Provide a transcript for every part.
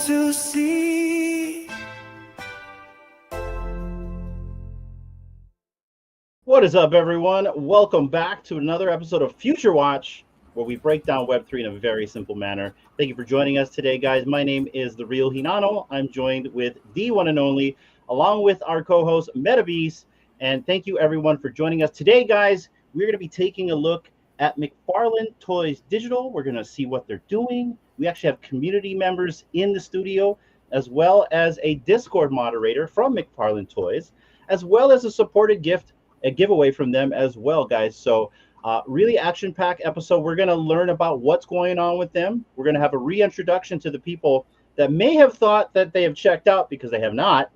to see. What is up, everyone? Welcome back to another episode of Future Watch, where we break down Web3 in a very simple manner. Thank you for joining us today, guys. My name is The Real Hinano. I'm joined with the one and only, along with our co-host, Metabeast. And thank you, everyone, for joining us today, guys. We're going to be taking a look at McFarlane Toys Digital. We're going to see what they're doing. We actually have community members in the studio, as well as a Discord moderator from McFarlane Toys, as well as a supported giveaway from them as well, guys. So really action-packed episode. We're going to learn about what's going on with them. We're going to have a reintroduction to the people that may have thought that they have checked out because they have not.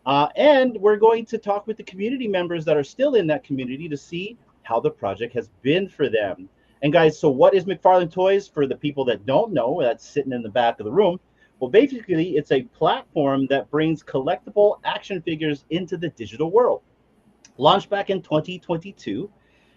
And we're going to talk with the community members that are still in that community to see how the project has been for them. And guys, so what is McFarlane Toys for the people that don't know, that's sitting in the back of the room? Well, basically, it's a platform that brings collectible action figures into the digital world. Launched back in 2022,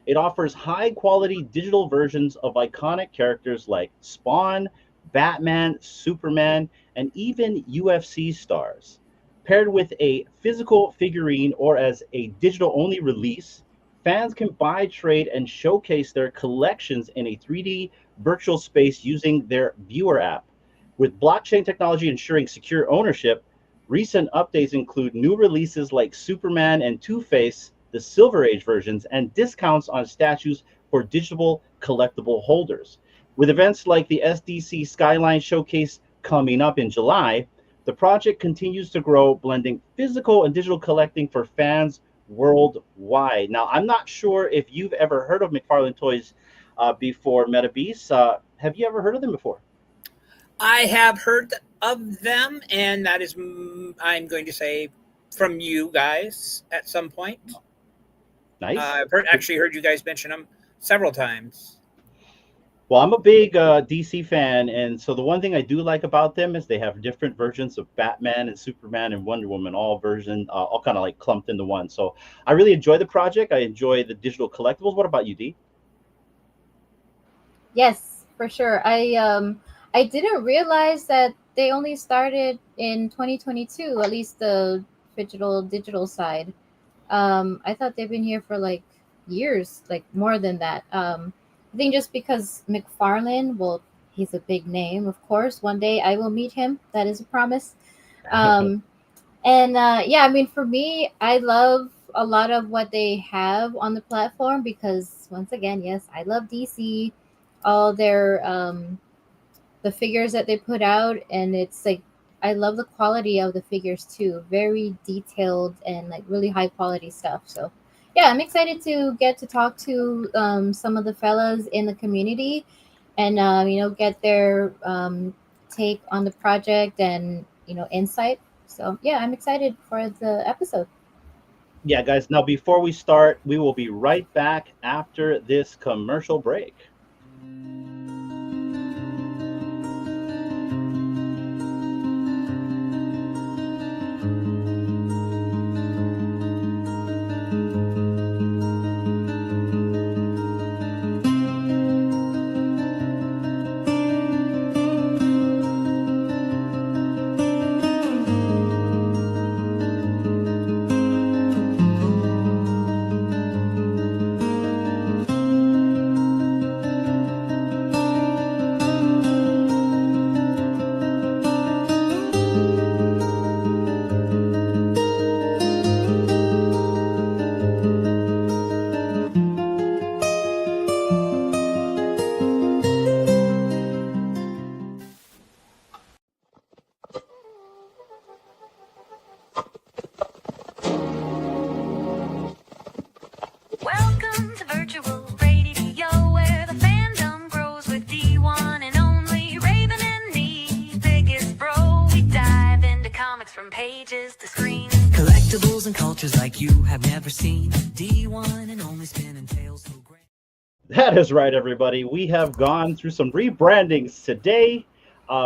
it offers high-quality digital versions of iconic characters like Spawn, Batman, Superman, and even UFC stars. Paired with a physical figurine or as a digital-only release, fans can buy, trade, and showcase their collections in a 3D virtual space using their viewer app. With blockchain technology ensuring secure ownership, recent updates include new releases like Superman and Two-Face, the Silver Age versions, and discounts on statues for digital collectible holders. With events like the SDC Skyline Showcase coming up in July, the project continues to grow, blending physical and digital collecting for fans worldwide. Now, I'm not sure if you've ever heard of McFarlane Toys before, Metabeast. Have you ever heard of them before? I have heard of them, and that is, I'm going to say, from you guys at some point. Nice. I've actually heard you guys mention them several times. Well, I'm a big DC fan, and so the one thing I do like about them is they have different versions of Batman and Superman and Wonder Woman, all kind of like clumped into one. So I really enjoy the project. I enjoy the digital collectibles. What about you, Dee? Yes, for sure. I didn't realize that they only started in 2022, at least the digital side. I thought they've been here for like years, like more than that. I think just because McFarlane, well, he's a big name, of course. One day I will meet him. That is a promise. Yeah, I mean, for me, I love a lot of what they have on the platform because, once again, yes, I love DC, all their the figures that they put out, and it's like I love the quality of the figures too. Very detailed and like really high quality stuff. So yeah, I'm excited to get to talk to some of the fellas in the community and, get their take on the project and, insight. So, yeah, I'm excited for the episode. Yeah, guys. Now, before we start, we will be right back after this commercial break. Collectibles and cultures like you have never seen. D1 and only spinning tales so great. That is right, everybody. We have gone through some rebrandings today.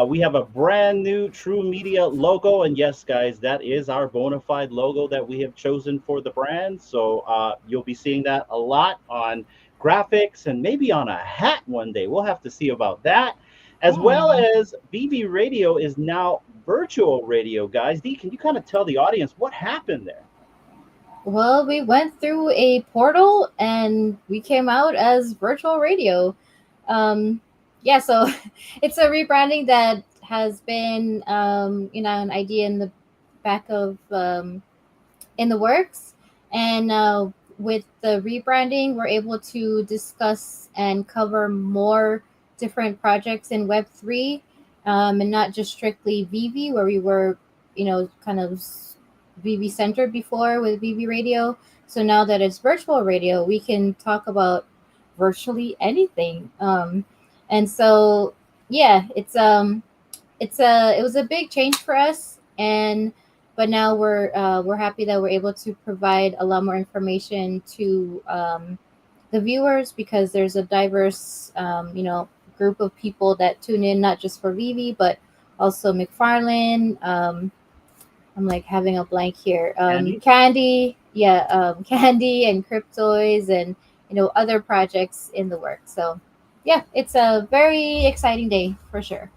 We have a brand new True Media logo. And yes, guys, that is our bona fide logo that we have chosen for the brand. So you'll be seeing that a lot on graphics and maybe on a hat one day. We'll have to see about that. as well as BB Radio is now virtual radio, guys. Dee, can you kind of tell the audience what happened there? Well, we went through a portal and we came out as virtual radio. Yeah, so it's a rebranding that has been, an idea in the back of in the works, and with the rebranding, we're able to discuss and cover more different projects in Web3, and not just strictly VV, where we were, kind of VV centered before with VV Radio. So now that it's virtual radio, we can talk about virtually anything. And so, yeah, it was a big change for us, and but now we're happy that we're able to provide a lot more information to the viewers, because there's a diverse group of people that tune in, not just for VV but also McFarlane. I'm like having a blank here. Candy, Candy and Cryptoys, and other projects in the works. So yeah, it's a very exciting day for sure.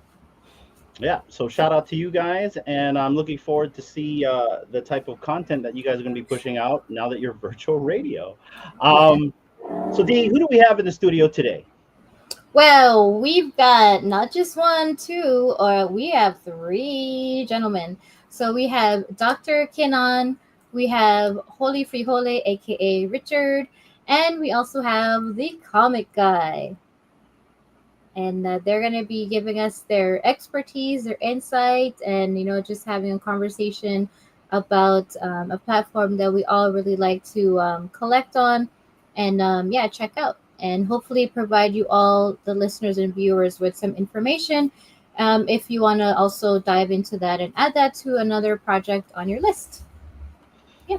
Yeah, so shout out to you guys, and I'm looking forward to see the type of content that you guys are going to be pushing out now that you're virtual radio. So Dee, who do we have in the studio today? Well, we've got not just one, two, or we have three gentlemen. So we have Dr. Kinan, we have Holy Frijole, aka Richard, and we also have the comic guy. And they're going to be giving us their expertise, their insight, and just having a conversation about a platform that we all really like to collect on, and check out, and hopefully provide you all, the listeners and viewers, with some information if you want to also dive into that and add that to another project on your list. Yeah,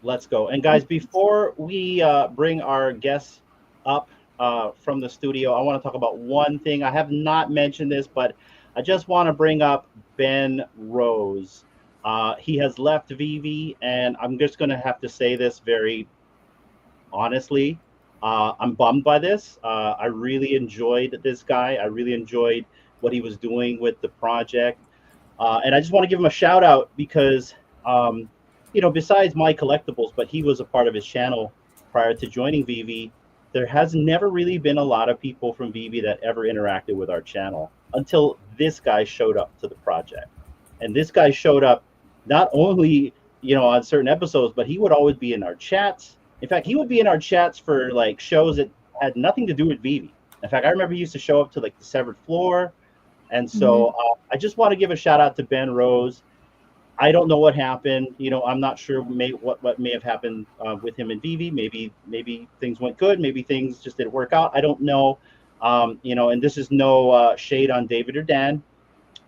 let's go. And guys, before we bring our guests up from the studio, I want to talk about one thing. I have not mentioned this, but I just want to bring up Ben Rose. He has left VV, and I'm just going to have to say this very honestly. I'm bummed by this. I really enjoyed this guy. I really enjoyed what he was doing with the project. And I just want to give him a shout out because, besides my collectibles, but he was a part of his channel prior to joining VV. There has never really been a lot of people from VV that ever interacted with our channel until this guy showed up to the project. And this guy showed up not only, on certain episodes, but he would always be in our chats. In fact, he would be in our chats for like shows that had nothing to do with VV. In fact, I remember he used to show up to like the Severed Floor. And so I just want to give a shout out to Ben Rose. I don't know what happened. I'm not sure what may have happened with him in VV. Maybe things went good. Maybe things just didn't work out. I don't know. And this is no shade on David or Dan.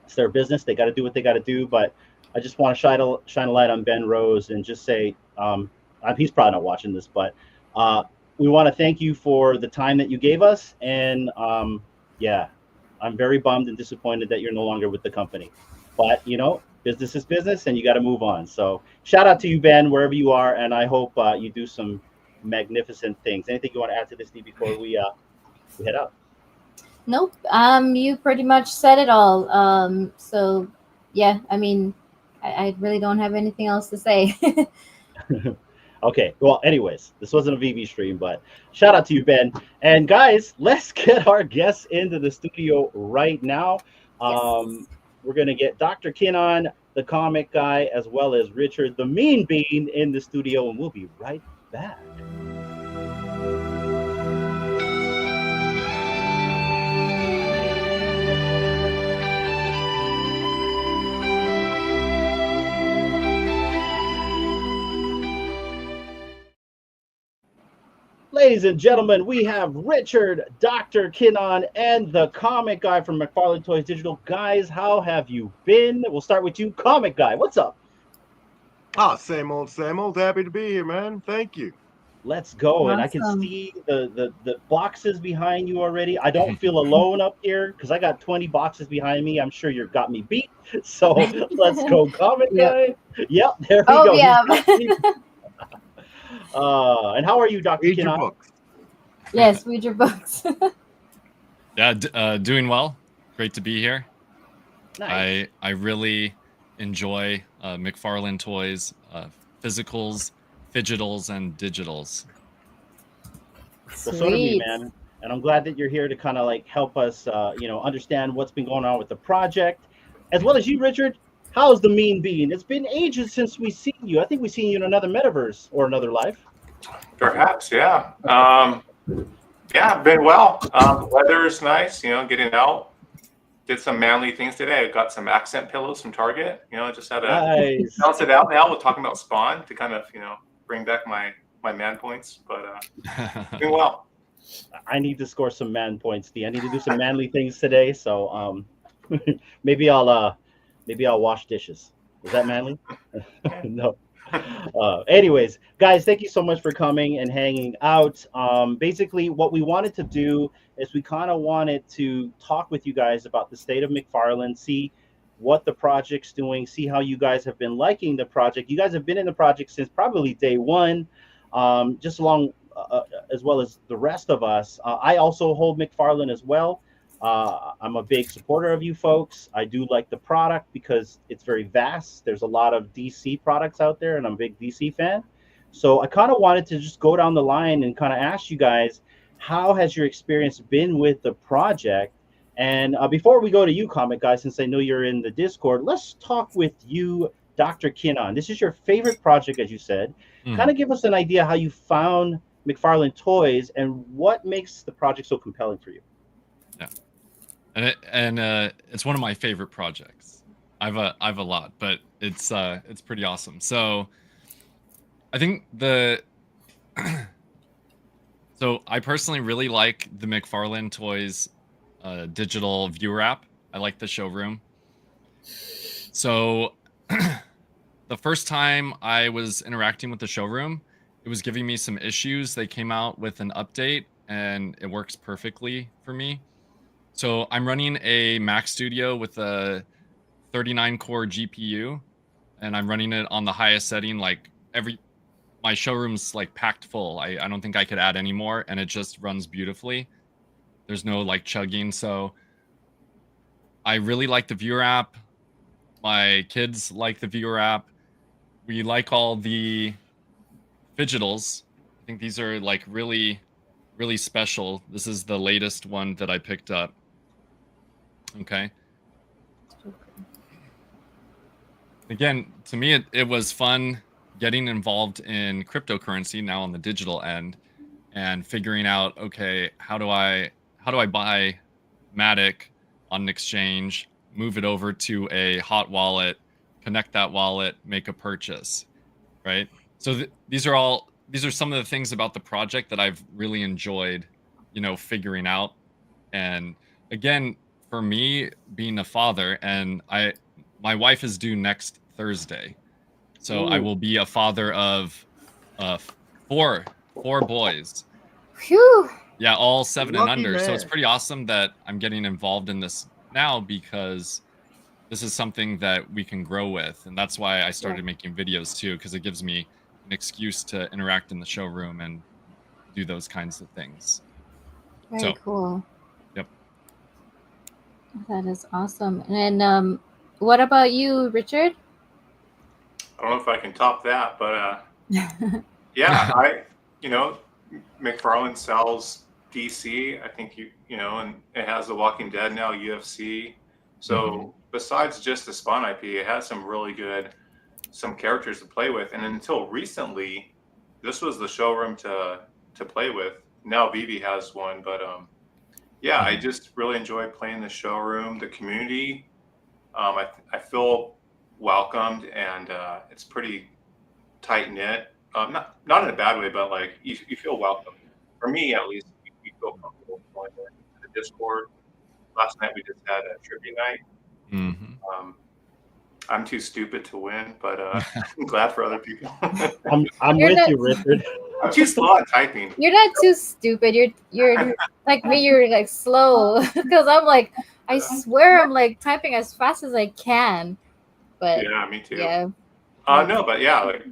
It's their business. They got to do what they got to do. But I just want to shine a light on Ben Rose and just say, he's probably not watching this, but we want to thank you for the time that you gave us. And I'm very bummed and disappointed that you're no longer with the company. But, business is business, and you got to move on. So shout out to you, Ben, wherever you are, and I hope you do some magnificent things. Anything you want to add to this, Dee, before we head out? Nope. You pretty much said it all. So yeah, I really don't have anything else to say. Okay. Well, anyways, this wasn't a VV stream, but shout out to you, Ben. And guys, let's get our guests into the studio right now. Yes. We're going to get Dr. Kinan, the comic guy, as well as Richard, the mean bean, in the studio, and we'll be right back. Ladies and gentlemen, we have Richard, Dr. Kinan, and the comic guy from McFarlane Toys Digital. Guys, how have you been? We'll start with you, comic guy. What's up? Same old, same old. Happy to be here, man. Thank you. Let's go. Awesome. And I can see the boxes behind you already. I don't feel alone up here because I got 20 boxes behind me. I'm sure you've got me beat. So let's go, comic guy. Yep, there we go. Yeah. And how are you, Dr. Read your Kinan? books. Yes, read your books. Yeah, doing well. Great to be here. Nice. I really enjoy McFarlane Toys, physicals, digitals, and digitals. Well, so do me, Sweet. man. And I'm glad that you're here to kind of like help us, understand what's been going on with the project, as well as you, Richard. How's the mean bean? It's been ages since we've seen you. I think we've seen you in another metaverse or another life. Perhaps, yeah. Yeah, been well. The weather is nice, getting out. Did some manly things today. I got some accent pillows from Target. Just had to Nice. balance it out now. We're talking about Spawn to kind of, bring back my man points, but doing well. I need to score some man points, D. I need to do some manly things today. So maybe I'll wash dishes. Is that manly? No. Anyways, guys, thank you so much for coming and hanging out. Basically, what we wanted to do is we kind of wanted to talk with you guys about the state of McFarlane, see what the project's doing, see how you guys have been liking the project. You guys have been in the project since probably day one, just along as well as the rest of us. I also hold McFarlane as well. I'm a big supporter of you folks. I do like the product because it's very vast. There's a lot of DC products out there, and I'm a big DC fan. So I kind of wanted to just go down the line and kind of ask you guys, how has your experience been with the project? And before we go to you, Comic Guy, since I know you're in the Discord, let's talk with you, Dr. Kinnon. This is your favorite project, as you said. Kind of give us an idea how you found McFarlane Toys and what makes the project so compelling for you. Yeah. And it's one of my favorite projects. I've a lot, but it's pretty awesome. So I think so I personally really like the McFarlane Toys digital viewer app. I like the showroom. So the first time I was interacting with the showroom, it was giving me some issues. They came out with an update and it works perfectly for me. So I'm running a Mac Studio with a 39 core GPU, and I'm running it on the highest setting. Like my showroom's like packed full. I don't think I could add any more, and it just runs beautifully. There's no like chugging. So I really like the viewer app. My kids like the viewer app. We like all the digitals. I think these are like really, really special. This is the latest one that I picked up. Okay. Again, to me, it was fun getting involved in cryptocurrency now on the digital end and figuring out, okay, how do I buy Matic on an exchange, move it over to a hot wallet, connect that wallet, make a purchase, right? So these are some of the things about the project that I've really enjoyed, figuring out. And again, for me, being a father, and my wife is due next Thursday, so I will be a father of four boys. Phew. Yeah, all 7 and Lucky under. So man. it's pretty awesome that I'm getting involved in this now because this is something that we can grow with, and that's why I started making videos too, because it gives me an excuse to interact in the showroom and do those kinds of things. Very cool. Yep. That is awesome. And what about you, Richard? I don't know if I can top that, but yeah, McFarlane sells DC. I think and it has The Walking Dead now, UFC. So besides just the Spawn IP, it has some characters to play with. And until recently, this was the showroom to play with. Now Vivi has one, but yeah, I just really enjoy playing the showroom. The community, I feel welcomed, and it's pretty tight knit. Not in a bad way, but like you feel welcome. For me, at least, you feel comfortable going into the Discord. Last night we just had a trivia night. I'm too stupid to win, but I'm glad for other people. I'm with you, Richard. I'm too slow at typing. You're not too stupid. You're like me. You're like slow because I'm like, I swear I'm like typing as fast as I can. But Yeah, me too. yeah. No, but yeah, like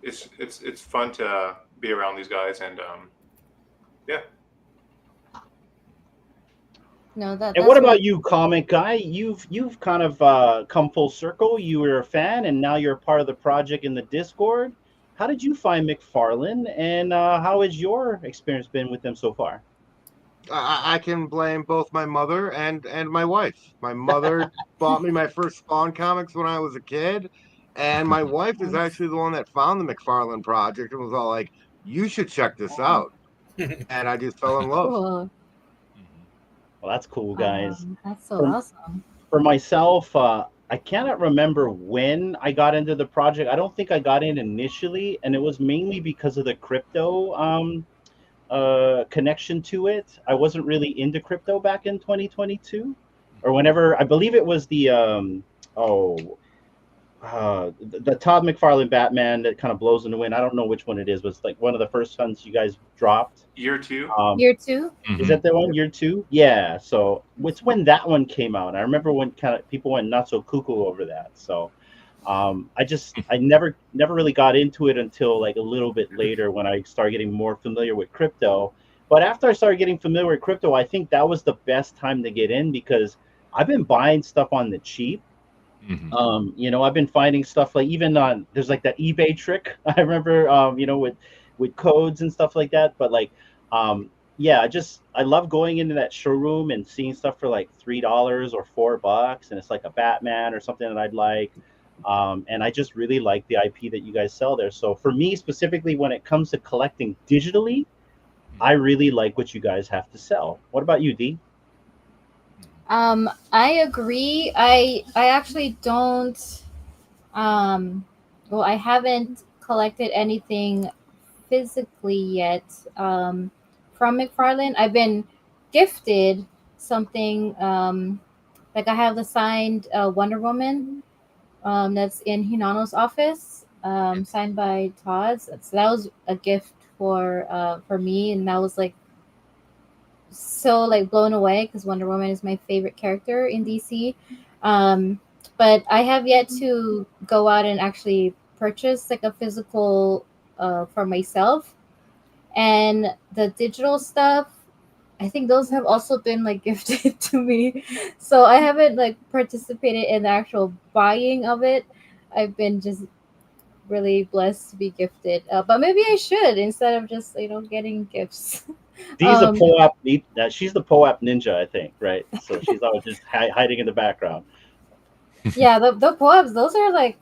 it's fun to be around these guys, and yeah. No, And that's what about really you, comic guy? You've kind of come full circle. You were a fan, and now you're a part of the project in the Discord. How did you find McFarlane, and how has your experience been with them so far? I can blame both my mother and my wife. My mother bought me my first Spawn comics when I was a kid, and my wife is nice. actually the one that found the McFarlane Project and was all like, "You should check this out." And I just fell in love. Cool. Mhm. Well, that's cool, guys. That's so For, awesome. for myself, I cannot remember when I got into the project. I don't think I got in initially, and it was mainly because of the crypto connection to it. I wasn't really into crypto back in 2022, or whenever I believe it was the oh the Todd McFarlane Batman that kind of blows in the wind. I don't know which one it is, but it's like one of the first ones you guys dropped. Year two. Year two? Is Mhm. that the one, year two? Yeah. So it's when that one came out. I remember when kind of people went not so cuckoo over that. So I never really got into it until like a little bit later when I started getting more familiar with crypto. But after I started getting familiar with crypto, I think that was the best time to get in because I've been buying stuff on the cheap. Mhm. I've been finding stuff like even on there's like that eBay trick. I remember with codes and stuff like that. But like yeah, I love going into that showroom and seeing stuff for like $3 or $4, and it's like a Batman or something that I'd like. And I just really like the IP that you guys sell there. So for me specifically, when it comes to collecting digitally, I really like what you guys have to sell. What about you, D? I agree. I actually don't well, I haven't collected anything physically yet from McFarlane. I've been gifted something like I have the signed Wonder Woman that's in Hinano's office, signed by Todd. So that was a gift for me, and that was like so like blown away because Wonder Woman is my favorite character in DC. Um, but I have yet to go out and actually purchase like a physical for myself. And the digital stuff, I think those have also been like gifted to me. So I haven't like participated in the actual buying of it. I've been just really blessed to be gifted. But maybe I should instead of just getting gifts. D's a um, POAP. She's the POAP ninja, I think, right? So she's always just hiding in the background. yeah, the poems, those are like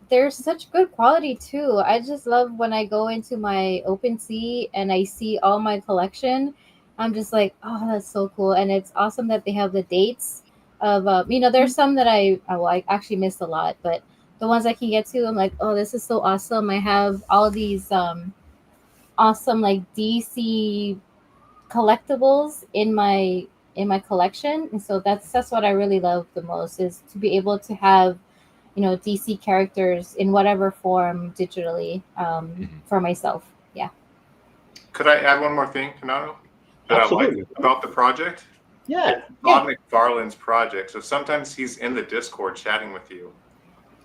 they're such good quality too. I just love when I go into my OpenSea and I see all my collection. I'm just like, oh, that's so cool, and it's awesome that they have the dates of there's some that I actually missed a lot, but the ones I can get to, I'm like, oh, this is so awesome. I have all these awesome like DC collectibles in my collection, and so that's what I really love the most is to be able to have DC characters in whatever form digitally for myself. Yeah. Could I add one more thing, Kanano, that I like Absolutely. about the project? Yeah. Todd McFarlane's project. So sometimes he's in the Discord chatting with you.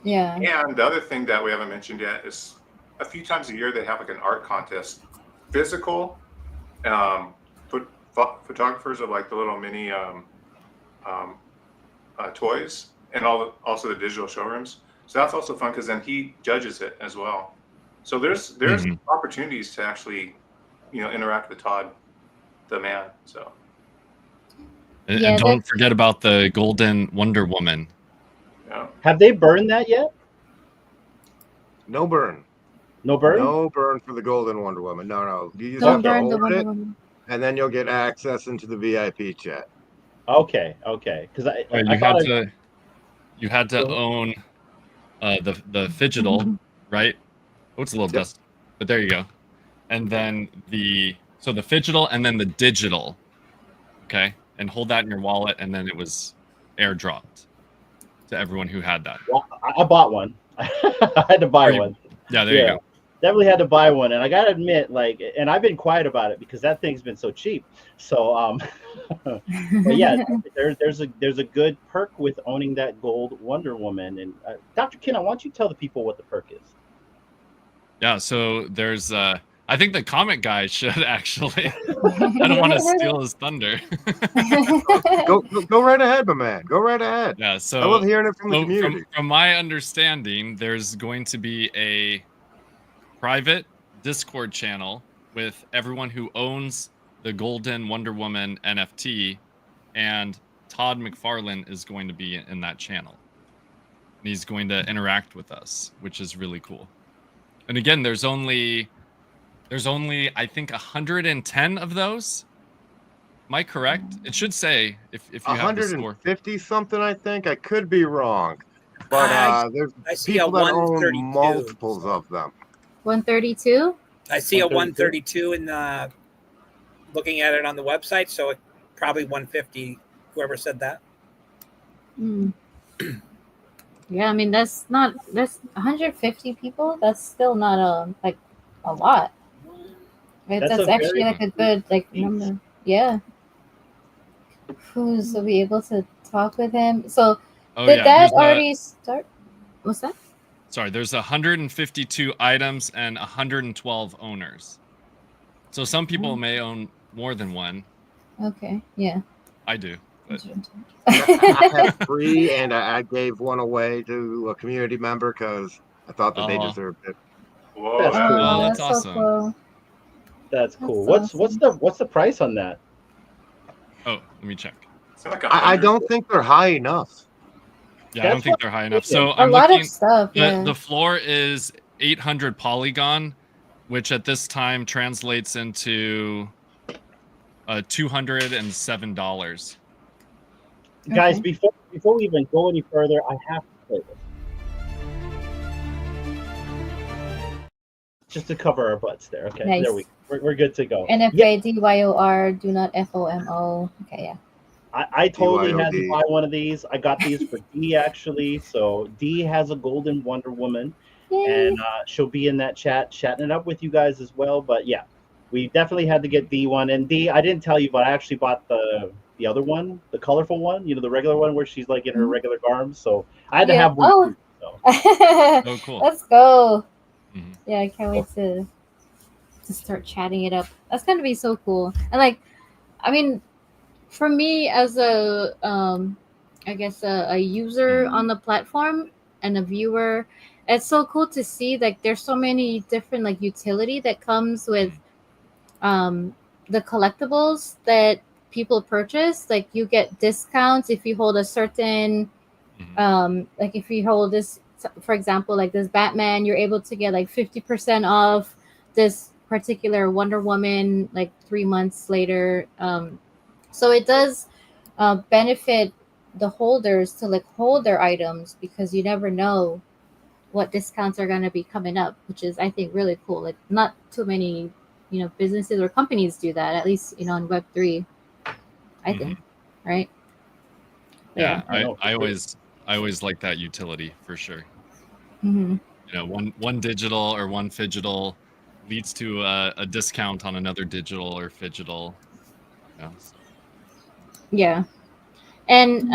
Yeah. And the other thing that we haven't mentioned yet is a few times a year they have like an art contest. Physical photographers of like the little mini toys and also the digital showrooms. So that's also fun because then he judges it as well. So there's Mhm. opportunities to actually interact with Todd, the man. So And Yeah, don't forget about the Golden Wonder Woman. yeah. Have they burned that yet? No burn. No burn? No burn for the Golden Wonder Woman. No. You just don't have to burn the hold Wonder it, Woman. and then you'll get access into the VIP chat. Okay. Because Right, I thought you had to own the Fidgetal, right? Oh, it's a little Yep. dust, but there you go. And then the Fidgetal and then the digital. Okay, and hold that in your wallet, and then it was airdropped to everyone who had that. well, I bought one. I had to buy one. Yeah, there you go. Definitely had to buy one, and I gotta admit, and I've been quiet about it because that thing's been so cheap. So, but yeah, there's a good perk with owning that gold Wonder Woman. And Dr. Ken, why don't you tell the people what the perk is? Yeah, so there's I I think the comic guy should actually. I don't want to steal his thunder. Go right ahead, my man. Go right ahead. Yeah. So I love hearing it from the community. From my understanding, there's going to be a private Discord channel with everyone who owns the Golden Wonder Woman NFT, and Todd McFarlane is going to be in that channel. And he's going to interact with us, which is really cool. And again, there's only I think 110 of those. Am I correct? It should say if you have the score. 150 something, I think. I could be wrong, but there's people that own multiples of them. 132. I see a 132 in the looking at it on the website, so it probably 150. Whoever said that. Yeah, I mean that's 150 people. That's still not a lot. Right? That's actually like a good number. Yeah. Who's will be able to talk with him? So did that already start? What's that? Sorry, there's 152 items and 112 owners. So some people may own more than one. Okay. Yeah. I do. But... I have 3, and I gave one away to a community member because I thought that they deserved it. Whoa, that's cool. Oh, that's awesome. So cool. That's cool. That's What's the price on that? Oh, let me check. I don't think they're high enough. Yeah, I don't think they're high enough. So a lot of stuff. Yeah. The floor is 800 polygon, which at this time translates into $207. Guys, before we even go any further, I have to play this. Just to cover our butts there. Okay, nice. There we're good to go. NFADYOR, do not FOMO. Okay, yeah. I totally had to buy one of these. I got these for D actually. So D has a Golden Wonder Woman. Yay. And she'll be in that chatting it up with you guys as well. But yeah, we definitely had to get D one. And D, I didn't tell you, but I actually bought the other one, the colorful one. You know, the regular one where she's like in her regular garb. So I had to have one. Too, so. Oh, cool. Let's go. Mm-hmm. Yeah, I can't wait to start chatting it up. That's gonna be so cool. And I mean, for me as a I guess a user on the platform and a viewer, it's so cool to see there's so many different utility that comes with the collectibles that people purchase. You get discounts if you hold a certain if you hold this, for example, this Batman, you're able to get 50% off this particular Wonder Woman 3 months later. So it does benefit the holders to hold their items, because you never know what discounts are going to be coming up, which is, I think, really cool. Not too many businesses or companies do that, at least in Web3, I think, right? Yeah, I always like that utility for sure. One digital or one phygital leads to a discount on another digital or phygital. Yeah. And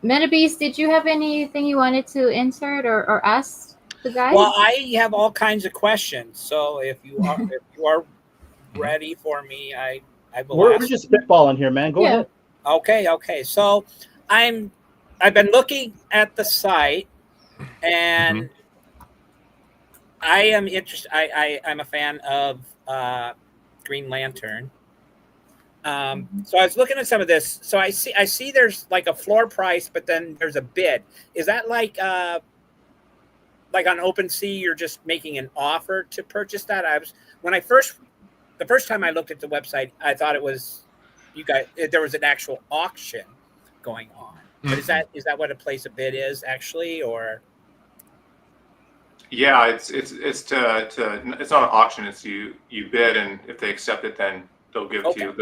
Metabeast, did you have anything you wanted to insert or ask the guys? Well, I have all kinds of questions. So if you are ready for me, I will. We're just spitballing here, man. Go ahead. Okay. So I've been looking at the site, and I am interested. I'm a fan of Green Lantern. So I was looking at some of this. So I see there's a floor price, but then there's a bid. Is that like on OpenSea, you're just making an offer to purchase that? The first time I looked at the website, I thought it was there was an actual auction going on. But is that what a place a bid is actually, or? Yeah, it's not an auction. It's you bid, and if they accept it, then they'll give it to you.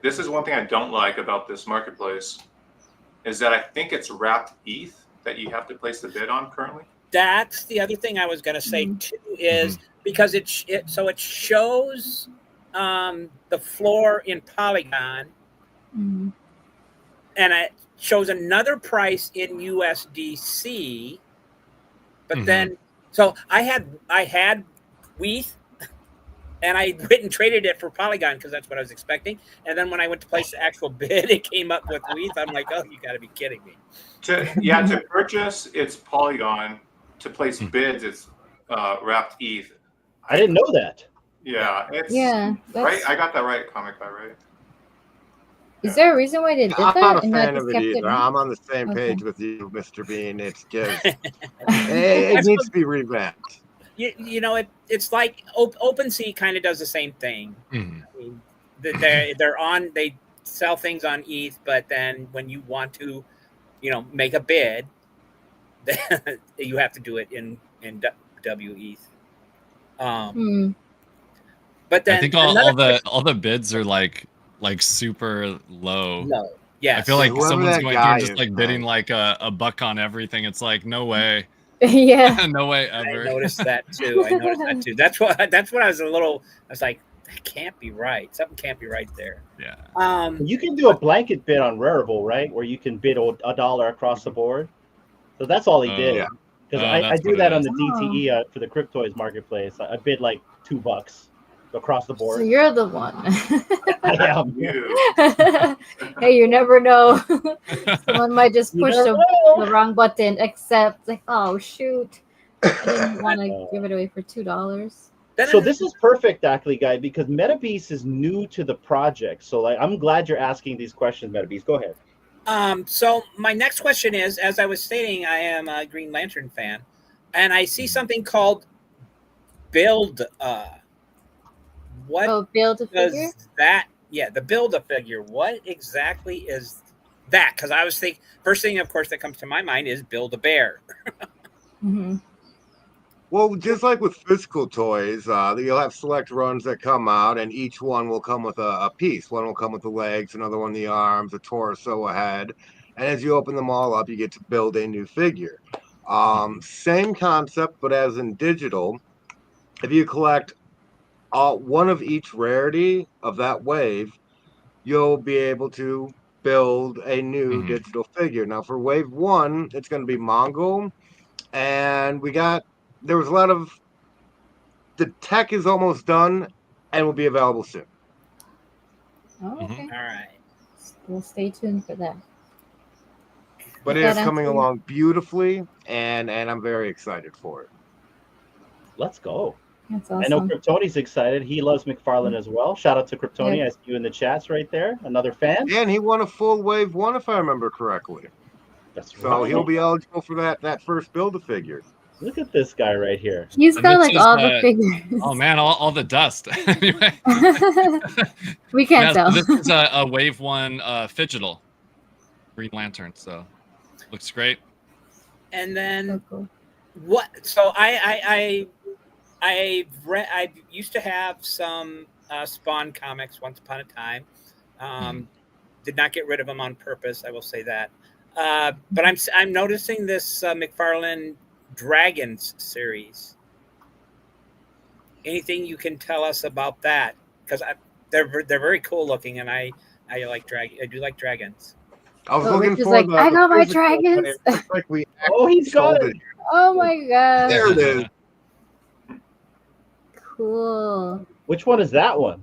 This is one thing I don't like about this marketplace, is that I think it's wrapped ETH that you have to place the bid on currently. That's the other thing I was going to say too, is because it shows the floor in Polygon, and it shows another price in USDC, but then so I had WETH and I went and traded it for Polygon because that's what I was expecting. And then when I went to place the actual bid, it came up with ETH. I'm like, oh, you got to be kidding me. To purchase, it's Polygon. To place bids, it's wrapped ETH. I didn't know that. Yeah, it's Yeah, right. I got that right, Comic Guy, right? Is there a reason why they did I'm that? not a and not fan just of it kept either. in? I'm on the same Okay. page with you, Mr. Bean. It's just it needs to be revamped. You know, it's like OpenSea kind of does the same thing. Mhm. I mean, they sell things on ETH, but then when you want to, make a bid, you have to do it in WETH. But then I think all the bids are like super low. No. Yeah. I feel like Whoever someone's that going guy through just is, like bidding man. like a buck on everything. It's like no way. Yeah. No way I ever. noticed that too. That's what I was like, that can't be right. Something can't be right there. Yeah. You can do a blanket bid on Rarible, right? Where you can bid $1 across the board. So that's all he did. Yeah. Because Oh, I that's do what that it on is. the DTE for the Cryptoids marketplace. I bid like $2 across the So board. you're the one. I am. You. Hey, you never know. Someone might just You push never the know. wrong button, except like, oh shoot, I didn't want to give it away for $2. So this is perfect, actually, guy, because Metabeast is new to the project. So like, I'm glad you're asking these questions, Metabeast. Go ahead. So my next question is, as I was stating, I am a Green Lantern fan, and I see something called build. What Build a does figure? that? Yeah, the build a figure. What exactly is that? Because I was thinking, first thing, of course, that comes to my mind is build a bear. Mm-hmm. Well, just like with physical toys, you'll have select runs that come out, and each one will come with a piece. One will come with the legs, another one the arms, a torso, a head. And as you open them all up, you get to build a new figure. Same concept, but as in digital. If you collect one of each rarity of that wave, you'll be able to build a new digital figure. Now, for wave 1, it's going to be Mongol, and there was a lot of the tech is almost done and will be available soon. Oh, okay. All right. We'll stay tuned for that. But it is coming along beautifully, and I'm very excited for it. Let's go. That's awesome. I know Kryptoni's excited. He loves McFarlane as well. Shout out to Kryptoni. I see you in the chats right there. Another fan. And he won a full wave 1, if I remember correctly. That's right. So he'll be eligible for that first Build-A-Figure. Look at this guy right here. He's got like all the figures. Oh man, all the dust. Anyway. We can't tell. So this is a wave 1 Fidgetal Green Lantern, so looks great. And then So cool. what? So I used to have some Spawn comics once upon a time. Did not get rid of them on purpose. I will say that. But I'm noticing this McFarlane Dragons series. Anything you can tell us about that? Because they're very cool looking, and I like I do like dragons. I was looking for like, I got my dragons. Like we he's got it. Oh my god. There it is. Cool. Which one is that one?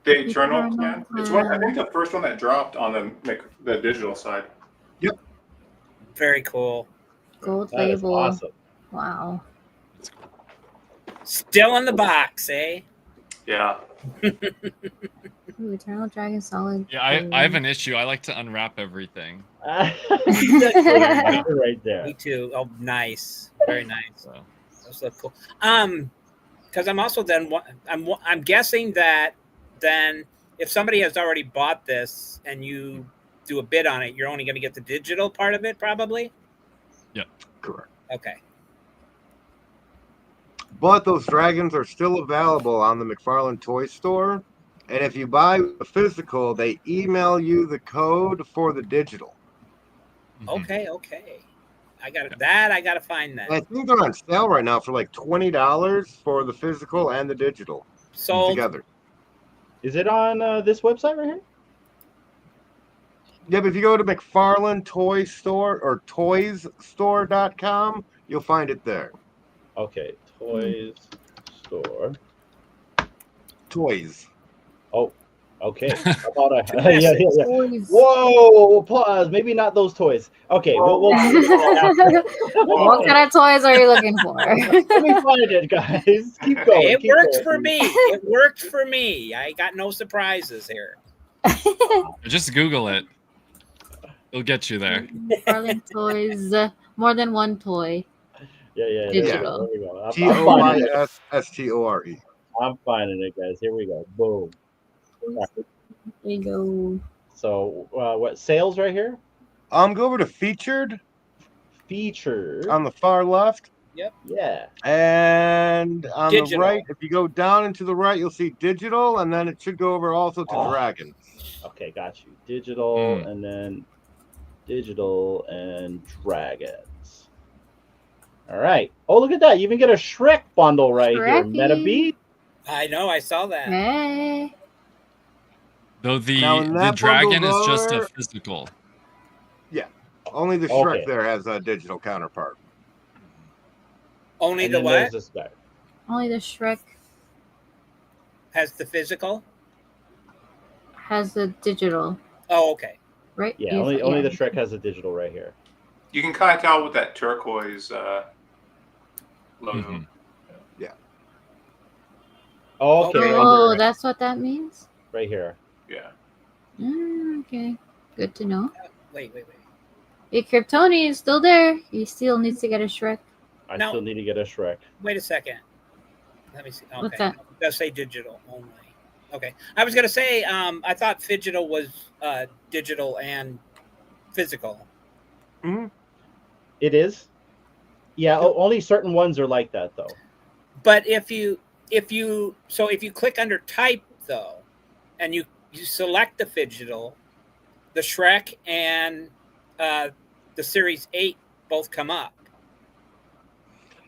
The Eternal Plan. It's one. I think the first one that dropped on the digital side. Yep. Very cool. Gold That is label. awesome. Wow. Still in the box, eh? Yeah. Ooh, Eternal Dragon Solid. Yeah, I have an issue. I like to unwrap everything. Right there. Me too. Oh, nice. Very nice. So Those look cool. Because I'm also I'm guessing that then if somebody has already bought this and you do a bid on it, you're only going to get the digital part of it, probably. Yep. Correct. Okay. But those dragons are still available on the McFarlane Toys Store. And if you buy a physical, they email you the code for the digital. Okay. I got that. I got to find that. And I think they're on sale right now for like $20 for the physical and the digital together. Is it on this website right here? Yeah, but if you go to McFarlane Toys Store or toysstore.com, you'll find it there. Okay, Toys Store. toys. Oh, okay. How about a Toys. Whoa, pause. Maybe not those toys. Okay, we'll What kind of toys are you looking for? let me find it, guys. Keep going. It keep works going. for me. It worked for me. I got no surprises here. Just Google it. It'll get you there. McFarlane Toys. More than one toy. Yeah. Digital. There we go. TOYSSTORE. I'm finding it, guys. Here we go. Boom. There you go. So, what sales right here? Go over to featured Featured. on the far left. Yeah. And on Digital. the right, if you go down and to the right, you'll see digital, and then it should go over also to dragons. Okay, got you. Digital, and then digital and dragons. All right. Oh, look at that. You even get a Shrek bundle right here. Shreky. Metabeast. I know. I saw that. Hey. Though the Now, when that dragon is bundle's just a over- physical. Only the Shrek Okay. there has a digital counterpart. Only And the then what there's this guy. Only the Shrek has the physical. has the digital, Oh, okay. right? Yeah, You- only the Shrek has a digital right here. You can kind of tell with that turquoise logo. Mhm. Oh, okay. Oh, that's what that means? Right here. Yeah. Okay. Good to know. Wait. Hey, Kryptoni is still there. He still needs to get a Shrek. I No. still need to get a Shrek. Wait a second. Let me see. Okay. What's that? It does say digital only. Okay. I was gonna say, I thought Phygital was digital and physical. It is. Yeah, only certain ones are like that though. But if you click under type though, and you select the Phygital, the Shrek and the Series 8 both come up.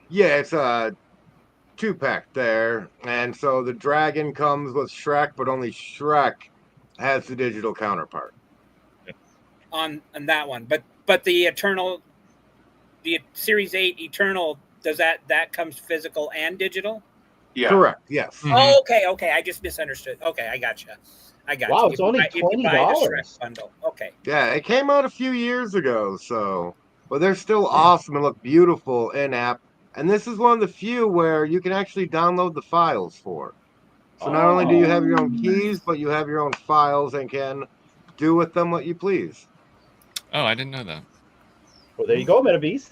Yeah, it's a 2-pack there. And so the dragon comes with Shrek, but only Shrek has the digital counterpart. On that one. But the Eternal, the Series 8 Eternal, does that comes physical and digital? Yeah. Correct, yes. Mhm. Oh, okay. I just misunderstood. Okay, I gotcha. Wow, you. it's only If you buy the $20. Shrek bundle. Okay. Yeah, it came out a few years ago, so but they're still awesome and look beautiful in app. And this is one of the few where you can actually download the files for. So not only do you have your own keys, but you have your own files and can do with them what you please. Oh, I didn't know that. Well, there you go, Metabeast.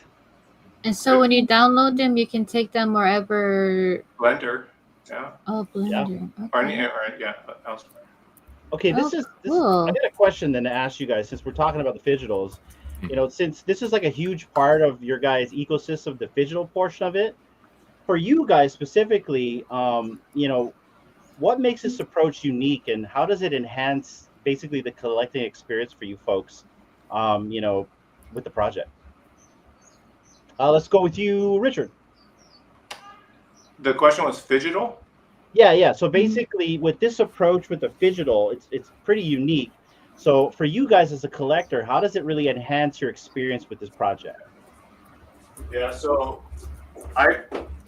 And so when you download them, you can take them wherever. Blender. Yeah. Oh, Blender. Or Okay. elsewhere. Okay, this Oh, is cool. I got a question then to ask you guys since we're talking about the Phygitals. You know, since this is like a huge part of your guys' ecosystem, the Phygital portion of it, for you guys specifically, you know, what makes this approach unique and how does it enhance basically the collecting experience for you folks, you know, with the project? Let's go with you, Richard. The question was Phygital? Yeah. So basically, with this approach with the Phygital, it's pretty unique. So for you guys as a collector, how does it really enhance your experience with this project? Yeah, so I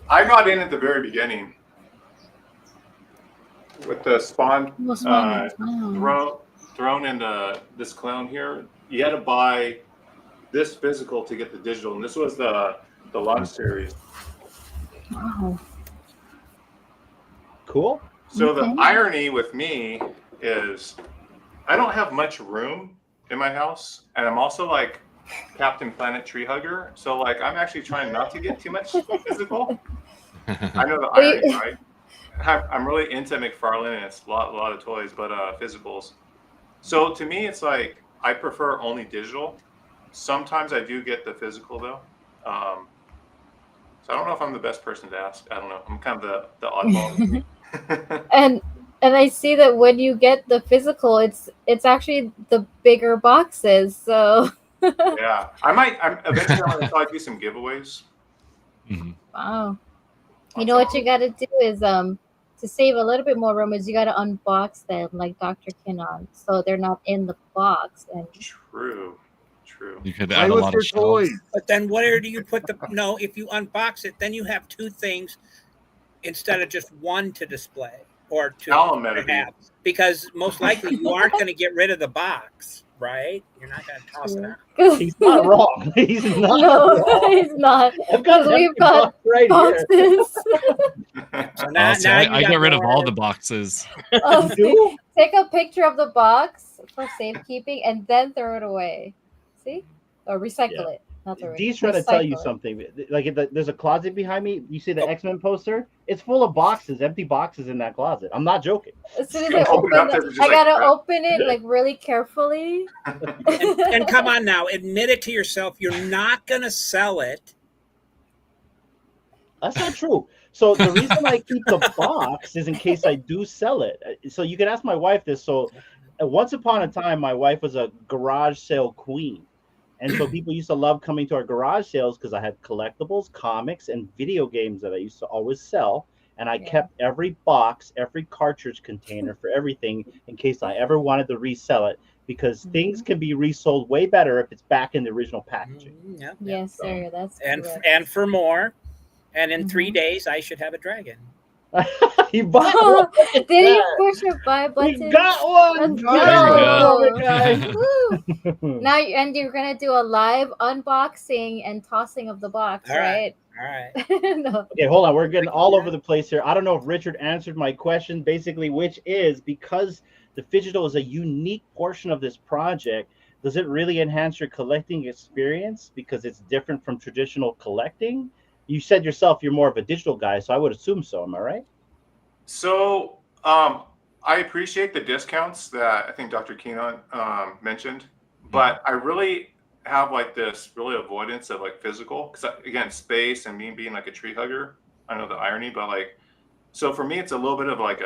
got in at the very beginning with the Spawn What's wrong with clown? thrown into this clown here. You had to buy this physical to get the digital, and this was the launch series. Wow. Cool. So Okay. the irony with me is I don't have much room in my house, and I'm also like Captain Planet Tree Hugger. So like I'm actually trying not to get too much physical. I know the irony, right? I'm really into McFarlane, and it's a lot of toys, but physicals. So to me, it's like I prefer only digital. Sometimes I do get the physical though. So I don't know if I'm the best person to ask. I don't know. I'm kind of the oddball. And I see that when you get the physical, it's actually the bigger boxes. So Yeah, I'm eventually I'm gonna probably do some giveaways. Mhm. wow. You know what you got to do is to save a little bit more room is you got to unbox them like Dr. Kinnon, so they're not in the box. And True. You could Play add a with lot your of shelves. toys. But then where do you put the no, if you unbox it, then you have two things instead of just one to display. or to Tell 'em, Metabeast. have, because most likely you aren't going to get rid of the box, right? You're not going to toss it out. He's not wrong. He's not No, wrong. he's not. I've got Because we've empty got box right here. boxes. So now, See, now I you get got rid of all more. the boxes. Oh, You do? take a picture of the box for safekeeping and then throw it away. See? Or recycle it. Not throw it. Dee's trying to tell you Recycle it. something. Like there's a closet behind me. You see the Oh. X-Men poster? It's full of boxes, empty boxes in that closet. I'm not joking. As soon as You I open open it up, it, there's just I like gotta crap. open it like really carefully. And come on now, admit it to yourself. You're not going to sell it. That's not true. So the reason I keep the box is in case I do sell it. So you can ask my wife this. So once upon a time, my wife was a garage sale queen. And so people used to love coming to our garage sales because I had collectibles, comics, and video games that I used to always sell. And I kept every box, every cartridge container for everything in case I ever wanted to resell it, because things can be resold way better if it's back in the original packaging. Yeah. Yes, sir. That's correct. And for more. And in 3 days, I should have a dragon. You bought one. Did you push your buy button? We got one. Let's go. Guys. Woo. Now, and you're gonna do a live unboxing and tossing of the box, All right? All right. No. Okay, hold on. We're getting all over the place here. I don't know if Richard answered my question, basically, which is because the Phygital is a unique portion of this project, does it really enhance your collecting experience because it's different from traditional collecting? You said yourself you're more of a digital guy, so I would assume so. Am I right? So I appreciate the discounts that I think Dr. Keenan mentioned, but I really have like this really avoidance of like physical, because again, space and me being like a tree hugger, I know the irony, but like, so for me, it's a little bit of like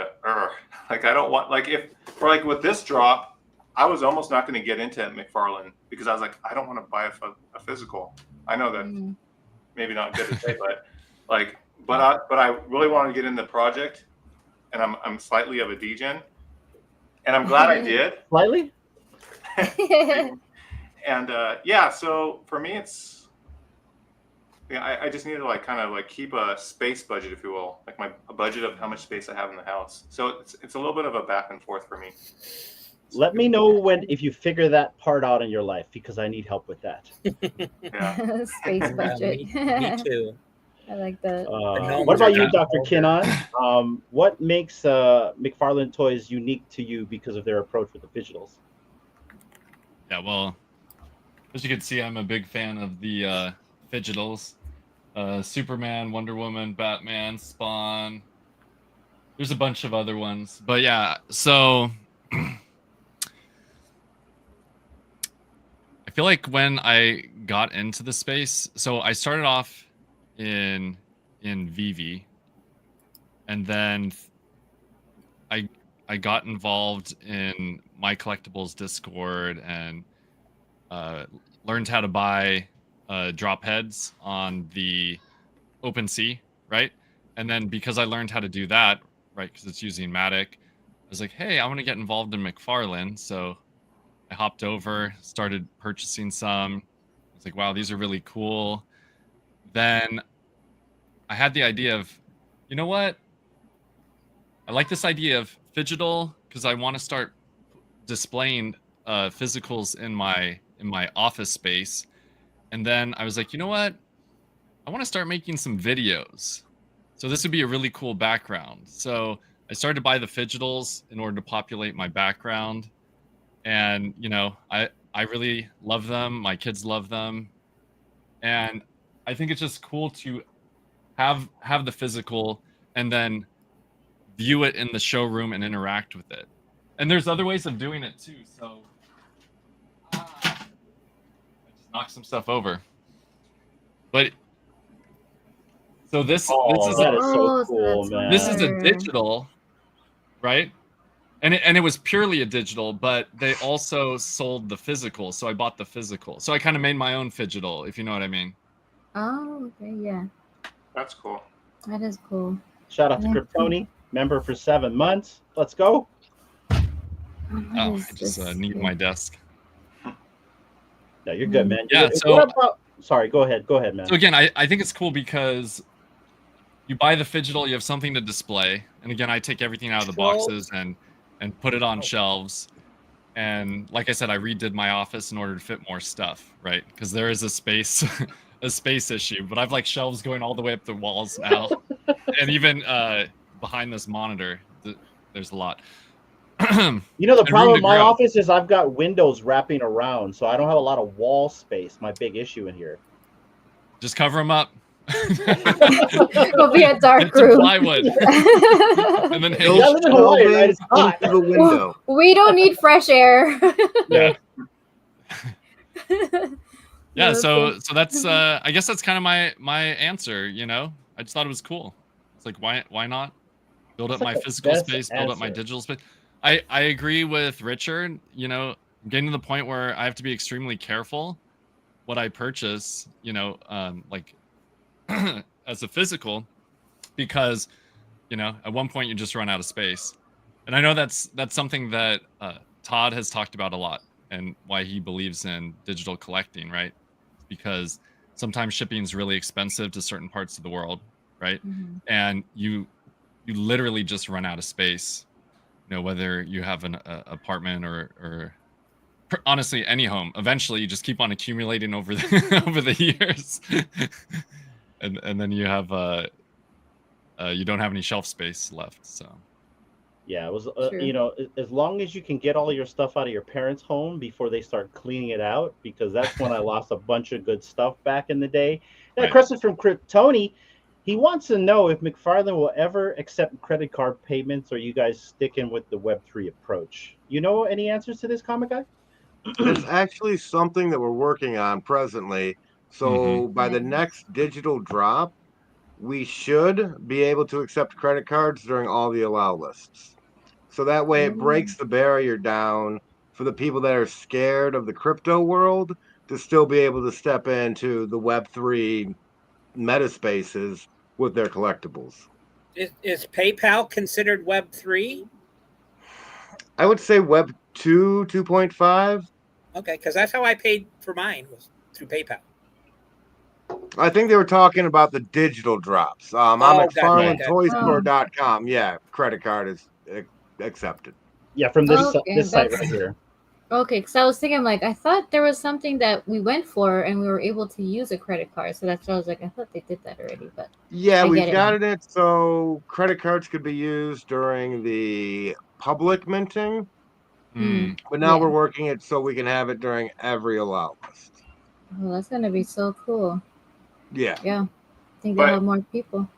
like I don't want, like if for like with this drop, I was almost not going to get into McFarlane because I was like, I don't want to buy a physical. I know that maybe not good to say, but like, but I really want to get in the project, and I'm slightly of a degen, and I'm glad I did. Slightly? And yeah, so for me, it's I just need to like kind of like keep a space budget, if you will, like a budget of how much space I have in the house. So it's a little bit of a back and forth for me. Let me know if you figure that part out in your life, because I need help with that. Yeah. Space budget. Me too. I like that. What about you, Dr. Kinnon? What makes McFarlane Toys unique to you because of their approach with the Phygitals? Yeah, well, as you can see, I'm a big fan of the Phygitals. Superman, Wonder Woman, Batman, Spawn. There's a bunch of other ones. But yeah, so I feel like when I got into the space, so I started off in VV, and then I got involved in My Collectibles Discord and learned how to buy drop heads on the OpenSea, right? And then because I learned how to do that, right, because it's using Matic, I was like, hey, I want to get involved in McFarlane. So I hopped over, started purchasing some. I was like, wow, these are really cool. Then I had the idea of, you know what? I like this idea of Phygital because I want to start displaying physicals in my office space. And then I was like, you know what? I want to start making some videos. So this would be a really cool background. So I started to buy the Phygitals in order to populate my background. And, you know, I really love them. My kids love them. And I think it's just cool to have the physical and then view it in the showroom and interact with it. And there's other ways of doing it too. So I just knocked some stuff over. But so this is that is so cool, that's man. this is a digital, right? And it was purely a digital, but they also sold the physical, so I bought the physical. So I kind of made my own Phygital, if you know what I mean. Oh, okay, yeah. That's cool. That is cool. Shout out to Kryptoni, member for 7 months. Let's go. Oh, I just need my desk. No, you're good, man. Yeah, You're good. so What about, sorry, go ahead, man. So again, I think it's cool because you buy the Phygital, you have something to display. And again, I take everything out of the Shelves. boxes and put it on shelves. And like I said, I redid my office in order to fit more stuff, right? Because there is a space a space issue. But I've like shelves going all the way up the walls now. And even behind this monitor, there's a lot. You know, the And problem room with to my grow. office is I've got windows wrapping around, so I don't have a lot of wall space. My big issue in here. Just cover them up. It'll be a dark Get some room. plywood. And then You gotta live in Hawaii, right? It's hot. into the window. We don't need fresh air. Yeah. Yeah, That's so that's I guess that's kind of my answer, you know. I just thought it was cool. It's like why not build That's up like my the physical best space, build up my answer. digital space. I agree with Richard, you know, I'm getting to the point where I have to be extremely careful what I purchase, you know, like as a physical, because you know, at one point you just run out of space. And I know that's something that Todd has talked about a lot and why he believes in digital collecting, right? Because sometimes shipping is really expensive to certain parts of the world, right? Mhm. And you literally just run out of space, you know, whether you have an apartment or honestly any home. Eventually you just keep on accumulating over the over the years. and then you have you don't have any shelf space left. So Yeah, it was, True. you know, as long as you can get all of your stuff out of your parents' home before they start cleaning it out, because that's when I lost a bunch of good stuff back in the day. Now, Right. a question from Tony. He wants to know if McFarlane will ever accept credit card payments, or you guys sticking with the Web3 approach. You know any answers to this, comic guy? It's actually something that we're working on presently. So by the Nice. next digital drop, we should be able to accept credit cards during all the allow lists. So that way it breaks the barrier down for the people that are scared of the crypto world to still be able to step into the Web3 meta spaces with their collectibles. Is PayPal considered Web 3? I would say Web 2, 2.5. Okay, because that's how I paid for mine, was through PayPal. I think they were talking about the digital drops. I'm at gotcha, Right. McFarlaneToysStore.com. Yeah, credit card is accepted. Yeah, from this Okay, this site that's right here. okay. Because I was thinking, like, I thought there was something that we went for, and we were able to use a credit card. So that's why I was like, I thought they did that already, but Yeah, I we've get it got now. it so credit cards could be used during the public minting, Mm, but now yeah. we're working it so we can have it during every allow list. Oh, that's gonna be so cool. Yeah. Yeah, I think they'll But have more people.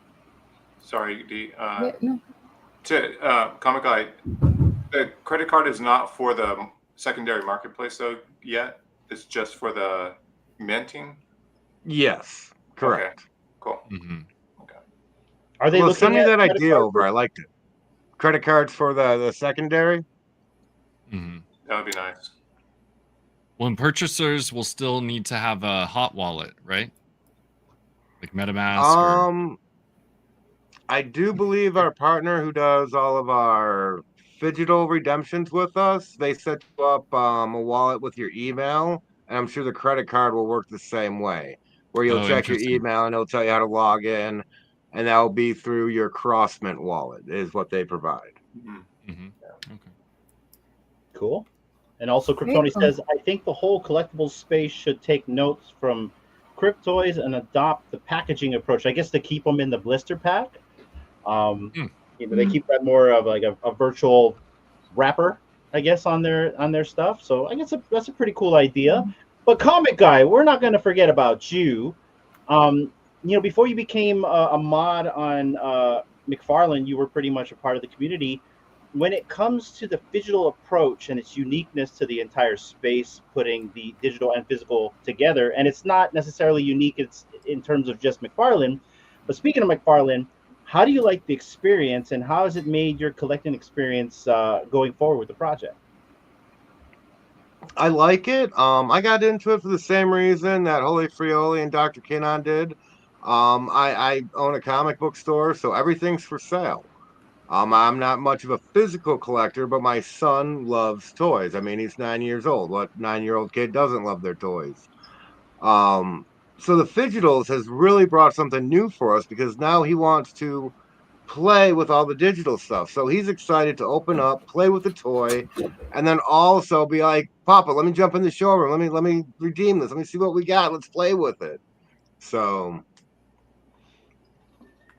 sorry, D. Yeah, no. To Comic Guy, the credit card is not for the secondary marketplace though yet. It's just for the minting. Yes, correct. Okay, cool. mm-hmm. Are they Well, looking send me at that credit idea card over. I liked it. Credit cards for the secondary? Mm-hmm. That would be nice. Well, and purchasers will still need to have a hot wallet, right? Like MetaMask or I do believe our partner who does all of our digital redemptions with us, they set you up a wallet with your email, and I'm sure the credit card will work the same way, where you'll oh, check your interesting. email and it'll tell you how to log in, and that will be through your Crossmint wallet is what they provide. Mm-hmm. Mm-hmm. Okay. Cool. And also, Very Kryptoni cool. says, I think the whole collectibles space should take notes from Cryptoys and adopt the packaging approach. I guess to keep them in the blister pack. You know, they keep that more of like a virtual wrapper, I guess, on their stuff. So I guess that's a pretty cool idea. But Comic Guy, we're not going to forget about you. You know, before you became a mod on McFarlane, you were pretty much a part of the community. When it comes to the digital approach and its uniqueness to the entire space, putting the digital and physical together, and it's not necessarily unique, it's in terms of just McFarlane. But speaking of McFarlane, how do you like the experience, and how has it made your collecting experience going forward with the project? I like it. I got into it for the same reason that Holy Frioli and Dr. Kinon did. I own a comic book store, so everything's for sale. I'm not much of a physical collector, but my son loves toys. I mean, he's 9 years old. What 9-year-old kid doesn't love their toys? So the Fidgetals has really brought something new for us because now he wants to play with all the digital stuff. So he's excited to open up, play with the toy, and then also be like, Papa, let me jump in the showroom. Let me redeem this. Let me see what we got. Let's play with it. So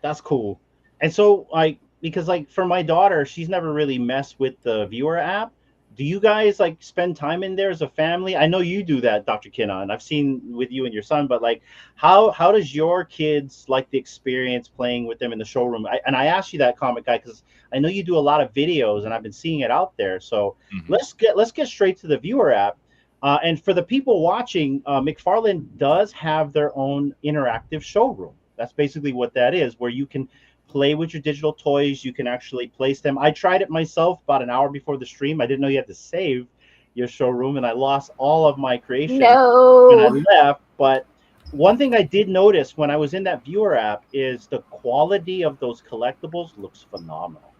That's cool. And so, like, because like for my daughter, she's never really messed with the viewer app. Do you guys like spend time in there as a family? I know you do that, Dr. Kinnon. I've seen with you and your son, but like, how does your kids like the experience playing with them in the showroom? And I asked you that, comic guy, because I know you do a lot of videos, and I've been seeing it out there. So let's get straight to the viewer app. And for the people watching, McFarlane does have their own interactive showroom. That's basically what that is, where you can play with your digital toys. You can actually place them. I tried it myself about an hour before the stream. I didn't know you had to save your showroom, and I lost all of my creation when I left. But one thing I did notice when I was in that viewer app is the quality of those collectibles looks phenomenal.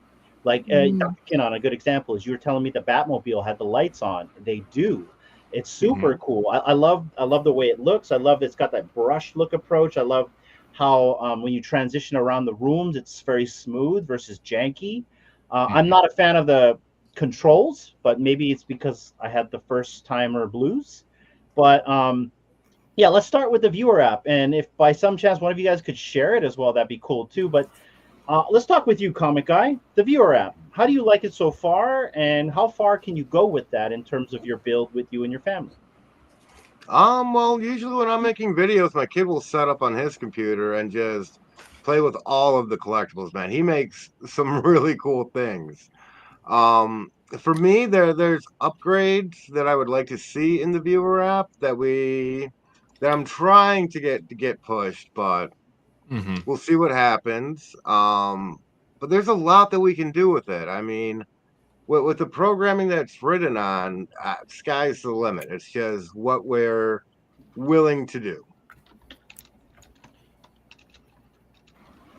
Like Dr. Kinnon, a good example is you were telling me the Batmobile had the lights on. They do. It's super cool. I love the way it looks. I love it's got that brush look approach. I love how when you transition around the rooms, it's very smooth versus janky. I'm not a fan of the controls, but maybe it's because I had the first timer blues. But yeah, let's start with the viewer app. And if by some chance one of you guys could share it as well, that'd be cool too. But let's talk with you, Comic Guy, the viewer app. How do you like it so far? And how far can you go with that in terms of your build with you and your family? well, usually when I'm making videos, my kid will set up on his computer and just play with all of the collectibles, man. He makes some really cool things. For me, there's upgrades that I would like to see in the viewer app that I'm trying to get pushed, but we'll see what happens. But there's a lot that we can do with it. I mean, with the programming that's written on, sky's the limit. It's just what we're willing to do.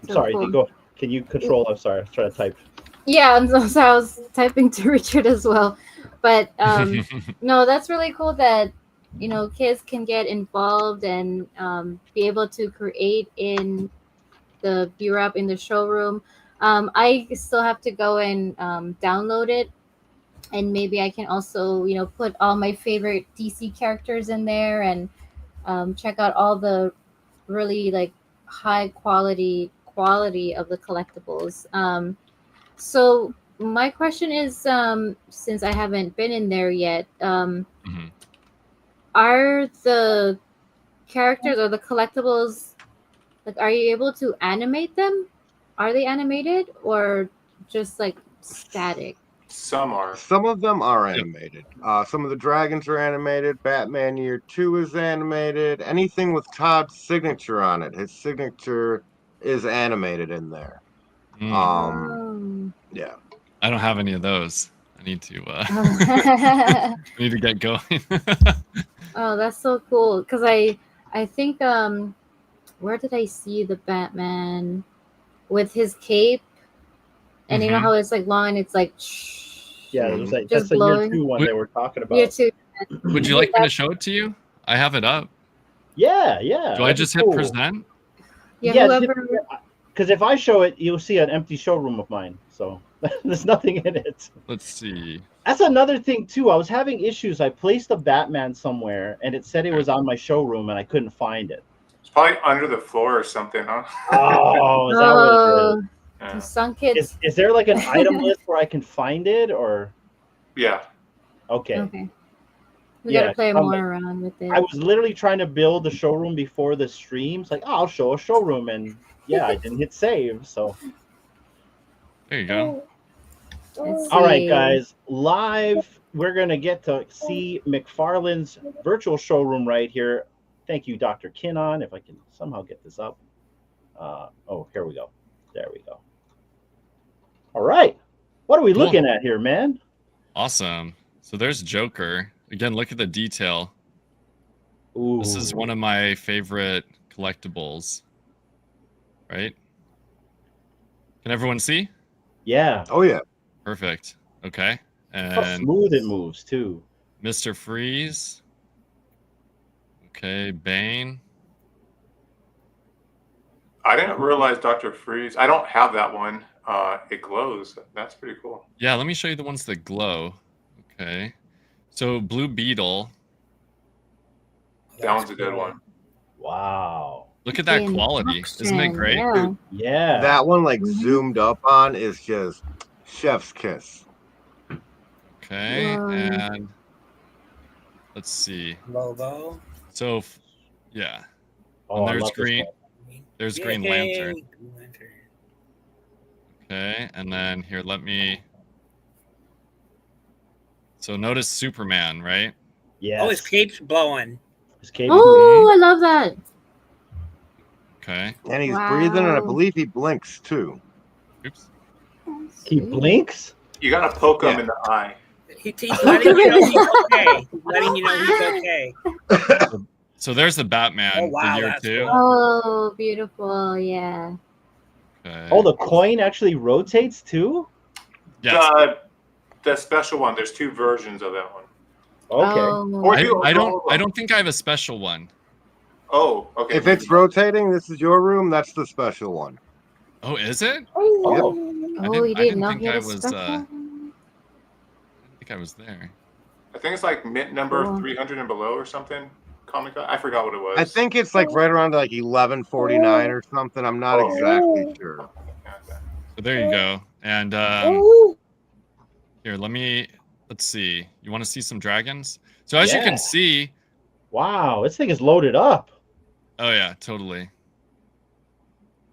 So Sorry, cool. go. Can you control? I'm sorry, I was trying to type. Yeah, I'm so sorry. I was typing to Richard as well, but no, that's really cool that kids can get involved and be able to create in the viewer app in the showroom. I still have to go and download it, and maybe I can also put all my favorite DC characters in there and check out all the really like high quality of the collectibles. So my question is, since I haven't been in there yet, are the characters or the collectibles, like, are you able to animate them? Are they animated or just like static? Some are. Some of them are animated. Some of the dragons are animated. Batman Year 2 is animated. Anything with Todd's signature on it, his signature is animated in there. Yeah. I don't have any of those. I need to I need to get going. Oh, that's so cool. Because I think where did I see the Batman with his cape? And you know how it's like long and it's like Yeah, it was like just that's the blowing. year 2 one they were talking about. Year 2. Would you like me to show it to you? I have it up. Yeah. Do I just hit present? Yeah, whoever. Because if I show it, you'll see an empty showroom of mine. So there's nothing in it. Let's see. That's another thing too. I was having issues. I placed a Batman somewhere, and it said it was on my showroom, and I couldn't find it. It's probably under the floor or something, huh? Oh, is that what it is? Yeah. Sunk it. Is there like an item list where I can find it, or? Yeah. Okay. We gotta play more around with it. I was literally trying to build the showroom before the streams. Like, I'll show a showroom, and yeah, I didn't hit save. So there you go. all right, guys, live. We're gonna get to see McFarlane's virtual showroom right here. Thank you, Dr. Kinnon. If I can somehow get this up. Oh, here we go. There we go. All right. What are we looking at here, man? Awesome. So there's Joker. Again, look at the detail. Ooh. This is one of my favorite collectibles. Right? Can everyone see? Yeah. Oh, yeah. Perfect. Okay. And how smooth it moves, too. Mr. Freeze. Okay, Bane. I didn't realize Dr. Freeze. I don't have that one. It glows. That's pretty cool. Yeah, let me show you the ones that glow. Okay. So Blue Beetle. That one's a good one. Wow. Look at that In quality. Isn't it action, great? Yeah. Yeah. That one, like Mhm. zoomed up on, is just chef's kiss. Okay. Whoa. And let's see. Logo. So, yeah. Oh, I there's love this Green. one. There's Green Yay, Lantern. Green Lantern. Okay. And then here, let me. So notice Superman, right? Yes. Oh, his cape's blowing. His cape. Oh, I love that. Okay. And he's breathing, and I Wow. believe he blinks too. Oops. He blinks. You gotta poke him Yeah. in the eye. He's letting you know he's okay. He's letting you know he's okay. So there's the Batman, Oh, wow, the year that's 2. cool. Oh, beautiful. Yeah. Okay. Oh, the coin actually rotates too. Yes. The special one. There's 2 versions of that one. Okay. Oh. Or I don't think I have a special one. Oh, okay. If it's rotating, this is your room. That's the special one. Oh, is it? Oh. Oh, you I didn't know think he had I a was, special I one? think I was there. I think it's like mint number Cool. 300 and below or something. Comic. I forgot what it was. I think it's like right around like 1149 or something. I'm not Oh. exactly sure. Yeah, okay. So there you go. And here, let's see. You want to see some dragons? So as you Yeah. can see, Wow, this thing is loaded up. oh yeah, totally.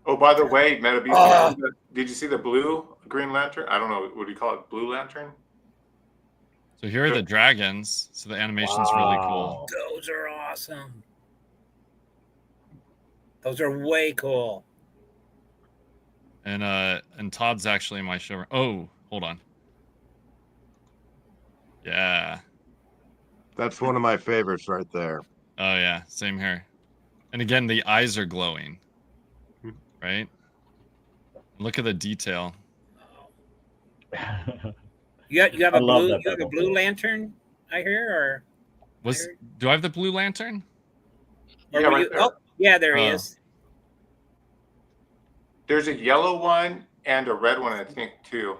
Oh, by the way, Metabeast, Ah. did you see the blue Green Lantern? I don't know. What do you call it? Blue Lantern? So here are the dragons. So the animation's really cool. Wow. Those are awesome. Those are way cool. And Todd's actually in my showroom. Oh, hold on. Yeah. That's one of my favorites right there. Oh yeah, same here. And again, the eyes are glowing. Right? Look at the detail. You have I a love blue. that You have a Batman blue figure. lantern. I hear, or Do I have the blue lantern? or Yeah, were right you? there. Oh, yeah, there he Oh. is. There's a yellow one and a red one, I think, too.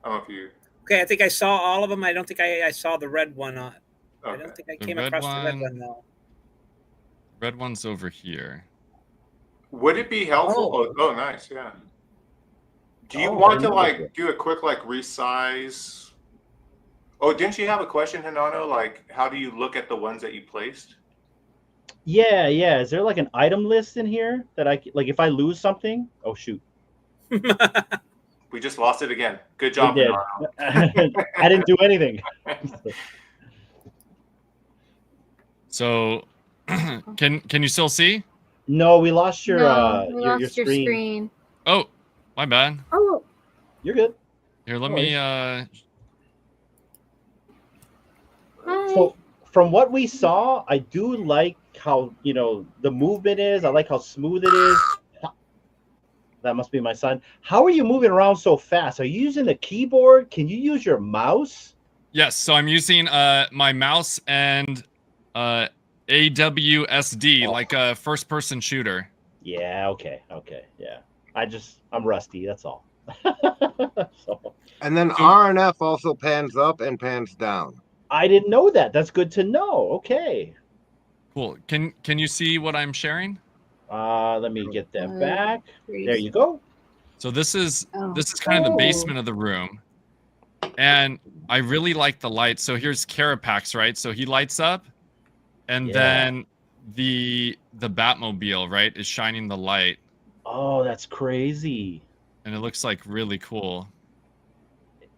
I don't know if you. Okay, I think I saw all of them. I don't think I saw the red one. I Okay. don't think I The came red across the red one. one though. Red one's over here. Would it be helpful? Oh. Oh, nice. Yeah. Do you Oh, want I to know like that. do a quick like resize? Oh, didn't you have a question, Hinano? Like, how do you look at the ones that you placed? Yeah, yeah. Is there like an item list in here that like if I lose something? Oh shoot, We just lost it again. Good we job, did. Hinano. I didn't do anything. So can you still see? No, we lost your No, we your lost your screen. screen. Oh, my bad. Oh, You're good. Here, let No me hi. So from what we saw, I do like how the movement is. I like how smooth it is. That must be my son. How are you moving around so fast? Are you using the keyboard? Can you use your mouse? Yes, so I'm using my mouse and AWSD, like a first person shooter. Yeah, okay, yeah. I'm rusty, that's all. So, And then RNF also pans up and pans down. I didn't know that. That's good to know. Okay. Cool. Can you see what I'm sharing? Let me get that back. Great. There you go. So this is Oh. kind of the basement of the room. And I really like the light. So here's Carapax, right? So he lights up, and Yeah. then the Batmobile, right, is shining the light, Oh, that's crazy. and it looks like really cool.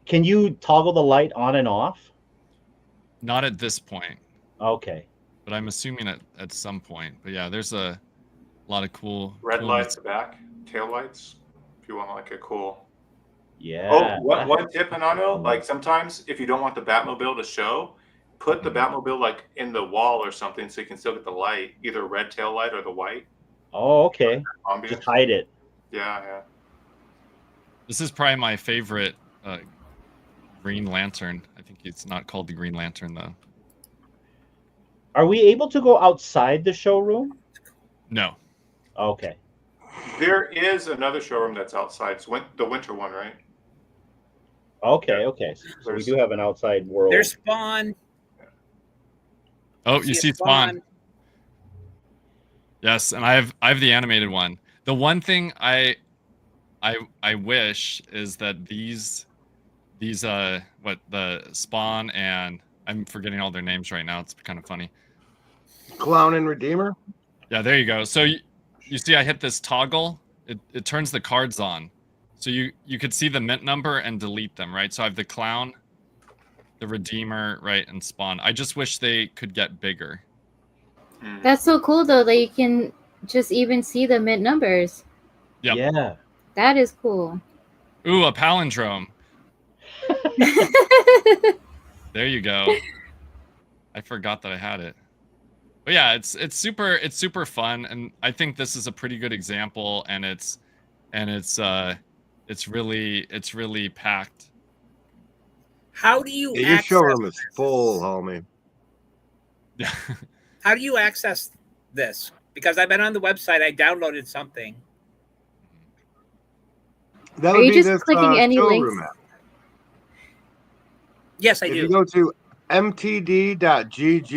Can you toggle the light on and off? Not at this point, Okay. but I'm assuming at some point. But yeah, there's a lot of cool Red cool lights, the back, tail lights. If you want like a cool. Yeah. Oh, one tip, Hinano. Like sometimes if you don't want the Batmobile to show, put the Batmobile like in the wall or something, so you can still get the light, either red tail light or the white. Oh, okay. Ambience. Just hide it. Yeah. This is probably my favorite Green Lantern. I think it's not called the Green Lantern though. Are we able to go outside the showroom? No. Okay. There is another showroom that's outside. It's the winter one, right? Okay, okay. So we do have an outside world. There's Spawn. Oh, you see Spawn. Yes, and I have the animated one. The one thing I wish is that these what the Spawn and I'm forgetting all their names right now. It's kind of funny. Clown and Redeemer. Yeah, there you go. So you see, I hit this toggle. It turns the cards on, so you could see the mint number and delete them, right? So I have the Clown, the Redeemer, right, and Spawn. I just wish they could get bigger. That's so cool though that you can just even see the mint numbers. Yep. Yeah. That is cool. Ooh, a palindrome. There you go. I forgot that I had it. But yeah, it's super fun, and I think this is a pretty good example, and it's really packed. How do you Your showroom is full, homie. Yeah. How do you access this? Because I've been on the website, I downloaded something. That Are would you be just this clicking any showroom links? app. Yes, I If do. you go to mtd.gg,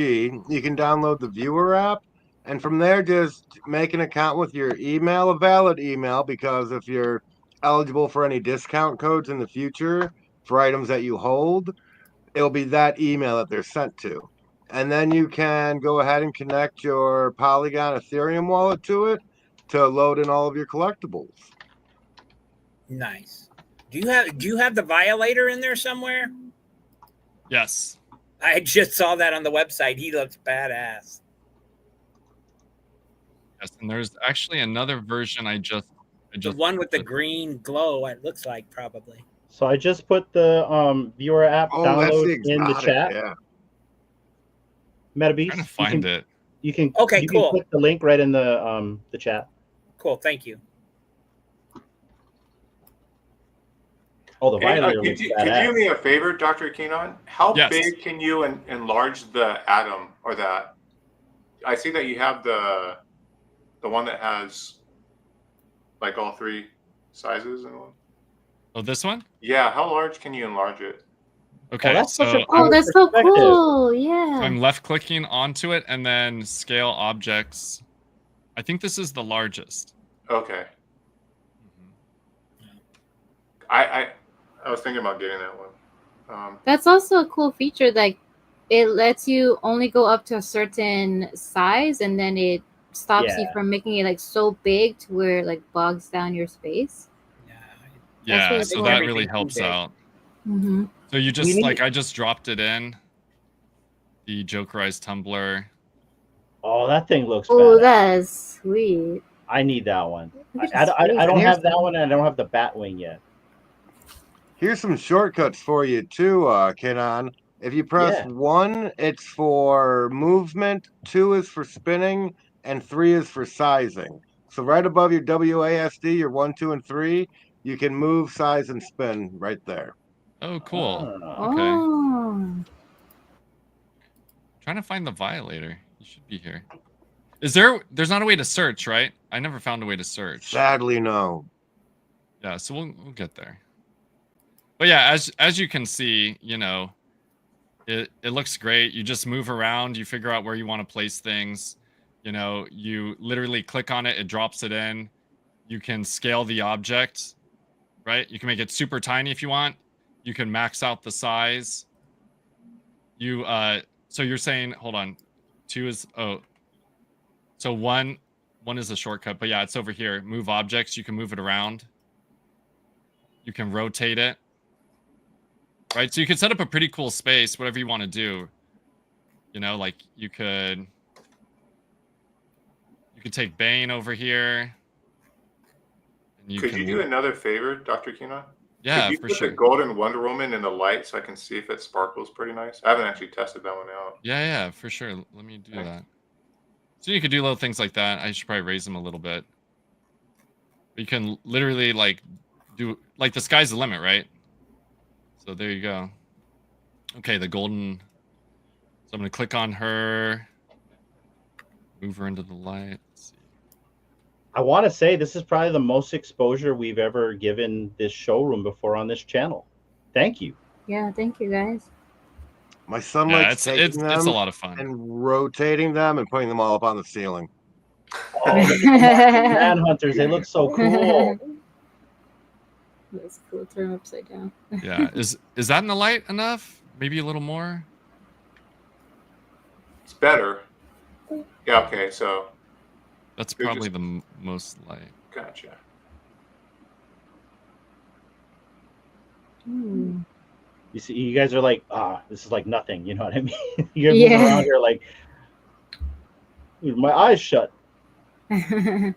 you can download the viewer app, and from there just make an account with your email, a valid email, because if you're eligible for any discount codes in the future for items that you hold, it'll be that email that they're sent to. And then you can go ahead and connect your Polygon Ethereum wallet to it to load in all of your collectibles. Nice. Do you have the Violator in there somewhere? Yes. I just saw that on the website. He looks badass. Yes, and there's actually another version I just The one with the green glow, it looks like probably. So I just put the viewer app download in the chat. Yeah. Metabeast. I'm trying to find it. You can cool. can click the link right in the chat. Cool, thank you. Oh, the Violator Could looks you badass. do me a favor, Dr. Keenan? How Yes. big can you enlarge the atom or that? I see that you have the one that has like all three sizes in one. Oh, this one? Yeah, how large can you enlarge it? Okay, that's such a so Oh, that's so perspective. cool. so Yeah. I'm left clicking onto it and then scale objects. I think this is the largest. Okay. I was thinking about getting that one. That's also a cool feature. Like, it lets you only go up to a certain size, and then it stops you Yeah. from making it like so big to where it like bogs down your space. Yeah, really so cool. that really Everything helps too big. out. Mm-hmm. So you just need- like I just dropped it in the Jokerized tumbler. Oh, that thing looks Oh, badass. that's sweet. I need that one. Look I at his face. don't Here's have that one, and I don't have the Batwing yet. Here's some shortcuts for you too, Kenan. If you press Yeah. 1, it's for movement, 2 is for spinning, and 3 is for sizing. So right above your WASD, your 1, 2, and 3, you can move, size, and spin right there. Oh, cool. Ah. Okay. Oh. Trying to find the Violator. You should be here. There's not a way to search, right? I never found a way to search. Sadly, no. Yeah, so we'll get there. But yeah, as you can see, you know, it looks great. You just move around, you figure out where you want to place things. You know, you literally click on it, it drops it in. You can scale the object, right? You can make it super tiny if you want. You can max out the size. You so you're saying, hold on. 2 is so one is a shortcut, but yeah, it's over here. Move objects, you can move it around. You can rotate it. Right? So you could set up a pretty cool space, whatever you want to do. You know, like you could take Bane over here. And Could you do another favor, Dr. Keenan? Yeah, Could you for put sure. the Golden Wonder Woman in the light so I can see if it sparkles pretty nice? I haven't actually tested that one out. Yeah, for sure. Let me do that. So you could do little things like that. I should probably raise them a little bit. But you can literally like do like the sky's the limit, right? So there you go. Okay, the golden. So I'm gonna click on her. Move her into the light. Let's see. I want to say this is probably the most exposure we've ever given this showroom before on this channel. Thank you. Yeah, thank you guys. My son Yeah, likes taking it's them a lot of fun. and rotating them and putting them all up on the ceiling. Oh, look at the Martian Manhunters. They look so cool. That's cool. Turn them upside down. Yeah, is that in the light enough? Maybe a little more. It's better. Yeah. Okay. So That's You're probably just- the most light. gotcha. Hmm. You see, you guys are like, this is like nothing. You know what I mean? You're Yeah. moving around here like, my eyes shut. Yeah,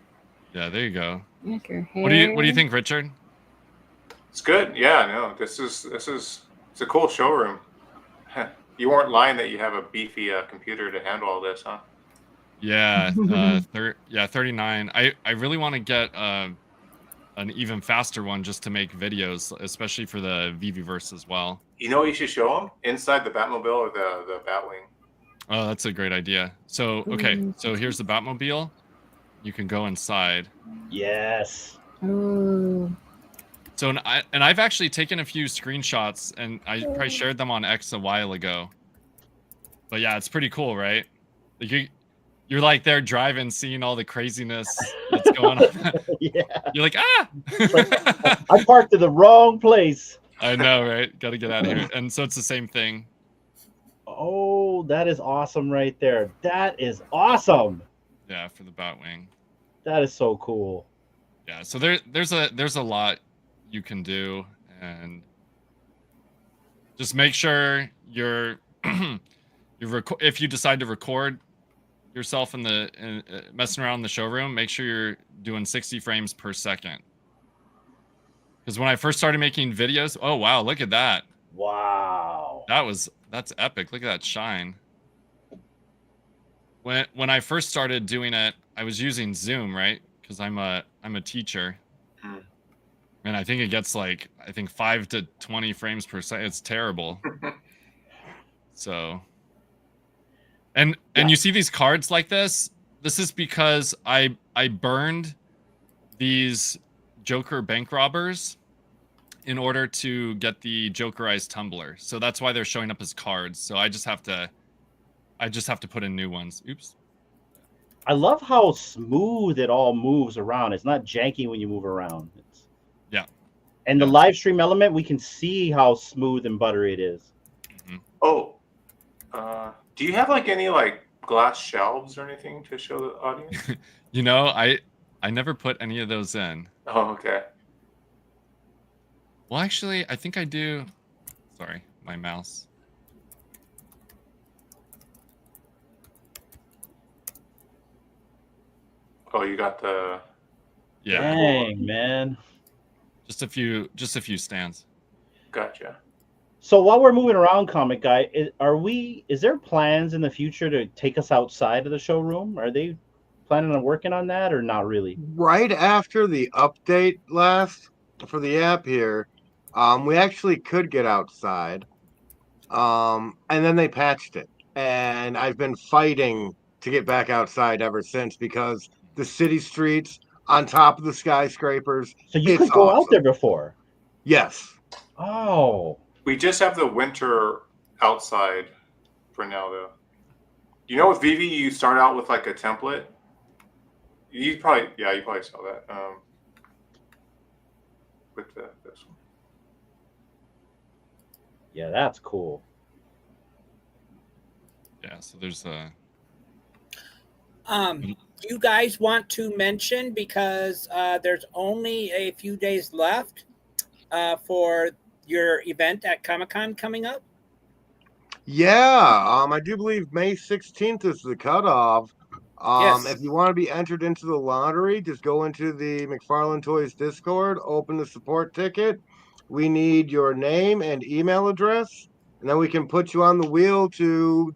there you go. Like her hair. What do you think, Richard? It's good. Yeah. No. This is it's a cool showroom. You weren't lying that you have a beefy computer to handle all this, huh? Yeah, 39. I really want to get an even faster one just to make videos, especially for the VVverse as well. You know what you should show them? Inside the Batmobile or the Batwing. Oh, that's a great idea. So, okay, so here's the Batmobile. You can go inside. Yes. Ooh. So, and I've actually taken a few screenshots, and I probably shared them on X a while ago. But yeah, it's pretty cool, right? Like you're like there driving, seeing all the craziness that's going on. Yeah. You're like, ah! I parked in the wrong place. I know, right? Got to get out of here. And so it's the same thing. Oh, that is awesome right there. That is awesome. Yeah, for the Batwing. That is so cool. Yeah, so there's a lot you can do, and just make sure you're if you decide to record yourself in the messing around in the showroom, make sure you're doing 60 frames per second. Because when I first started making videos, oh wow, look at that. Wow. That's epic. Look at that shine. When I first started doing it, I was using Zoom, right? Because I'm a teacher. And I think it gets like 5 to 20 frames per second. It's terrible. So and you see these cards like this? This is because I burned these Joker bank robbers in order to get the Jokerized tumbler. So that's why they're showing up as cards. So I just have to put in new ones. Oops. I love how smooth it all moves around. It's not janky when you move around. Yeah. And the live stream element, we can see how smooth and buttery it is. Mm-hmm. Oh, do you have like any like glass shelves or anything to show the audience? You know, I never put any of those in. Oh, okay. Well, actually, I think I do. Sorry, my mouse. Oh, you got the. Yeah. Dang, man. Just a few stands. Gotcha. So while we're moving around, Comic Guy, is there plans in the future to take us outside of the showroom? Are they planning on working on that or not really? Right after the update last for the app here, we actually could get outside. And then they patched it. And I've been fighting to get back outside ever since because the city streets on top of the skyscrapers. So you it's could go out awesome. there before. Yes. Oh. We just have the winter outside for now, though. You know, with Vivi, you start out with like a template. You probably saw that with this one. Yeah, that's cool. Yeah, so there's a. Do you guys want to mention, because there's only a few days left for your event at Comic-Con coming up? Yeah, I do believe May 16th is the cutoff. Yes. If you want to be entered into the lottery, just go into the McFarlane Toys Discord, open the support ticket. We need your name and email address, and then we can put you on the wheel to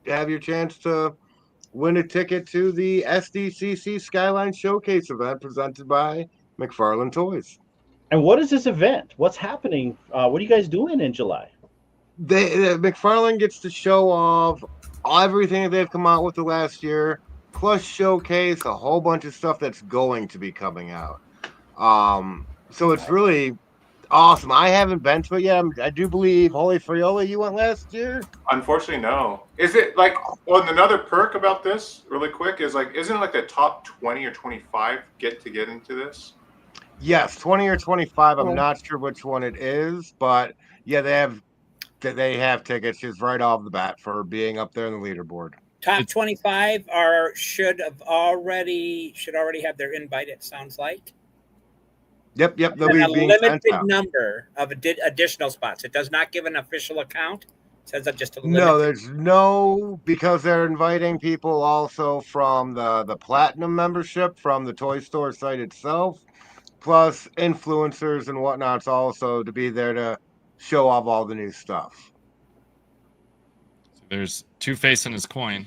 have your chance to win a ticket to the SDCC Skyline Showcase event presented by McFarlane Toys. And what is this event? What's happening? What are you guys doing in July? McFarlane gets to show off everything that they've come out with the last year. plus showcase a whole bunch of stuff that's going to be coming out. So it's really awesome. I haven't been to it yet. I do believe Holy Frioli, you went last year. Unfortunately, no. Is it like, well, and another perk about this, really quick, is like, isn't it like the top 20 or 25 get into this? Yes, 20 or 25. I'm not sure which one it is, but yeah, they have tickets just right off the bat for being up there in the leaderboard. Top 25 should already have their invite. It sounds like. Yep. They'll and be a being limited sent out. number of additional spots. It does not give an official account. It says that just a limited. No, there's no, because they're inviting people also from the platinum membership from the toy store site itself, plus influencers and whatnots also to be there to show off all the new stuff. So there's two faces in his coin.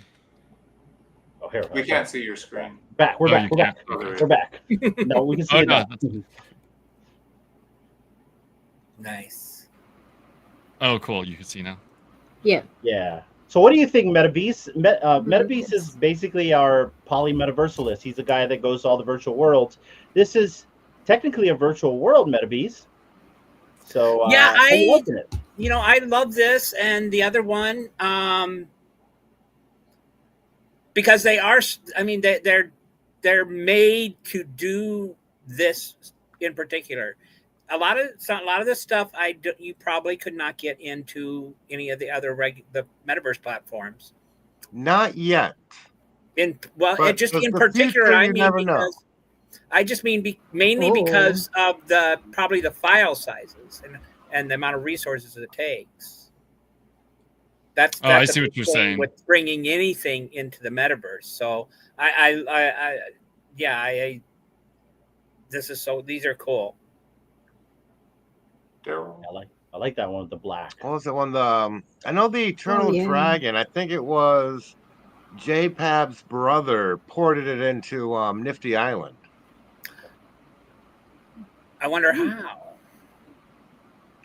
Oh, here we can't see your screen. We're back. We're back. No, we can see it now. Nice. Oh, cool. You can see now. Yeah. So what do you think, Metabeast? Metabeast is basically our poly-metaversalist. He's the guy that goes to all the virtual worlds. This is technically a virtual world, Metabeast. So I love this and the other one because they are. I mean, they're made to do this in particular. A lot of this stuff you probably could not get into any of the other the metaverse platforms. Not yet. In particular, I mean because I just mean mainly because of probably the file sizes and the amount of resources it takes. That's I see what you're saying with bringing anything into the metaverse. So these are cool. I like that one with the black. What was the one? I know the Eternal Dragon. I think it was JPab's brother ported it into Nifty Island. I wonder how.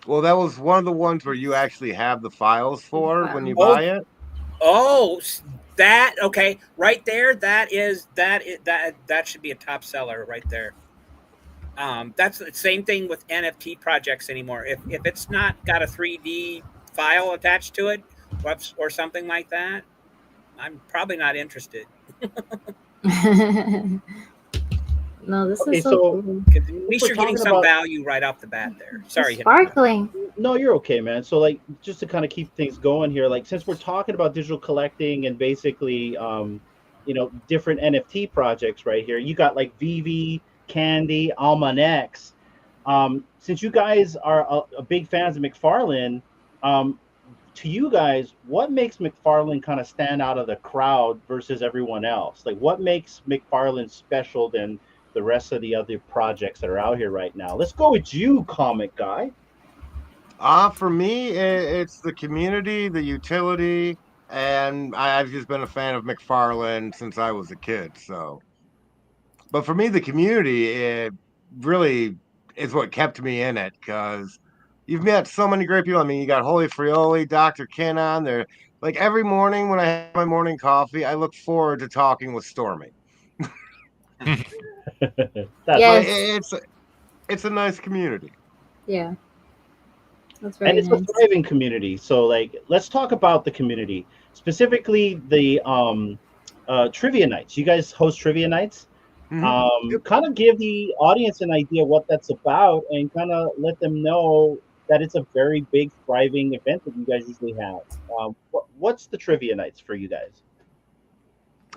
Well, that was one of the ones where you actually have the files for when you buy it. Oh, that okay, right there. That should be a top seller right there. That's the same thing with NFT projects anymore. If it's not got a 3D file attached to it or something like that, I'm probably not interested. No, this is so cool. At least you're getting some value right off the bat there. Sorry. Sparkling. No, you're okay, man. So like, just to kind of keep things going here, like since we're talking about digital collecting and basically, different NFT projects right here, you got like Vivi, Candy, Almanex. Since you guys are a big fans of McFarlane, to you guys, what makes McFarlane kind of stand out of the crowd versus everyone else? Like, what makes McFarlane special than the rest of the other projects that are out here right now? Let's go with you, comic guy. For me, it's the community, the utility, and I've just been a fan of McFarlane since I was a kid. So, but for me, the community, it really is what kept me in it, because you've met so many great people. I mean, you got Holy Frioli, Dr. Ken on there. Like every morning when I have my morning coffee, I look forward to talking with Stormy. Yes. It's a nice community. Yeah. That's very nice. A thriving community. So like, let's talk about the community, specifically the trivia nights. You guys host trivia nights. Kind of give the audience an idea what that's about and kind of let them know that it's a very big thriving event that you guys usually have. What's the trivia nights for you guys?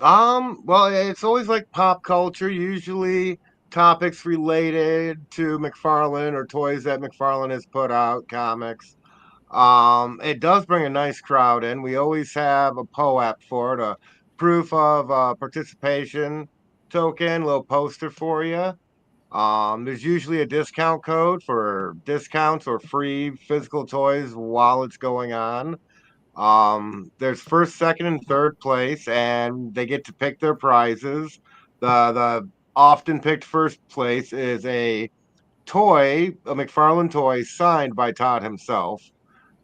Well, it's always like pop culture, usually topics related to McFarlane or toys that McFarlane has put out, comics. It does bring a nice crowd in. We always have a POAP for it, a proof of participation token, little poster for you. There's usually a discount code for discounts or free physical toys while it's going on. There's first, second, and third place, and they get to pick their prizes. The often picked first place is a McFarlane toy signed by Todd himself.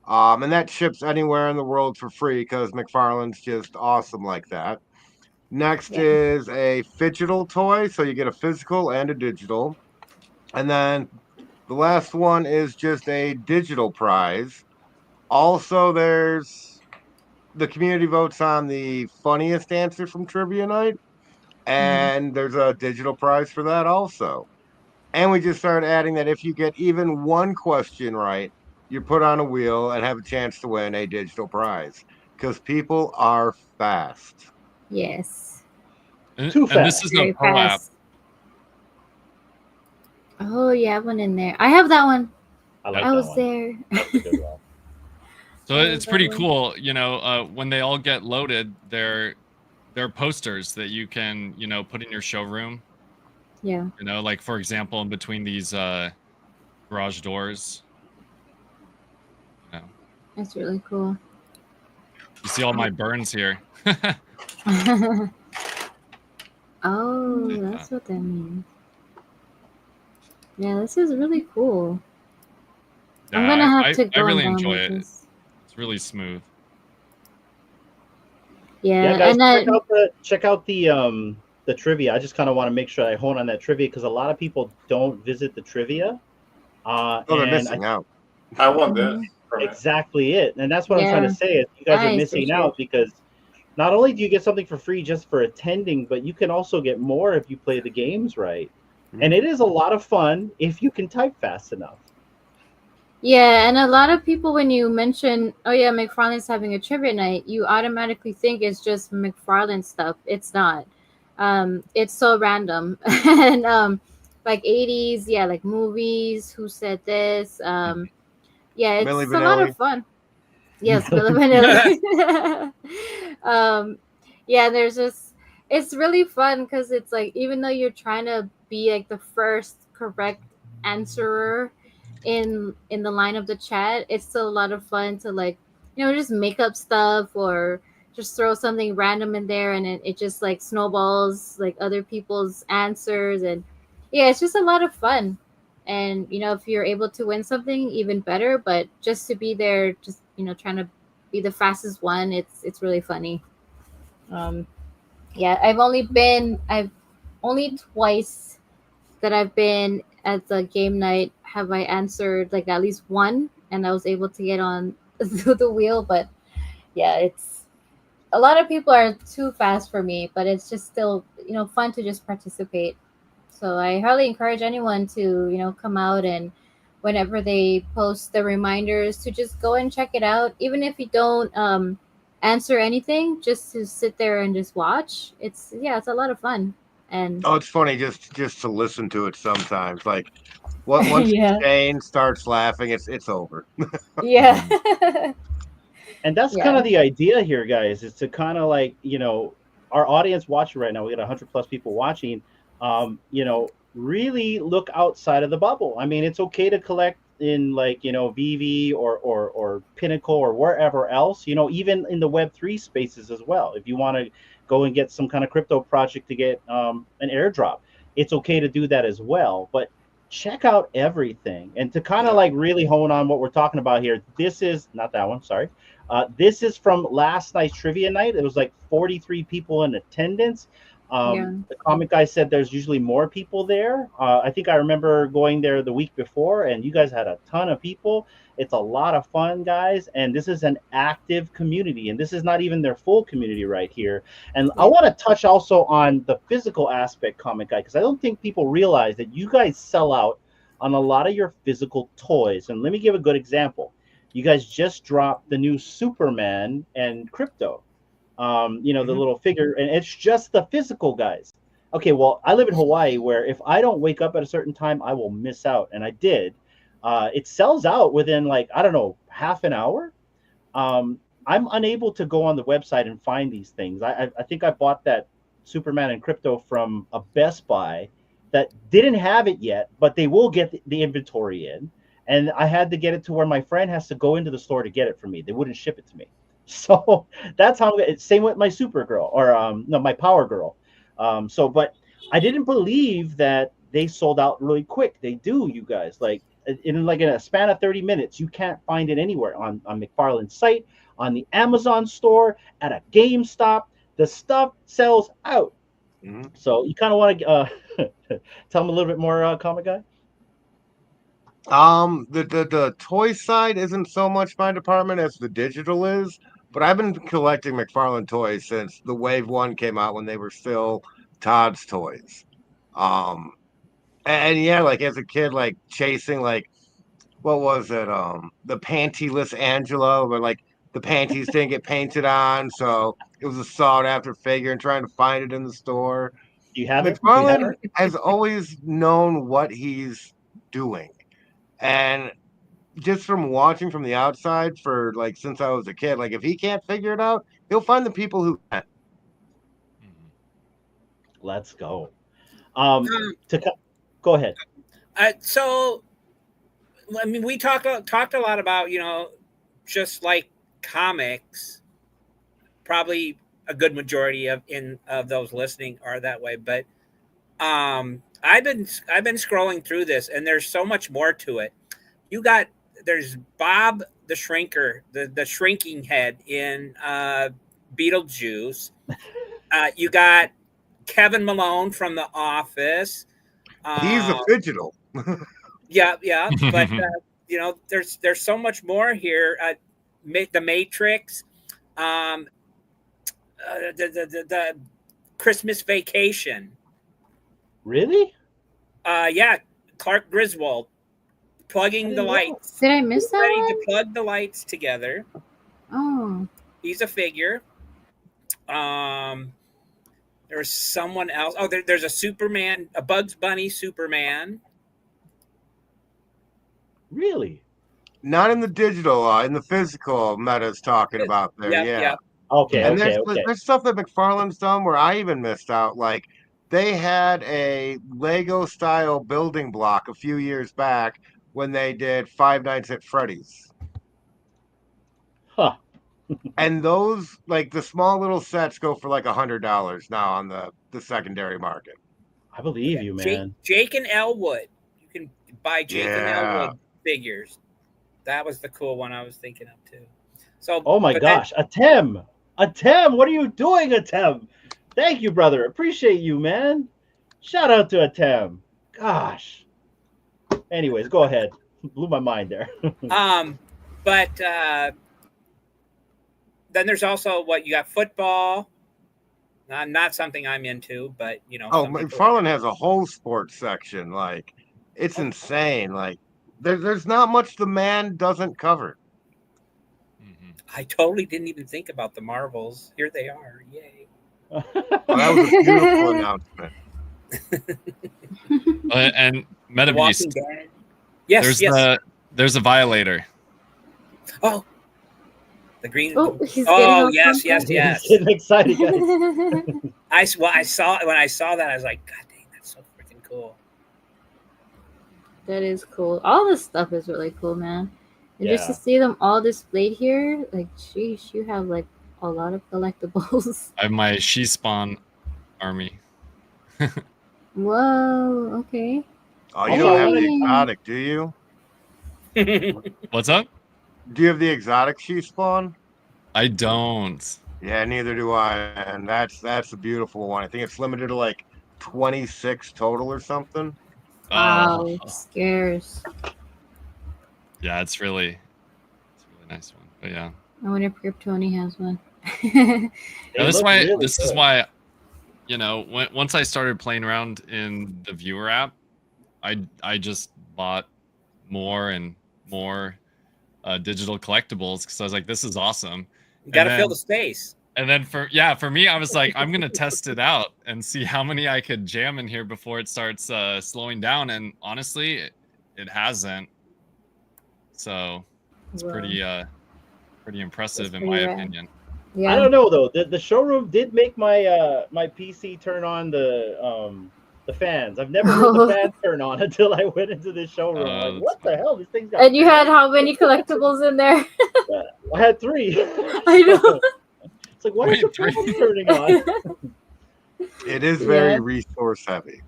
And that ships anywhere in the world for free because McFarlane's just awesome like that. Next Yeah. is a digital toy, so you get a physical and a digital. And then the last one is just a digital prize. Also, there's the community votes on the funniest answer from trivia night, Mhm. and there's a digital prize for that also. And we just started adding that if you get even one question right, you're put on a wheel and have a chance to win a digital prize because people are fast. Yes. Too And this fast. is a Very pro app. fast. Oh, you have one in there. I have that one. I like I that was one. there. That's a good one. So I love it's that pretty one. cool, when they all get loaded, they're posters that you can, put in your showroom. Yeah, Like for example, in between these garage doors, you know. that's really cool. You see all my burns here. Oh, that's what that means. Yeah, this is really cool. I'm gonna Yeah, have I, to I go and really enjoy download it. this. It's really smooth. Yeah, Yeah, guys, and check out the trivia. I just kind of want to make sure I hone on that trivia because a lot of people don't visit the trivia. Oh, they're And missing out. I won this Mhm. from it. exactly it. And that's what I'm trying to Yeah, say is you guys are nice for missing sure. out because not only do you get something for free just for attending, but you can also get more if you play the games right. And it is a lot of fun if you can type fast enough. Yeah, and a lot of people, when you mention, oh yeah, McFarlane's having a trivia night, you automatically think it's just McFarlane stuff. It's not. It's so random. And like 80s, yeah, like movies, who said this? Yeah, Milli it's a lot of Vanilli. fun. Yes, Milli Vanilli. Yeah, there's just it's really fun because it's like even though you're trying to be like the first correct answerer in the line of the chat, it's still a lot of fun to like just make up stuff or just throw something random in there and it just like snowballs like other people's answers and yeah, it's just a lot of fun. And if you're able to win something, even better, but just to be there, just trying to be the fastest one, it's really funny. um yeah, I've only twice that I've been at the game night have I answered like at least one, and I was able to get on the wheel. But yeah, it's a lot of people are too fast for me, but it's just still fun to just participate. So I highly encourage anyone to come out and whenever they post the reminders to just go and check it out, even if you don't answer anything, just to sit there and just watch. It's a lot of fun. And Oh, it's funny just to listen to it sometimes. Like once yeah, Shane starts laughing, it's over. yeah. And that's kind Yeah. of the idea here, guys, is to kind of like, our audience watching right now, we got 100 plus people watching, really look outside of the bubble. I mean, it's okay to collect in like, VV or Pinnacle or wherever else, even in the Web3 spaces as well. If you want to go and get some kind of crypto project to get an airdrop, it's okay to do that as well. But check out everything. And to kind of like really hone on what we're talking about here, this is not that one, sorry. This is from last night's trivia night. It was like 43 people in attendance. Yeah. The comic guy said there's usually more people there. I think I remember going there the week before, and you guys had a ton of people. It's a lot of fun, guys. And this is an active community, and this is not even their full community right here. And I Yeah. want to touch also on the physical aspect, comic guy, because I don't think people realize that you guys sell out on a lot of your physical toys. And let me give a good example. You guys just dropped the new Superman and Crypto, the little figure, and it's just the physical, guys. Okay, well, I live in Hawaii where if I don't wake up at a certain time, I will miss out. And I did. It sells out within like, I don't know, half an hour. I'm unable to go on the website and find these things. I think I bought that Superman and Crypto from a Best Buy that didn't have it yet, but they will get the inventory in. And I had to get it to where my friend has to go into the store to get it for me. They wouldn't ship it to me. So that's how it's same with my Supergirl or no, my Power Girl. But I didn't believe that they sold out really quick. They do, you guys. Like in a span of 30 minutes, you can't find it anywhere on McFarlane's site, on the Amazon store, at a GameStop. the stuff sells out. Mhm. So you kind of want to tell them a little bit more, comic guy. The toy side isn't so much my department as the digital is, but I've been collecting McFarlane toys since the Wave 1 came out when they were still Todd's toys. Um, and yeah, like as a kid, like chasing like what was it? The pantyless Angela, where like the panties didn't get painted on, so it was a sought after figure, and trying to find it in the store. Do you have it? Do you have McFarlane it? has always known what he's doing. And just from watching from the outside for like since I was a kid, like if he can't figure it out, he'll find the people who can. Let's go. Um, Go ahead. So, I mean, we talked a lot about, you know, just like comics. Probably a good majority of those listening are that way, but I've been scrolling through this, and there's so much more to it. There's Bob the Shrinker, the shrinking head in Beetlejuice. You got Kevin Malone from The Office. He's a digital. Yeah, but you know, there's so much more here. The Matrix, the Christmas Vacation. Really? Yeah, Clark Griswold plugging the lights. Did I miss that Ready one? to plug the lights together. Oh, He's a figure. There's someone else. Oh, there's a Superman, a Bugs Bunny Superman. Really? Not in the digital, in the physical Meta's talking about there. Yeah. Okay. And Okay. there's stuff that McFarlane's done where I even missed out. Like they had a Lego style building block a few years back when they did Five Nights at Freddy's. Huh. And those, like the small little sets, go for like $100 now on the secondary market. I believe you, man. Jake and Elwood. You can buy Jake and Elwood figures. That was the cool one I was thinking of too. So, oh my gosh, Atem, what are you doing, Atem? Thank you, brother. Appreciate you, man. Shout out to Atem. Gosh. Anyways, go ahead. Blew my mind there. But then there's also what you got football. Not something I'm into, but you know. Oh, McFarlane has a whole sports section. Like it's insane. Like there's not much the man doesn't cover. I totally didn't even think about the Marvels. Here they are. Yay. Well, that was a beautiful announcement. And Metabeast. Yes, there's a Violator. Oh, the green. Oh, he's yes. He's getting excited, guys. When I saw that, I was like, God dang, that's so freaking cool. That is cool. All this stuff is really cool, man. And just to Yeah. see them all displayed here, like, sheesh, you have like a lot of collectibles. I have my She Spawn army. Whoa, okay. Oh, you don't have the exotic, do you? What's up? Do you have the exotic She Spawn? I don't. Yeah, neither do I. And that's a beautiful one. I think it's limited to like 26 total or something. Wow, scarce. Yeah, it's really nice one. But yeah. I wonder if Kryptoni has one. Yeah, this is why. really This is good. why. You know, once I started playing around in the viewer app, I just bought more and more digital collectibles because I was like, this is awesome. You got to fill the space. And then for me, I was like, I'm gonna test it out and see how many I could jam in here before it starts slowing down. And honestly, it hasn't. So it's pretty impressive in my opinion. Yeah. I don't know though. The showroom did make my my PC turn on the fans. I've never heard the fans turn on until I went into the showroom. Like, what the hell? This thing's got. And you had how many collectibles in there? I had 3. I know. It's like, what is the fans turning on? It is very resource heavy.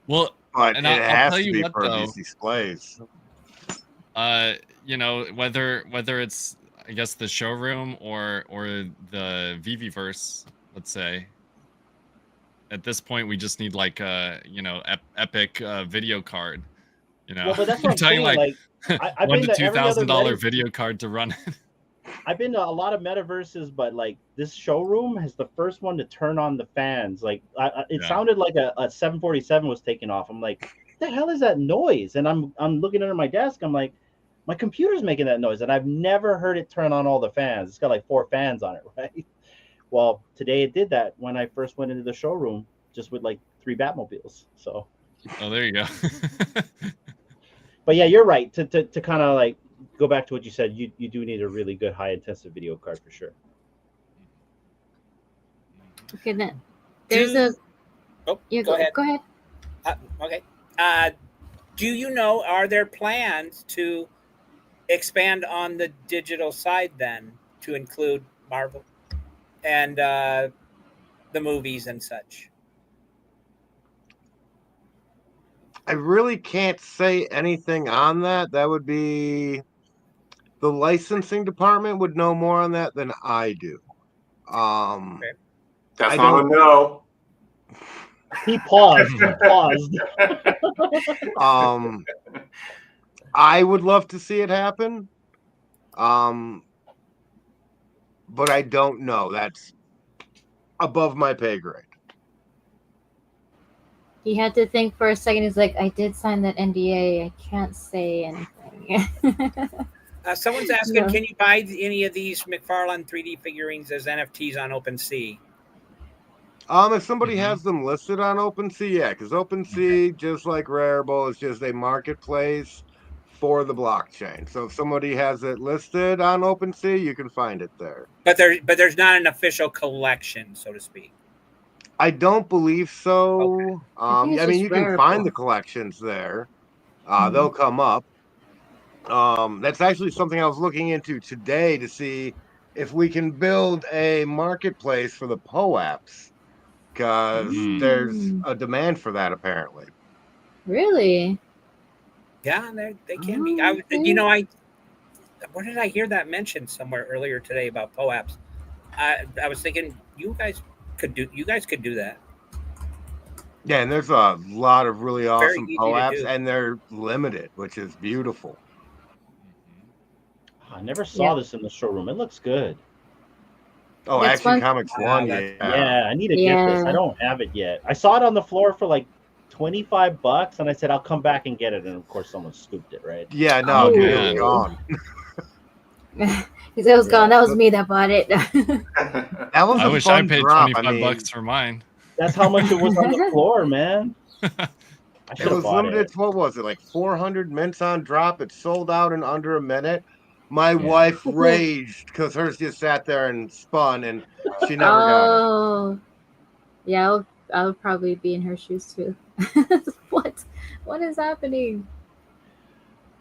Well, but and it I'll has tell to you be what, for though. these displays. You know, whether it's I guess the showroom or the VVverse, let's say. At this point, we just need like a epic video card. Well, but that's what I'm talking saying. Like, I've $1,000 been to to every other $2,000 video card to run it. I've been to a lot of metaverses, but like this showroom is the first one to turn on the fans. Like, it sounded like a 747 was taking off. I'm like, what the hell is that noise? And I'm looking under my desk. I'm like, my computer's making that noise, and I've never heard it turn on all the fans. It's got like 4 fans on it, right? Well, today it did that when I first went into the showroom, just with like 3 Batmobiles. So. Oh, there you go. But yeah, you're right. To kind of like go back to what you said, you do need a really good high intensive video card for sure. Okay, then there's a. Oh, Yeah, go ahead. Go ahead. Okay. Do you know, are there plans to expand on the digital side then to include Marvel and the movies and such? I really can't say anything on that. That would be the licensing department would know more on that than I do. That's not a no. He paused. I would love to see it happen. But I don't know. That's above my pay grade. He had to think for a second. He's like, I did sign that NDA. I can't say anything. Someone's asking, can you buy any of these McFarlane 3D figurines as NFTs on OpenSea? If somebody has them listed on OpenSea, yeah, because OpenSea, just like Rarible, is just a marketplace for the blockchain. So if somebody has it listed on OpenSea, you can find it there. But there's not an official collection, so to speak. I don't believe so. Okay. I mean, you can find the collections there. They'll come up. That's actually something I was looking into today to see if we can build a marketplace for the POAPs, because there's a demand for that apparently. Really? Yeah, they can be. Where did I hear that mentioned somewhere earlier today about POAPs? I was thinking you guys could do that. Yeah, and there's a lot of really awesome easy to POAPs, do. and they're limited, which is beautiful. I never saw this in the showroom. It looks good. Oh, That's Action one- Comics 1, yeah. Yeah, I need to get this. I don't have it yet. I saw it on the floor for like $25, and I said I'll come back and get it, and of course someone scooped it, right? Yeah, no, Oh, dude, man. it's gone. He said it was gone. That was me that bought it. That was I a wish I fun paid drop. $25 for mine. That's how much it was on the floor, man. I It should have was bought limited it. to, what was it, like 400 mints on drop? It sold out in under a minute. My wife raged because hers just sat there and spun, and she never got it. Yeah, I would probably be in her shoes too. What is happening?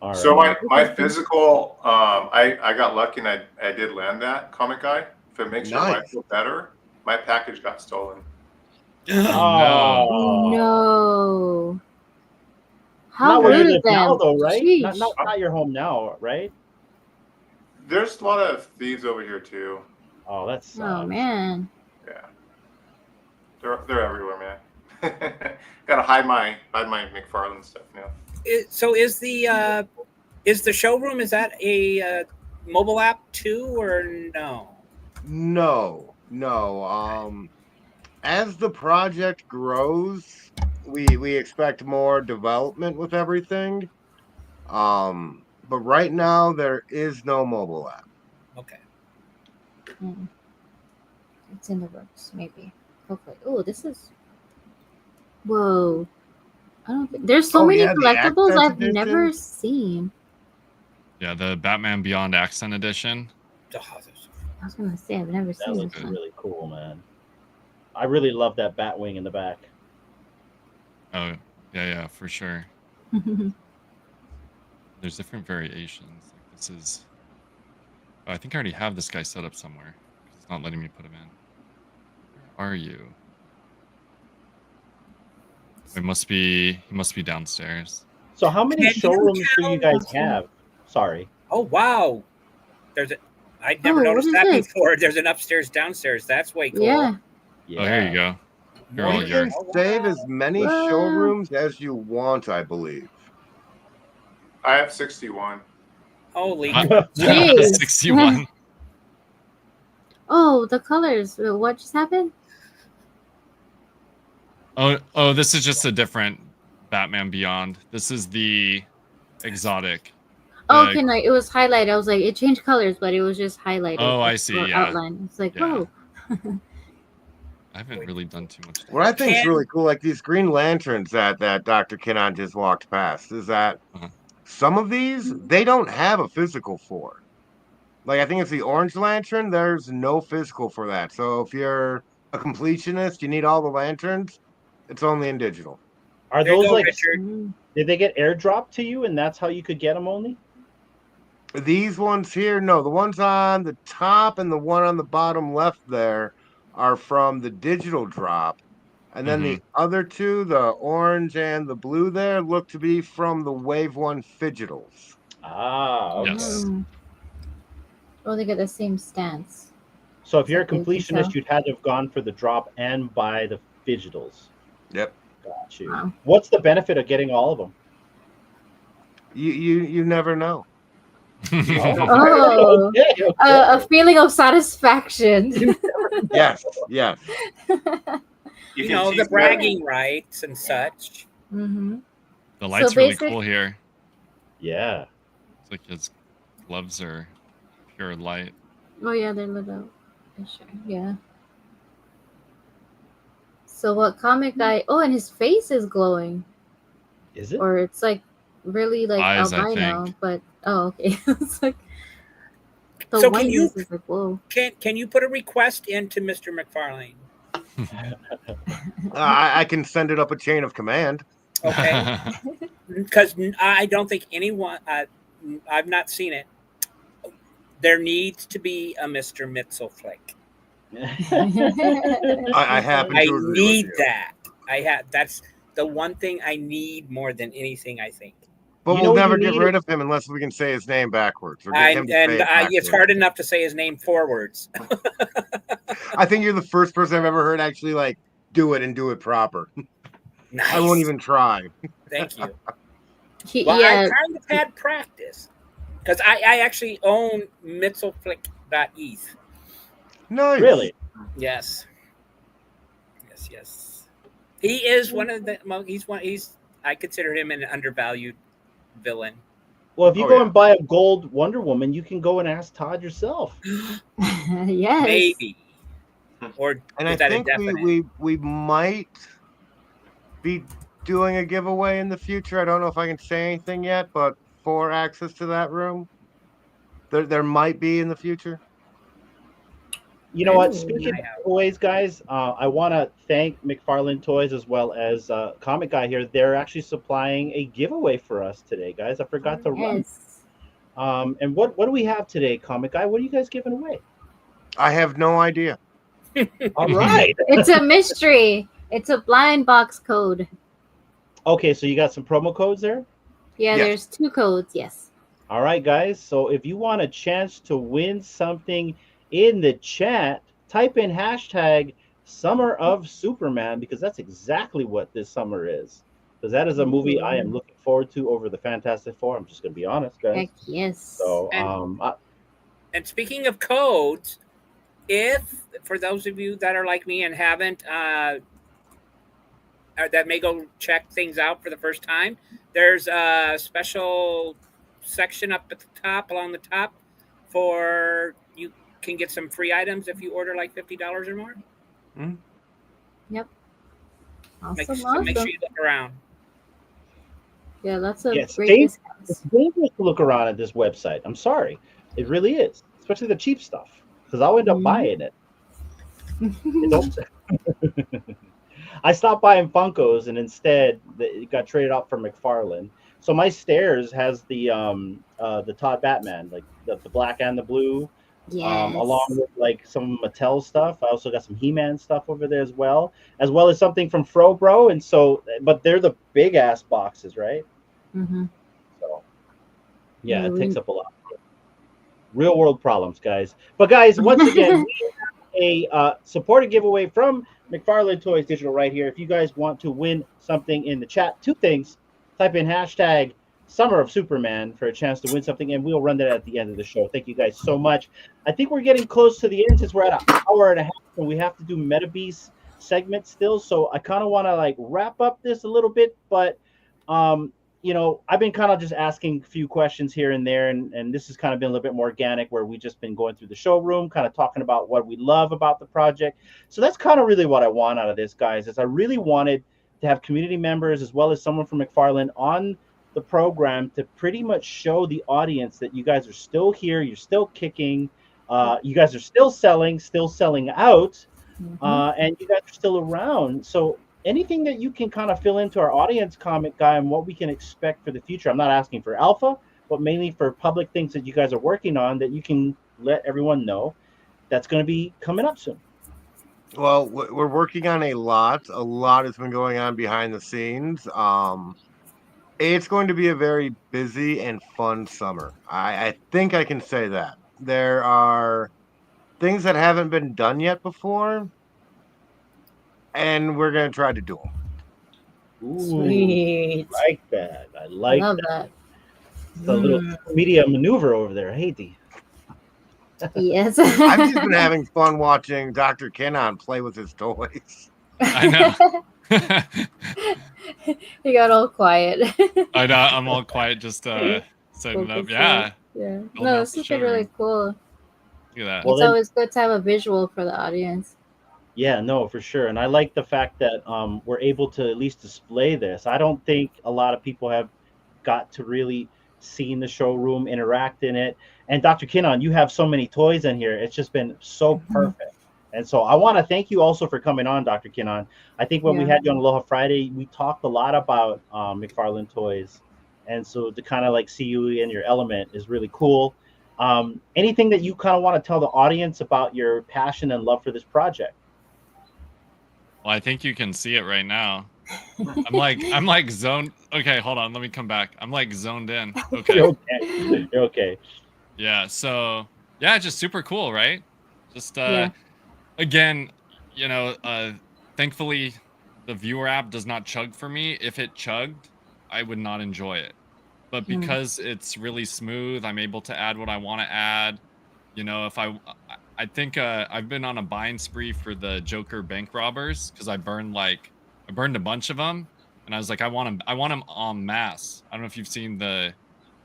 All So right. my physical, I got lucky and I did land that Comic Guy. If it makes your life feel better, my package got stolen. Oh, No. How Not where you rude live of them. now, though, right? Sheesh. Not your home now, right? There's a lot of thieves over here too. Oh, that's Oh man. Yeah, they're everywhere, man. Gotta hide my McFarlane stuff now. So is the showroom, is that a mobile app too, or no? No. As the project grows, we expect more development with everything. But right now there is no mobile app. Okay. It's in the works, maybe. Hopefully. Oh, this is. Whoa. I don't think there's so many yeah, the collectibles accent I've edition? never seen. Yeah, the Batman Beyond Accent Edition. I was gonna say I've never That seen looks this one. really cool, man. I really love that bat wing in the back. Oh, yeah, for sure. There's different variations. Like this is. Oh, I think I already have this guy set up somewhere. It's not letting me put him in. Where are you? He must be downstairs. So how many Can you showrooms do tell you guys us- have? Sorry. Oh wow. I'd never Oh, what noticed is that this? before. There's an upstairs, downstairs. That's way cool. Yeah. Yeah. Oh, here you go. You're all You can yours. save as many Wow. showrooms as you want, I believe. I have 61. Holy Jeez. 61. Oh, the colors. What just happened? Oh, this is just a different Batman Beyond. This is the exotic. Oh, The- okay, no, it was highlighted. I was like, it changed colors, but it was just highlighted. Oh, I see, Or yeah. outline. It's like, Yeah. whoa. I haven't really done too much. What I think is Can- really cool, like these Green Lanterns that Dr. Kinnon just walked past, is that Uh-huh. some of these they don't have a physical for. Like I think it's the Orange Lantern. There's no physical for that. So if you're a completionist, you need all the lanterns. It's only in digital. Are There you those go, like? Richard. Mm. Did they get airdropped to you, and that's how you could get them only? These ones here, no, the ones on the top and the one on the bottom left there are from the digital drop. And then the other two, the orange and the blue there, look to be from the Wave 1 Fidgetals. Ah, okay. Yes. Oh, they got the same stance. So if you're a Okay, you can completionist, tell. you'd had to have gone for the drop and buy the Fidgetals. Yep. Got you. Wow. What's the benefit of getting all of them? You never know. Oh, Okay, okay. a feeling of satisfaction. Yes, yes. You can know, tease the better. bragging rights and such. Mm-hmm. The light's So really basic- cool here. Yeah. It's like his gloves are pure light. Oh yeah, they're lit up. Sure. Yeah. So what comic guy? Oh, and his face is glowing, Is it? or it's like really like Eyes, I albino. think. But oh, okay. It's like the So can you- whiteness is like whoa. Can you put a request into Mr. McFarlane? I can send it up a chain of command. Okay, because I don't think anyone. I've not seen it. There needs to be a Mr. Mitzelflick. I happen I to agree need with you. that. That's the one thing I need more than anything. I think. But You know we'll what never you get need? rid of him unless we can say his name backwards. Or get him to say it It's backwards. hard enough to say his name forwards. I think you're the first person I've ever heard actually like do it and do it proper. Nice. I won't even try. Thank you. Yeah. Well, I kind of had practice because I actually own Mitzelflick.eth. Nice. Really? Yes. He is one of the. I consider him an undervalued villain. Well, if you Oh, go yeah. and buy a gold Wonder Woman, you can go and ask Todd yourself. Yes. Maybe. Or And is I that think indefinite? we might be doing a giveaway in the future. I don't know if I can say anything yet, but for access to that room, there might be in the future. You know what? Ooh. Speaking of giveaways, guys, I want to thank McFarlane Toys as well as Comic Guy here. They're actually supplying a giveaway for us today, guys. I forgot to run. Yes. And what do we have today, Comic Guy? What are you guys giving away? I have no idea. All right. It's a mystery. It's a blind box code. Okay, so you got some promo codes there? Yeah, Yes. there's 2 codes. Yes. All right, guys. So if you want a chance to win something in the chat, type in hashtag Summer of Superman, because that's exactly what this summer is. Because that is a movie I am looking forward to over the Fantastic Four. I'm just going to be honest, guys. Heck yes. So, And speaking of codes, if for those of you that are like me and haven't, that may go check things out for the first time, there's a special section up at the top, along the top, for you can get some free items if you order like $50 or more. Yep. Make Awesome. sure Awesome. you look around. Yeah, lots of Yes, great Dave- discounts. it's dangerous to look around at this website. I'm sorry. It really is, especially the cheap stuff, because I'll end up Mhm. buying it. It don't- I stopped buying Funkos, and instead it got traded out for McFarlane. So my stairs has the Todd Batman, like the black and the blue, Yes. along with like some Mattel stuff. I also got some He-Man stuff over there as well as something from Frobro. And so, but they're the big ass boxes, right? Mm-hmm. So yeah, Yeah, it we- takes up a lot. Real world problems, guys. But guys, once again, we a supported giveaway from McFarlane Toys Digital right here. If you guys want to win something in the chat, two things: type in hashtag Summer of Superman for a chance to win something, and we'll run that at the end of the show. Thank you guys so much. I think we're getting close to the end since we're at an hour and a half, and we have to do Metabeast segment still. So I kind of want to like wrap up this a little bit, but you know, I've been kind of just asking a few questions here and there, and this has kind of been a little bit more organic, where we just been going through the showroom, kind of talking about what we love about the project. So that's kind of really what I want out of this, guys, is I really wanted to have community members as well as someone from McFarlane on the program to pretty much show the audience that you guys are still here, you're still kicking, you guys are still selling out, and you guys are still around. So anything that you can kind of fill into our audience, Comic Guy, and what we can expect for the future. I'm not asking for alpha, but mainly for public things that you guys are working on that you can let everyone know that's going to be coming up soon. Well, we're working on a lot. A lot has been going on behind the scenes. It's going to be a very busy and fun summer. I think I can say that. There are things that haven't been done yet before, and we're going to try to do them. Ooh, Sweet. I like that. I like Love that. that. The little media maneuver over there. Hey, D. Yes. I've just been having fun watching Dr. Kenon play with his toys. I know. He got all quiet. I know. I'm all quiet, just setting it up. Yeah. Yeah. Building No, up this the has been really showroom. cool. Look at that. Well, It's then- always good to have a visual for the audience. Yeah, no, for sure. And I like the fact that we're able to at least display this. I don't think a lot of people have got to really see in the showroom, interact in it. And Dr. Kinnon, you have so many toys in here. It's just been so perfect. And so I want to thank you also for coming on, Dr. Kinnon. I think when we Yeah. had you on Aloha Friday, we talked a lot about McFarlane Toys. And so to kind of like see you in your element is really cool. Anything that you kind of want to tell the audience about your passion and love for this project? Well, I think you can see it right now. I'm like zoned. Okay, hold on. Let me come back. I'm like zoned in. Okay. You're okay. You're okay. Yeah. So yeah, just super cool, right? Just Yeah. again, you know, thankfully the viewer app does not chug for me. If it chugged, I would not enjoy it. But because it's really smooth, I'm able to add what I want to add. You know, if I think I've been on a buying spree for the Joker bank robbers because I burned a bunch of them, and I was like, I want them en masse. I don't know if you've seen the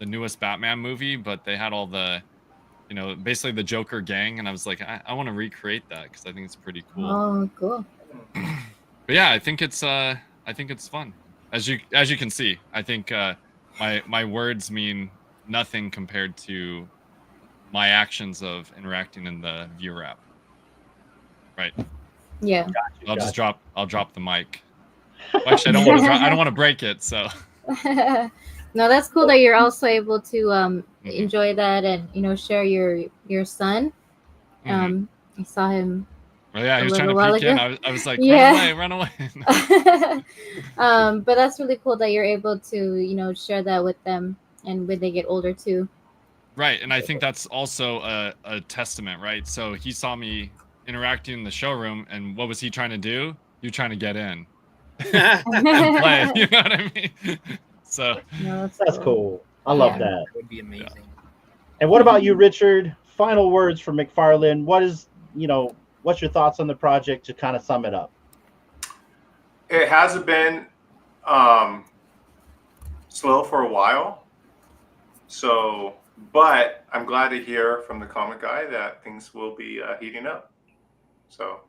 newest Batman movie, but they had all the, you know, basically the Joker gang, and I was like, I want to recreate that because I think it's pretty cool. Oh, cool. But yeah, I think it's fun. As you can see, I think my words mean nothing compared to my actions of interacting in the viewer app. Right. Yeah. I'll drop the mic. Well, actually, I don't want to break it. So. No, that's cool that you're also able to enjoy that and, you know, share your son. I saw him. Oh yeah, he was trying to while peek in. ago. I was like, Yeah. run away. But that's really cool that you're able to, you know, share that with them and when they get older too. Right, and I think that's also a testament, right? So he saw me interacting in the showroom, and what was he trying to do? You're trying to get in and play. You know what I mean? So No, That's cool. I love that. That would be amazing. And what about you, Richard? Final words for McFarlane. What's your thoughts on the project to kind of sum it up? It hasn't been slow for a while. So, but I'm glad to hear from the comic guy that things will be heating up. So,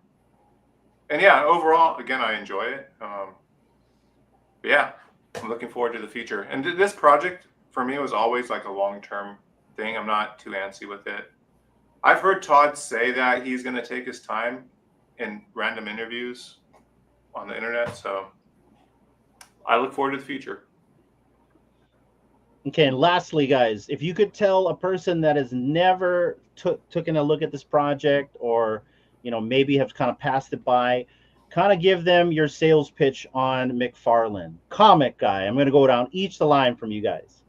and yeah, overall, again, I enjoy it. But yeah, I'm looking forward to the future. And this project for me was always like a long-term thing. I'm not too antsy with it. I've heard Todd say that he's going to take his time in random interviews on the internet. So I look forward to the future. Okay, and lastly, guys, if you could tell a person that has never taken a look at this project, or maybe have kind of passed it by, kind of give them your sales pitch on McFarlane. Comic guy, I'm going to go down each the line from you guys.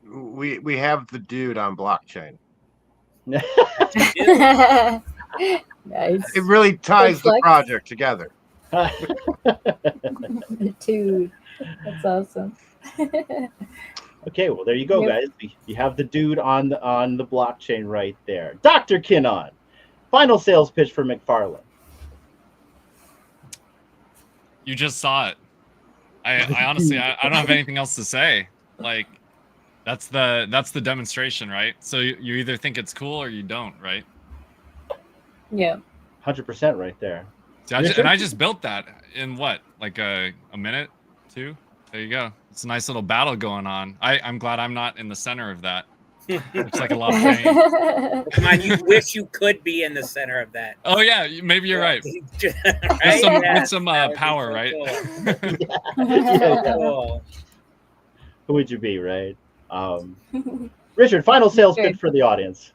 We have the dude on blockchain. Nice. It really ties the flex. project together. Dude, that's awesome. Okay, well there you go, Yep. guys. You have the dude on the blockchain right there. Dr. Kinnon, final sales pitch for McFarlane. You just saw it. I honestly I don't have anything else to say. Like that's the demonstration, right? So you either think it's cool or you don't, right? Yeah. 100% right there. See, I just built that in what, like a minute, two? There you go. It's a nice little battle going on. I'm glad I'm not in the center of that. Looks like a lot of pain. Come on, you wish you could be in the center of that. Oh yeah, maybe you're right. Right? With some That would be power, so right? cool. Cool. Who would you be, right? Richard, final sales Sure. pitch for the audience.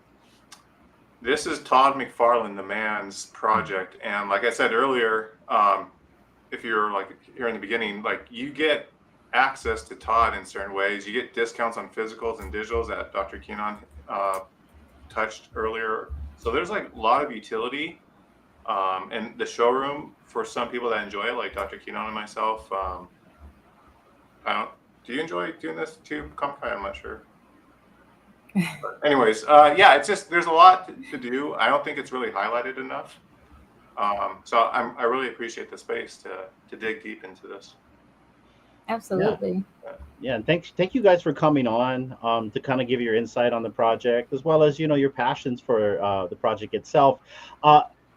This is Todd McFarlane, the man's project, and like I said earlier, if you're like here in the beginning, like you get access to Todd in certain ways. You get discounts on physicals and digitals that Dr. Keenan touched earlier. So there's like a lot of utility, and the showroom for some people that enjoy it, like Dr. Keenan and myself. Do you enjoy doing this too? I'm not sure. But anyways, yeah, it's just there's a lot to do. I don't think it's really highlighted enough. So I really appreciate the space to dig deep into this. Absolutely. Yeah, and thank you guys for coming on to kind of give your insight on the project, as well as your passions for the project itself.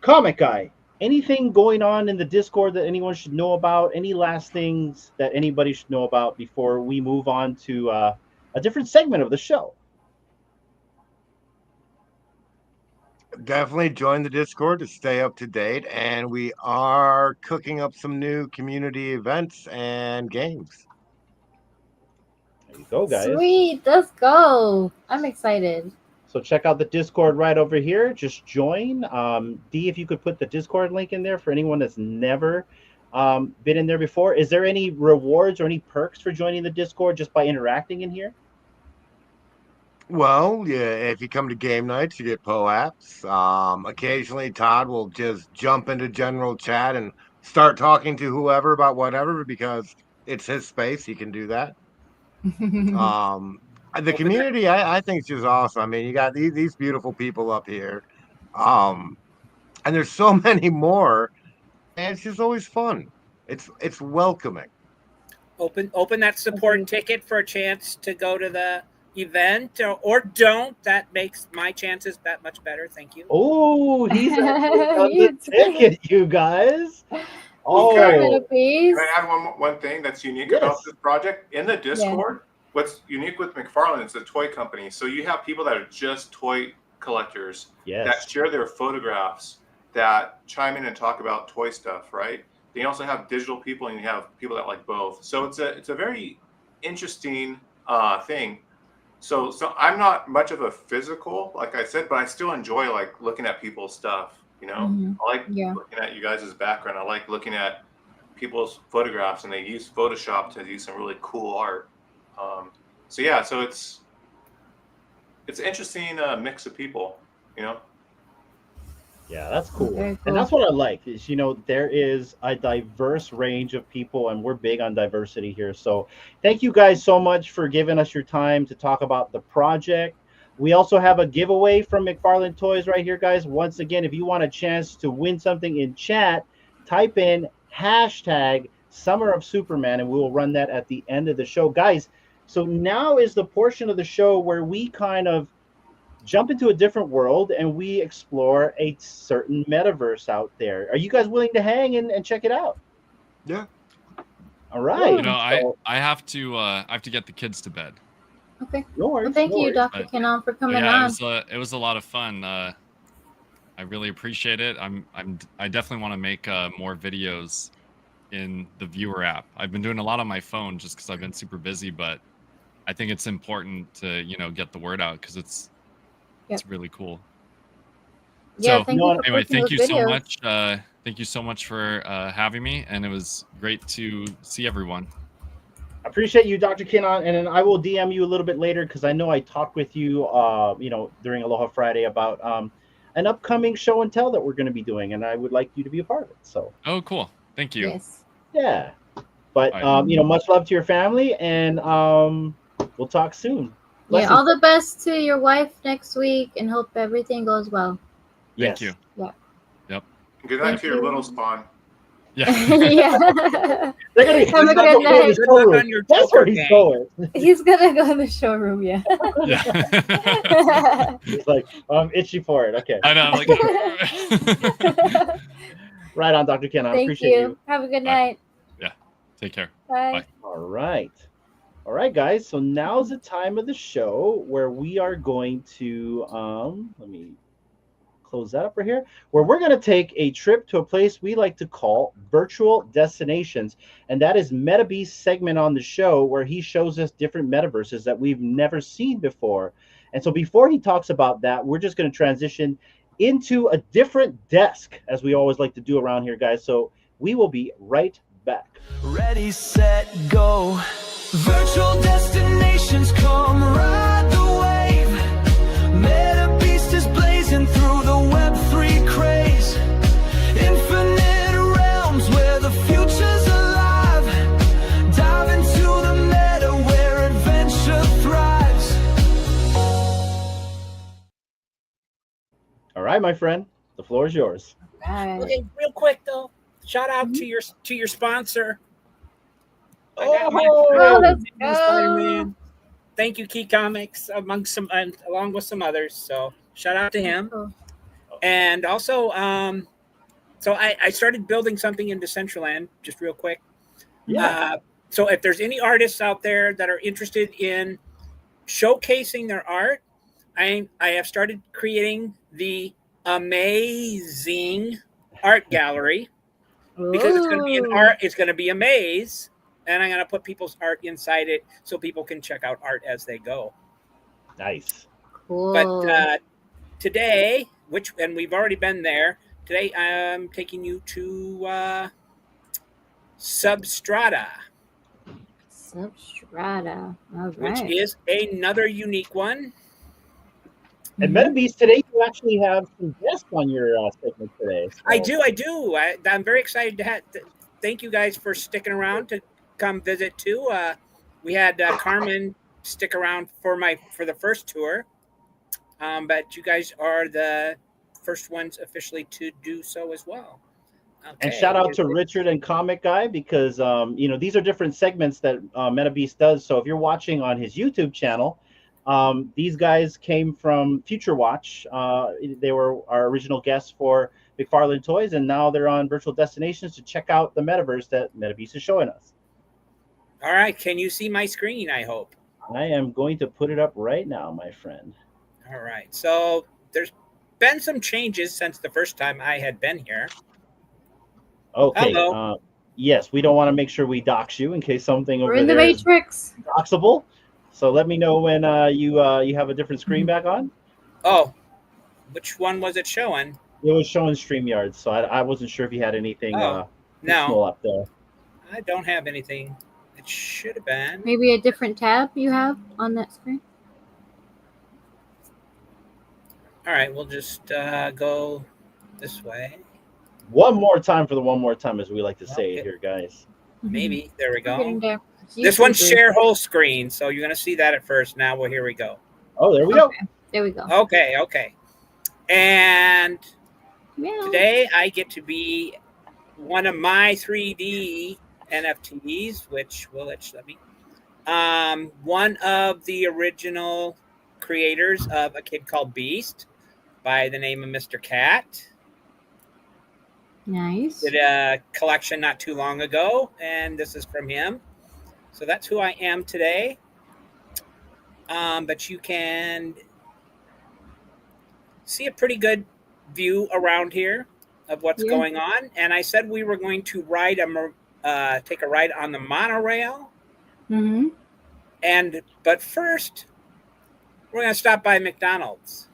Comic Guy, anything going on in the Discord that anyone should know about? Any last things that anybody should know about before we move on to a different segment of the show? Definitely join the Discord to stay up to date, and we are cooking up some new community events and games. There you go, guys. Sweet, let's go. I'm excited. So check out the Discord right over here. Just join. D, if you could put the Discord link in there for anyone that's never been in there before. Is there any rewards or any perks for joining the Discord just by interacting in here? Well, yeah, if you come to game nights, you get POAPs. Occasionally, Todd will just jump into general chat and start talking to whoever about whatever because it's his space. He can do that. The community, I think, is just awesome. I mean, you got these beautiful people up here, and there's so many more, and it's just always fun. It's welcoming. Open that support ticket for a chance to go to the event, or don't. That makes my chances that much better. Thank you. Oh, he's actually on the ticket, you guys. Oh, Metabeast. can I add one thing that's unique about this project? In the Discord, what's unique with McFarlane, it's a toy company. So you have people that are just toy collectors that share their photographs, that chime in and talk about toy stuff, right? Then you also have digital people and you have people that like both. So it's a very interesting thing. So I'm not much of a physical, like I said, but I still enjoy like looking at people's stuff. I like looking at you guys' background. I like looking at people's photographs, and they use Photoshop to do some really cool art. So it's an interesting mix of people. Yeah, that's cool. Very cool. And that's what I like is, there is a diverse range of people, and we're big on diversity here. So thank you guys so much for giving us your time to talk about the project. We also have a giveaway from McFarlane Toys right here, guys. Once again, if you want a chance to win something in chat, type in hashtag Summer of Superman, and we will run that at the end of the show. Guys, so now is the portion of the show where we kind of jump into a different world and we explore a certain metaverse out there. Are you guys willing to hang and check it out? Yeah. All right. I have to get the kids to bed. Okay. No worries, Well, thank no you, worries. Dr. Kinnon, for coming yeah, on. it was a lot of fun. I really appreciate it. I definitely want to make more videos in the viewer app. I've been doing a lot on my phone just because I've been super busy, but I think it's important to get the word out because it's really cool. Yeah, so thank you for anyway, posting thank you those so videos. much. Thank you so much for having me, and it was great to see everyone. I appreciate you, Dr. Kinnon, and then I will DM you a little bit later because I know I talked with you, during Aloha Friday about an upcoming show and tell that we're going to be doing, and I would like you to be a part of it. So, Oh, cool. Thank you. Yes. yeah. But All much love to your family, and we'll talk soon. Yeah, all the best to your wife next week, and hope everything goes well. Thank you. Yeah. Yep. Good night to your little spawn. Yeah. Yeah. They're gonna, Have a good night. Good luck on your That's where he's gang. going. He's gonna go in the showroom. Yeah. Yeah. He's like, I'm itchy for it. Okay. I know. I'm like, Right on, Dr. Ken. I Thank appreciate you. Have a good Bye. night. take care. Bye. All right. All right, guys. So now's the time of the show where we are going to let me close that up right here, where we're going to take a trip to a place we like to call virtual destinations. And that is Metabeast's segment on the show where he shows us different metaverses that we've never seen before. And so before he talks about that, we're just going to transition into a different desk, as we always like to do around here, guys. So we will be right back. Ready, set, go. Virtual destinations, come ride the wave. Metabeast is blazing through the Web3 craze. Infinite realms where the future's alive. Dive into the meta where adventure thrives. All right, my friend, the floor is yours. Bye. Okay, real quick though, shout out to your sponsor. I Oh, got my let's go. Spider-Man. Thank you, Key Comics, along with some others. So shout out to him. Cool. And also, so I started building something in Decentraland, just real quick. Yeah. So if there's any artists out there that are interested in showcasing their art, I have started creating the amazing art gallery because it's going to be an art. It's going to be a maze, and I'm going to put people's art inside it so people can check out art as they go. Nice. Cool. But today, and we've already been there. Today, I'm taking you to Substrata, Substrata. All right. which is another unique one. And Metabeast, today you actually have some guests on your segment today. So. I do. I'm very excited to thank you guys for sticking around to come visit too. We had Carmen stick around for the first tour, but you guys are the first ones officially to do so as well. Okay. And shout out to Richard and Comic Guy because these are different segments that Metabeast does. So if you're watching on his YouTube channel, these guys came from Future Watch. They were our original guests for McFarlane Toys, and now they're on Virtual Destinations to check out the metaverse that Metabeast is showing us. All right. Can you see my screen, I hope? I am going to put it up right now, my friend. All right. So there's been some changes since the first time I had been here. Okay. Hello. Yes, we don't want to make sure we dox you in case something We're over in the there is Matrix. doxable. So let me know when you have a different screen back on. Oh, which one was it showing? It was showing StreamYard, so I wasn't sure if you had anything No, additional up there. I don't have anything. It should have been. Maybe a different tab you have on that screen. All right, we'll just go this way. One more time for the one more time, as we like to say Okay. here, guys. Maybe. There we We're getting go. there. This one's YouTubers. share whole screen, so you're going to see that at first. Now, well, here we go. Oh, there we go. Okay, there we go. Okay. And Meow. today I get to be one of my 3D NFTs, which will let me. One of the original creators of a kid called Beast by the name of Mr. Cat. Nice. Did a collection not too long ago, and this is from him. So that's who I am today. But you can see a pretty good view around here of what's Yeah. going on. And I said we were going to take a ride on the monorail. Mm-hmm. But first, we're going to stop by McDonald's.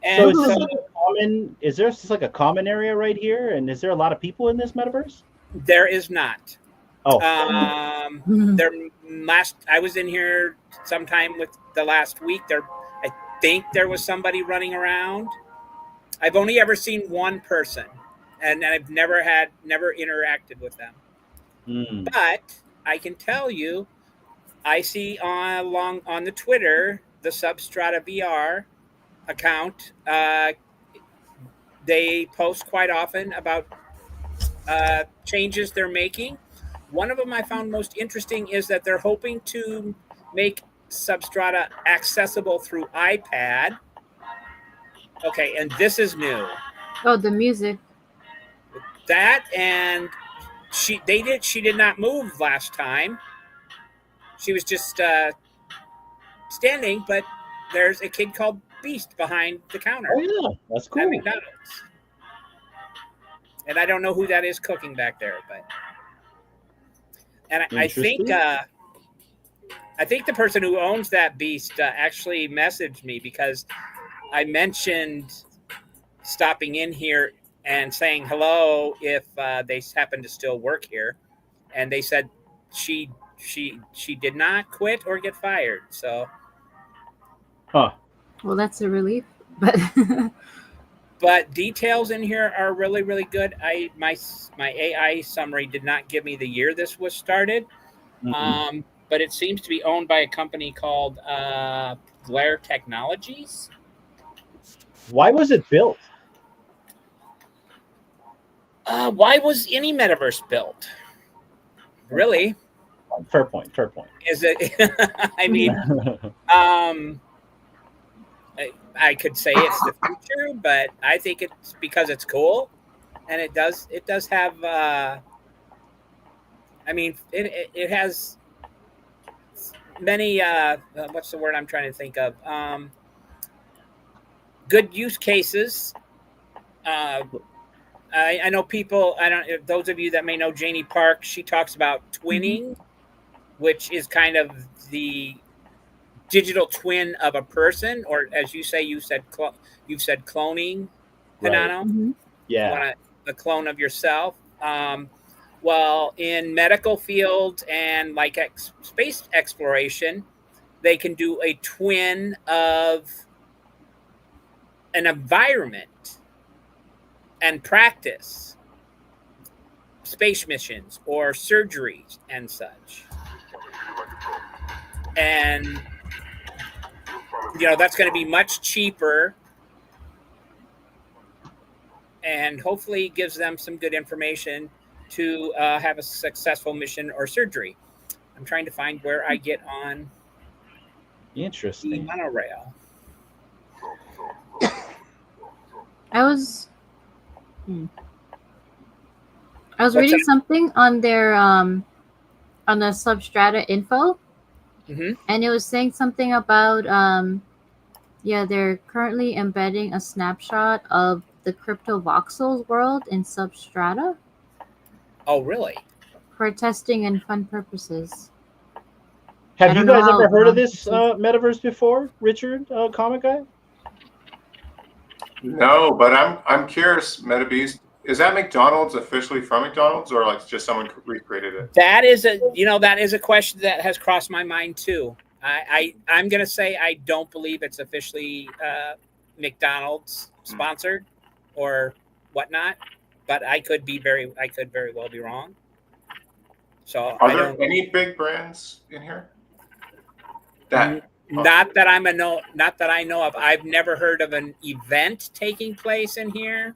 So And is this so like a common? Is there just like a common area right here? And is there a lot of people in this metaverse? there is not. Oh, I was in here sometime with the last week. I think there was somebody running around. I've only ever seen one person, and I've never interacted with them. But I can tell you, I see on the Twitter, the SubstrataVR account. They post quite often about changes they're making. One of them I found most interesting is that they're hoping to make Substrata accessible through iPad. Okay, and this is new. Oh, the music. That and she did not move last time. She was just standing, but there's a kid called Beast behind the counter. Oh yeah, that's cool. At McDonald's. And I don't know who that is cooking back there, but and I think the person who owns that Beast actually messaged me because I mentioned stopping in here and saying hello if they happen to still work here, and they said she did not quit or get fired. So, huh? Well, that's a relief, but but details in here are really, really good. My AI summary did not give me the year this was started, but it seems to be owned by a company called Glare Technologies. Why was it built? Why was any metaverse built? Really? Fair point. Is it? I mean, I could say it's the future, but I think it's because it's cool, and it does have. I mean, it has many. What's the word I'm trying to think of? Good use cases. I know people. Those of you that may know Janie Park, she talks about twinning, which is kind of the digital twin of a person, or as you say, you've said cloning, Hinano. Mhm. Yeah. You want a clone of yourself. Well, in medical fields and like space exploration, they can do a twin of an environment and practice space missions or surgeries and such. And that's going to be much cheaper, and hopefully gives them some good information to have a successful mission or surgery. I'm trying to find where I get on the Interesting. monorail. I was reading something on their on the Substrata info, and it was saying something about they're currently embedding a snapshot of the crypto voxels world in Substrata. Oh, really? For testing and fun purposes. Have you guys ever heard of this metaverse before, Richard, comic guy? No, but I'm curious, Metabeast. Is that McDonald's officially from McDonald's, or like just someone recreated it? That is a question that has crossed my mind too. I'm gonna say I don't believe it's officially McDonald's sponsored or whatnot, but I could very well be wrong. So are there any big brands in here? Not that I know of. I've never heard of an event taking place in here.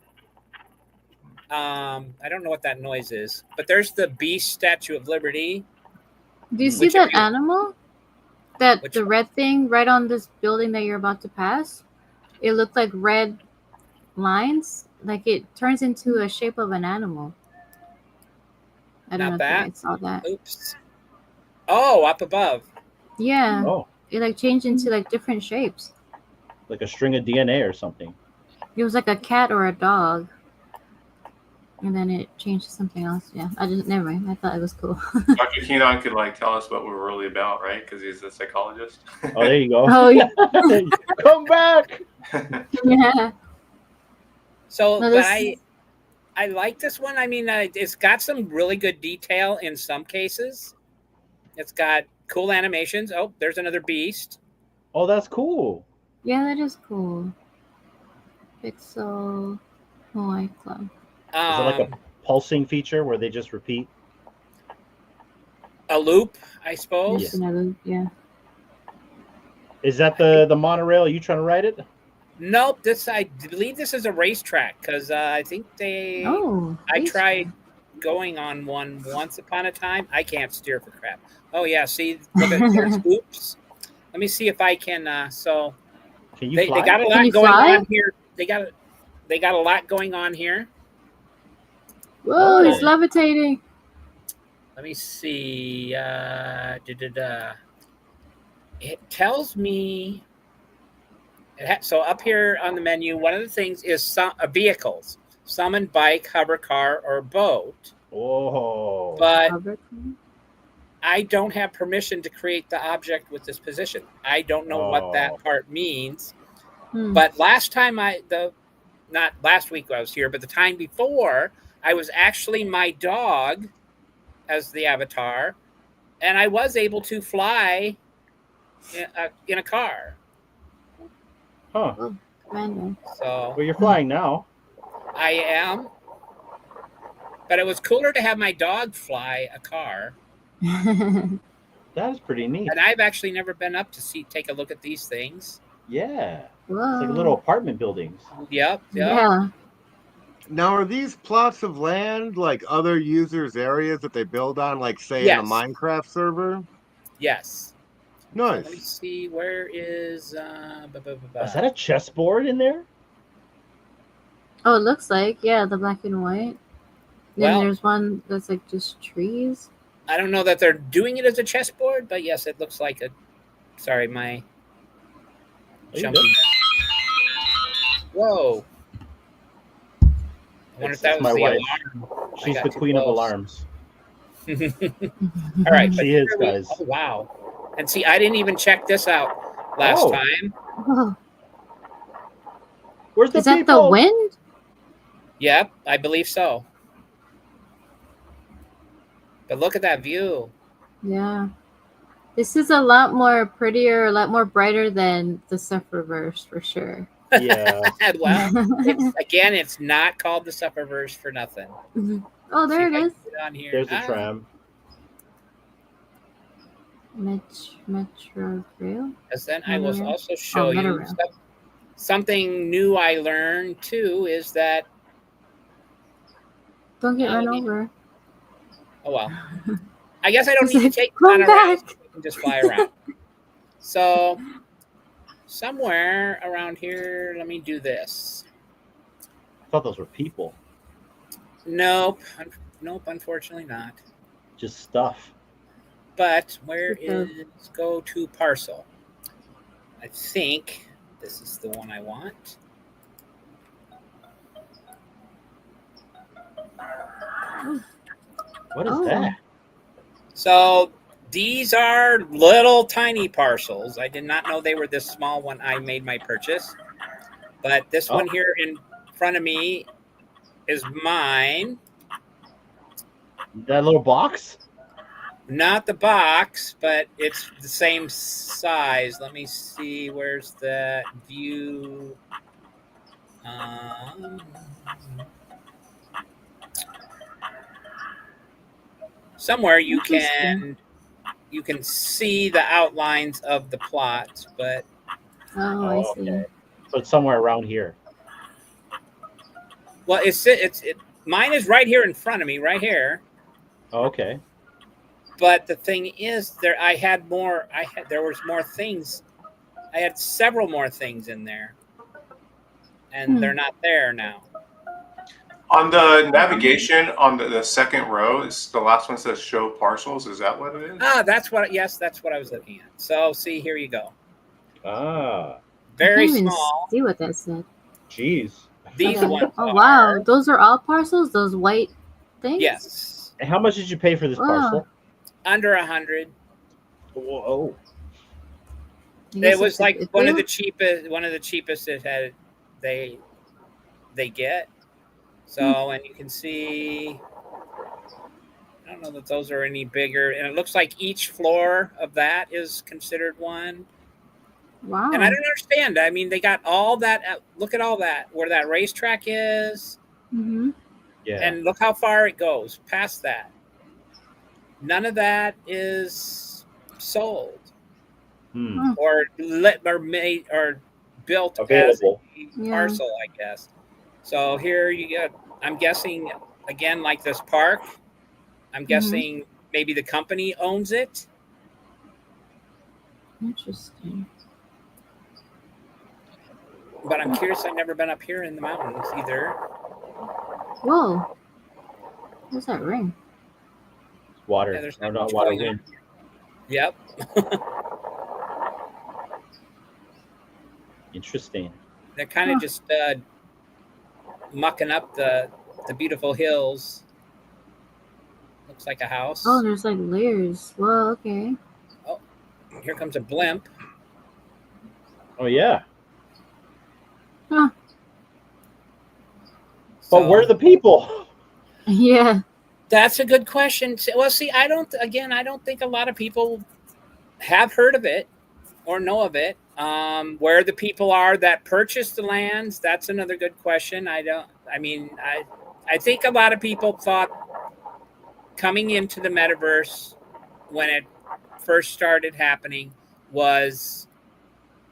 I don't know what that noise is, but there's the Beast Statue of Liberty. Do you see that animal? The red thing right on this building that you're about to pass? It looked like red lines. Like it turns into a shape of an animal. I don't know if you guys saw that. Oops. Oh, up above. Yeah. Oh. It like changed into like different shapes. Like a string of DNA or something. It was like a cat or a dog. And then it changed to something else. Yeah, never mind. I thought it was cool. Dr. Keenan could tell us what we're really about, right? Because he's a psychologist. Oh, there you go. Oh, yeah. Come back. Yeah. So, but I like this one. I mean, it's got some really good detail in some cases. It's got cool animations. Oh, there's another Beast. Oh, that's cool. Yeah, that is cool. Pixel Hawaii Club. Is it like a pulsing feature where they just repeat? a loop, I suppose. Yes, another, yeah. Is that the monorail? Are you trying to ride it? Nope, I believe this is a racetrack because I think Oh, I racetrack. tried going on one once upon a time. I can't steer for crap. Oh yeah, see, look at there's oops. Let me see if I can. So Can you they fly? got a Can lot you going fly? on here. They got a lot going on here. Whoa, Oh. he's levitating. Let me see. It tells me. So up here on the menu, one of the things is vehicles: summon, bike, hover car, or boat. Whoa. But Hover. I don't have permission to create the object with this position. I don't know what that part means. But last time not last week I was here, but the time before, I was actually my dog as the avatar, and I was able to fly in a car. Huh. Oh, random. So Well, you're flying now. I am. But it was cooler to have my dog fly a car. That is pretty neat. And I've actually never been up to take a look at these things. Yeah. Whoa. It's like little apartment buildings. Yep. Yeah. Now, are these plots of land like other users' areas that they build on, like say Yes. in a Minecraft server? Yes. Nice. Let me see. Where is? Is that a chessboard in there? Oh, it looks like, yeah, the black and white. Then Well, there's one that's like just trees. I don't know that they're doing it as a chessboard, but yes, it looks like a. Sorry, my. Jumping. Whoa. I wonder if that was my the wife. alarm. She's the queen of alarms. All right. She is, guys. Oh, wow. And see, I didn't even check this out last time. Oh. Where's the Is that people? the wind? Yep, I believe so. But look at that view. Yeah. This is a lot more prettier, a lot more brighter than the SubstrataVR for sure. Yeah. Well, it's not called the SubstrataVR for nothing. Oh, there it is. On here. There's a tram. Metro Rail. Because then I will also show you Metaverse. something new I learned too is that. Don't get run over. Oh well. I guess I don't need to take Come it around. back. I can just fly around. So somewhere around here, let me do this. I thought those were people. Nope. Nope, unfortunately not. Just stuff. But where is go to parcel? I think this is the one I want. What is that? So these are little tiny parcels. I did not know they were this small when I made my purchase. But this one here in front of me is mine. That little box? Not the box, but it's the same size. Let me see. Where's that view? Somewhere you can see the outlines of the plot, but I see. Okay. So it's somewhere around here. Well, mine is right here in front of me, right here. Okay. But the thing is, there was more things. I had several more things in there, and they're not there now. On the navigation on the second row, is the last one says show parcels. Is that what it is? That's what I was looking at. So see, here you go. I Very can't even small. see what that said. Jeez. These ones. Oh wow, those are all parcels. Those white things. Yes. And how much did you pay for this parcel? Under 100. Whoa. It was like one of the cheapest that they get. So, and you can see, I don't know that those are any bigger. And it looks like each floor of that is considered one. Wow. And I don't understand. I mean, they got all that. Look at all that, where that racetrack is. Mm-hmm. Yeah. And look how far it goes past that. None of that is sold or made or built Available. as a parcel, I guess. So here you get, I'm guessing, again, like this park, I'm guessing maybe the company owns it. Interesting. But I'm curious, I've never been up here in the mountains either. Whoa. What's that ring? Water. Yeah, there's Or not not much water, going on. wind. Yep. Interesting. They're kind of just mucking up the beautiful hills. Looks like a house. Oh, there's like layers. Well, okay. Oh, here comes a blimp. Oh yeah. Huh. But where are the people? Yeah. That's a good question. Well, see, I don't think a lot of people have heard of it or know of it. Where the people are that purchased the lands, that's another good question. I think a lot of people thought coming into the metaverse when it first started happening was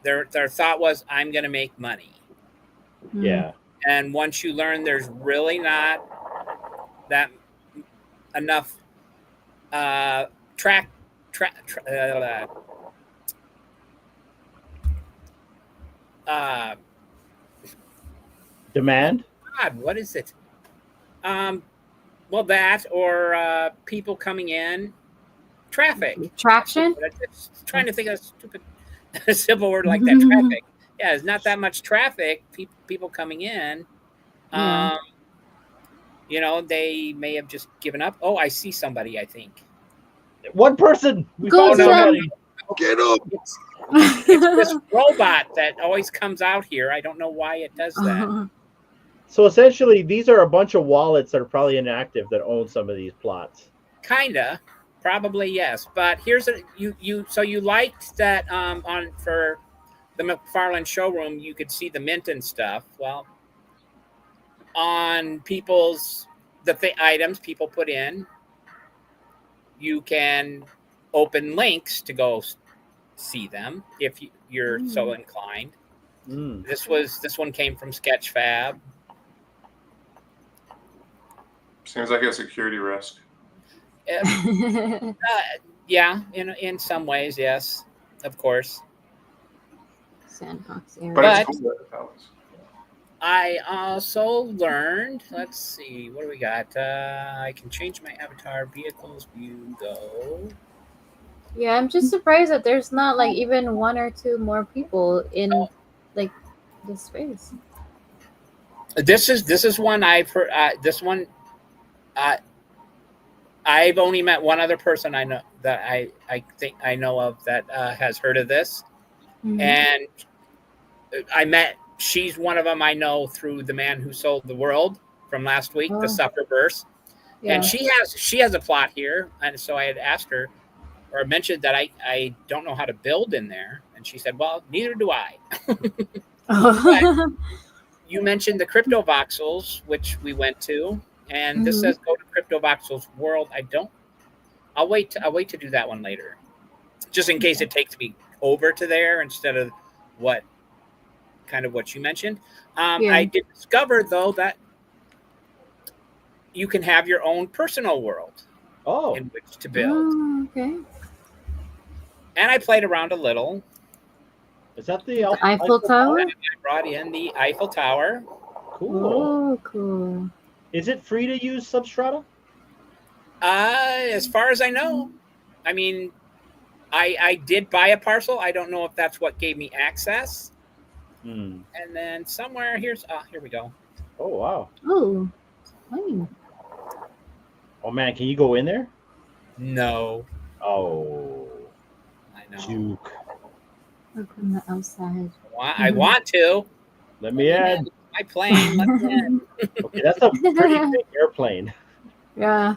their thought was, I'm going to make money. Yeah. And once you learn there's really not that enough Demand? God, what is it? Well, that or people coming in, traffic. Traction? I'm just trying to think of a stupid simple word like that. Traffic. Yeah, there's not that much traffic. People coming in. Yeah. You know, they may have just given up. Oh, I see somebody, I think. One person. We Go found somebody. Get up! It's this robot that always comes out here. I don't know why it does that. So essentially, these are a bunch of wallets that are probably inactive that own some of these plots. Kinda, probably yes. But here's so you liked that on for the McFarlane showroom, you could see the mint and stuff. Well, on people's items people put in, you can open links to go see them if you're so inclined. This one came from Sketchfab. Seems like a security risk. Yeah, in some ways, yes, of course. Sandbox area. But it's cool that it helps. I also learned, let's see, what do we got? I can change my avatar, vehicles, view, go. Yeah, I'm just surprised that there's not like even one or two more people in like this space. This is one I've heard. I've only met one other person I know that I think I know of that has heard of this, and she's one of them I know through the man who sold the world from last week, the SubstrataVR, and she has a plot here, and so I had asked her or mentioned that I don't know how to build in there, and she said, "Well, neither do I." You mentioned the crypto voxels, which we went to. And this says go to CryptoVoxel's world. I'll wait to do that one later, just in case it takes me over to there instead of what you mentioned. I did discover though that you can have your own personal world in which to build. Oh, okay. And I played around a little. Is that the Eiffel Tower? And I brought in the Eiffel Tower. Cool. Oh, cool. Is it free to use Substrata? As far as I know. I mean, I did buy a parcel. I don't know if that's what gave me access. And then somewhere here we go. Oh wow. Oh, plane. Oh man, can you go in there? No. Oh. I know. Juke. Look from the outside. I want to. Let me in. My plane. Let me in. Okay, that's a pretty big airplane. Yeah.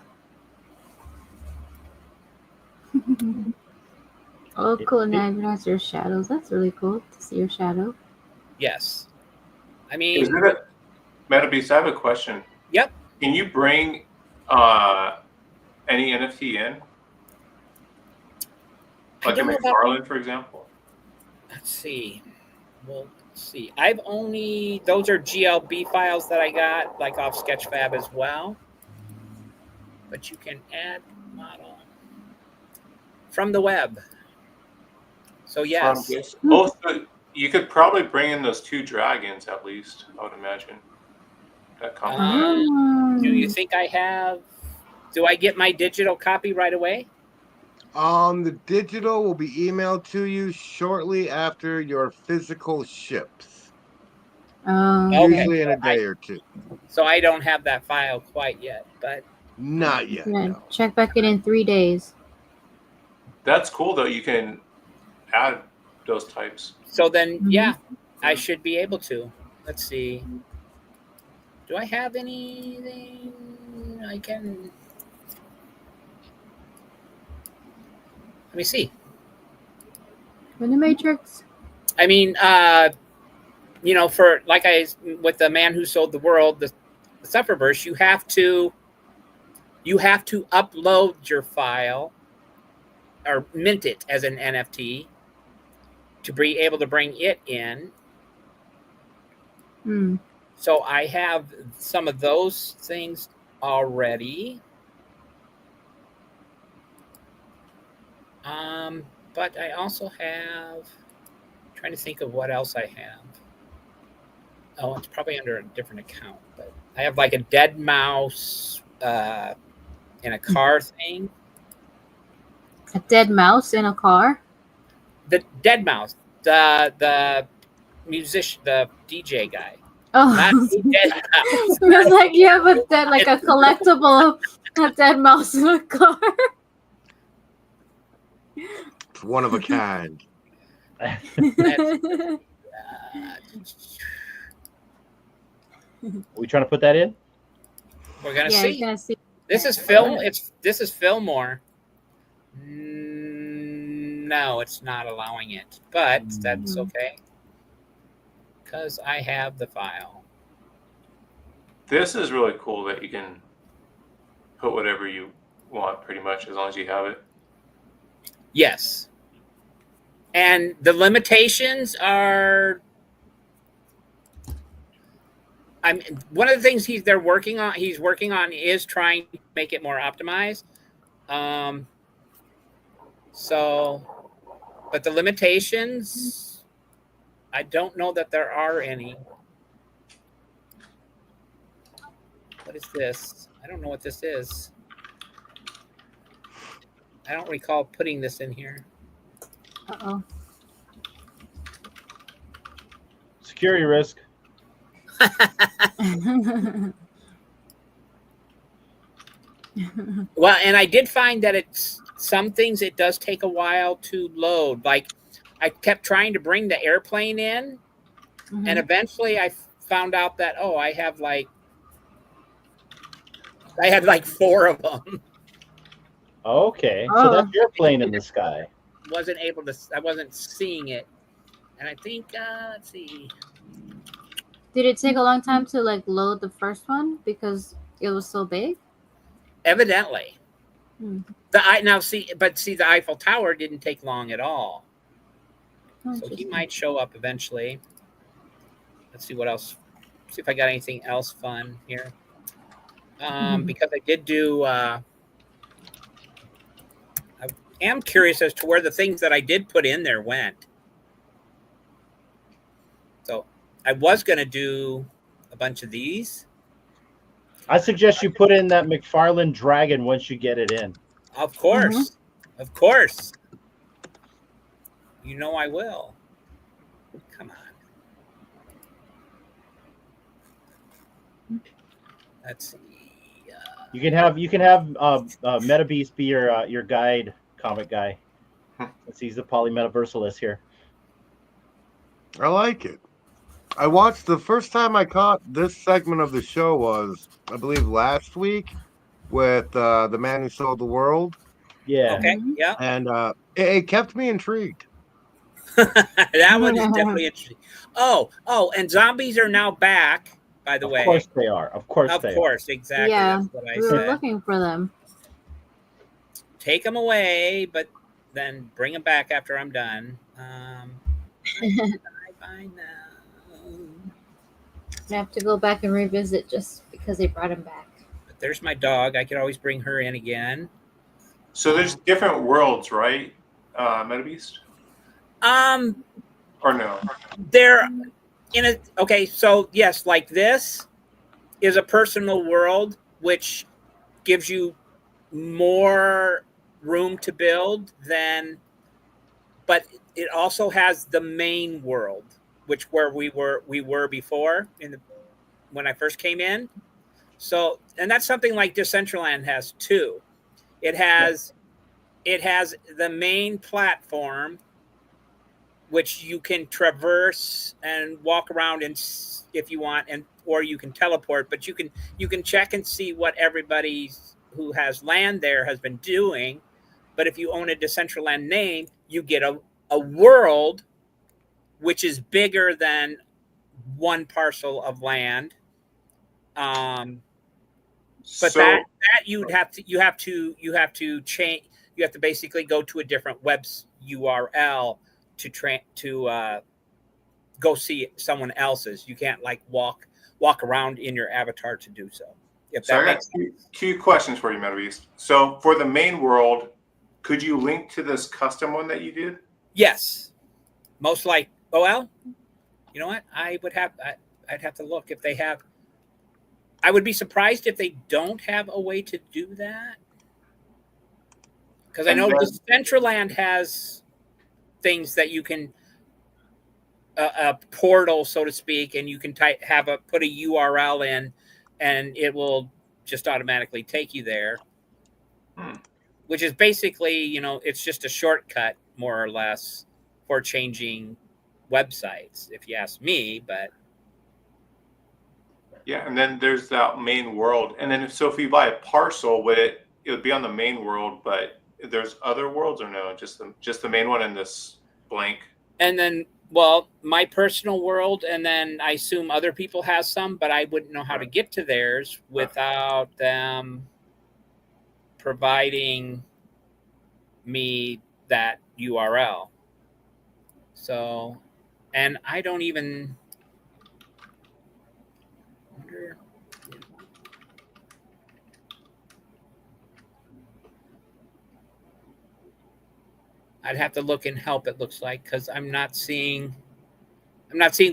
Oh, cool. And it has your shadows. That's really cool to see your shadow. Yes. I Is mean, it a Metabeast? I have a question. Yep. Can you bring any NFT in? Like a McFarlane, for example? Let's see. Well, let's see. I've only, those are GLB files that I got, like off Sketchfab as well. But you can add model from the web. So yes. Oh, so you could probably bring in those 2 dragons at least, I would imagine. That Do you think I have, do I get my digital copy right away? The digital will be emailed to you shortly after your physical ships. Usually in a day or 2. So I don't have that file quite yet, but not yet. Yeah, No. check back in 3 days. That's cool though. You can add those types. So then, yeah, I should be able to. Let's see. Do I have anything I can? Let me see. In the Matrix. I mean, you know, for like with the man who sold the world, the SubstrataVR, you have to upload your file or mint it as an NFT to be able to bring it in. So I have some of those things already. But I also have, I'm trying to think of what else I have. Oh, it's probably under a different account, but I have like a dead mouse in a car thing. A dead mouse in a car? The dead mouse, the musician, the DJ guy. Oh, not dead mouse. It was like you have a dead, like a collectible, a dead mouse in a car. It's one of a kind. Are we trying to put that in? We're gonna Yeah, see. you're gonna see. This is film. This is Fillmore. No, it's not allowing it, but that's okay because I have the file. This is really cool that you can put whatever you want, pretty much, as long as you have it. Yes, and the limitations are. One of the things he's working on is trying to make it more optimized. So, but the limitations, I don't know that there are any. What is this? I don't know what this is. I don't recall putting this in here. Uh-oh. Security risk. Well, and I did find that it's some things it does take a while to load. Like I kept trying to bring the airplane in, and eventually I found out that I had like 4 of them. Okay, so that's your plane in the sky. I wasn't seeing it, and I think let's see. Did it take a long time to like load the first one because it was so big? Evidently. The Eiffel Tower didn't take long at all. So he might show up eventually. Let's see what else. See if I got anything else fun here. Because I did do. I am curious as to where the things that I did put in there went. So I was going to do a bunch of these. I suggest you put in that McFarlane dragon once you get it in. Of course. Of course. You know I will. Come on. Let's see. You can have Metabeast be your guide, comic guy. Let's see, he's the polymetaversalist here. I like it. I watched the first time I caught this segment of the show was, I believe, last week with the man who sold the world. Yeah. Okay. Yeah. And It kept me intrigued. That one is definitely interesting. Oh, and zombies are now back, by the way. Of course they are. Of course Of they course, exactly. Yeah, That's what I we were said. looking for them. Take them away, but then bring them back after I'm done. I find them. I have to go back and revisit just because they brought him back. But there's my dog. I could always bring her in again. So there's different worlds, right? Metabeast? Or no? They're in a okay. So yes, like this is a personal world, which gives you more room to build than, but it also has the main world, which where we were before when I first came in. So, and that's something like Decentraland has too. It has the main platform, which you can traverse and walk around and if you want, and or you can teleport. But you can check and see what everybody who has land there has been doing. But if you own a Decentraland name, you get a world which is bigger than one parcel of land. But So that you have to change. You have to basically go to a different web URL to go see someone else's. You can't like walk around in your avatar to do so. If So that I got makes sense. two questions for you, Metabeast. So for the main world, could you link to this custom one that you did? Yes, most like. Oh well, you know what? I'd have to look if they have. I would be surprised if they don't have a way to do that, because I And know then- Decentraland has things that you can a portal, so to speak, and you can put a URL in, and it will just automatically take you there. Which is basically, it's just a shortcut, more or less, for changing websites, if you ask me. But Yeah, and then there's that main world, and then if you buy a parcel, it would be on the main world, but there's other worlds or no? Just the main one in this blank. and then, well, my personal world, and then I assume other people have some, but I wouldn't know how to get to theirs without them providing me that URL. So, and I don't even wonder. I'd have to look in help. It looks like, because I'm not seeing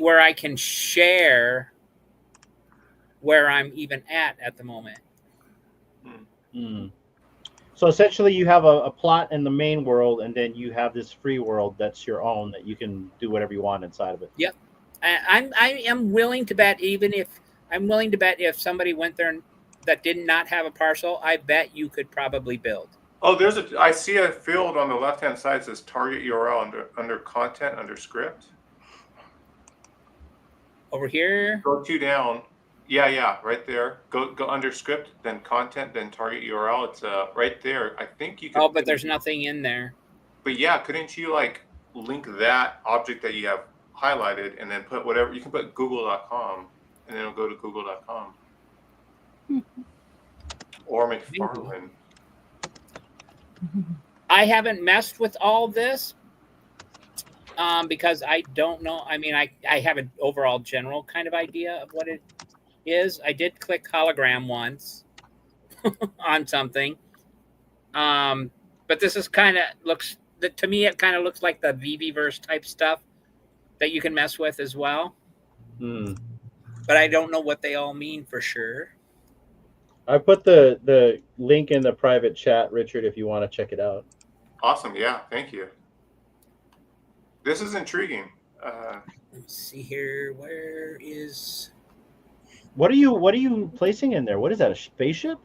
where I can share where I'm even at the moment. So essentially, you have a plot in the main world, and then you have this free world that's your own that you can do whatever you want inside of it. Yep, I am willing to bet. If somebody went there that did not have a parcel, I bet you could probably build. Oh, I see a field on the left-hand side that says target URL under content, under script. Over here? Go 2 down. Yeah, right there. Go under script, then content, then target URL. It's right there. I think you could. Oh, but there's nothing in there. But yeah, couldn't you like link that object that you have highlighted and then put whatever, you can put google.com and then it'll go to google.com. Or McFarlane. I haven't messed with all this because I don't know. I mean, I have an overall general kind of idea of what it is. I did click hologram once on something. But this is to me, it kind of looks like the VVverse type stuff that you can mess with as well. But I don't know what they all mean for sure. I put the link in the private chat, Richard, if you want to check it out. Awesome. Yeah. Thank you. This is intriguing. Let's see here. Where is... What are you placing in there? What is that? A spaceship?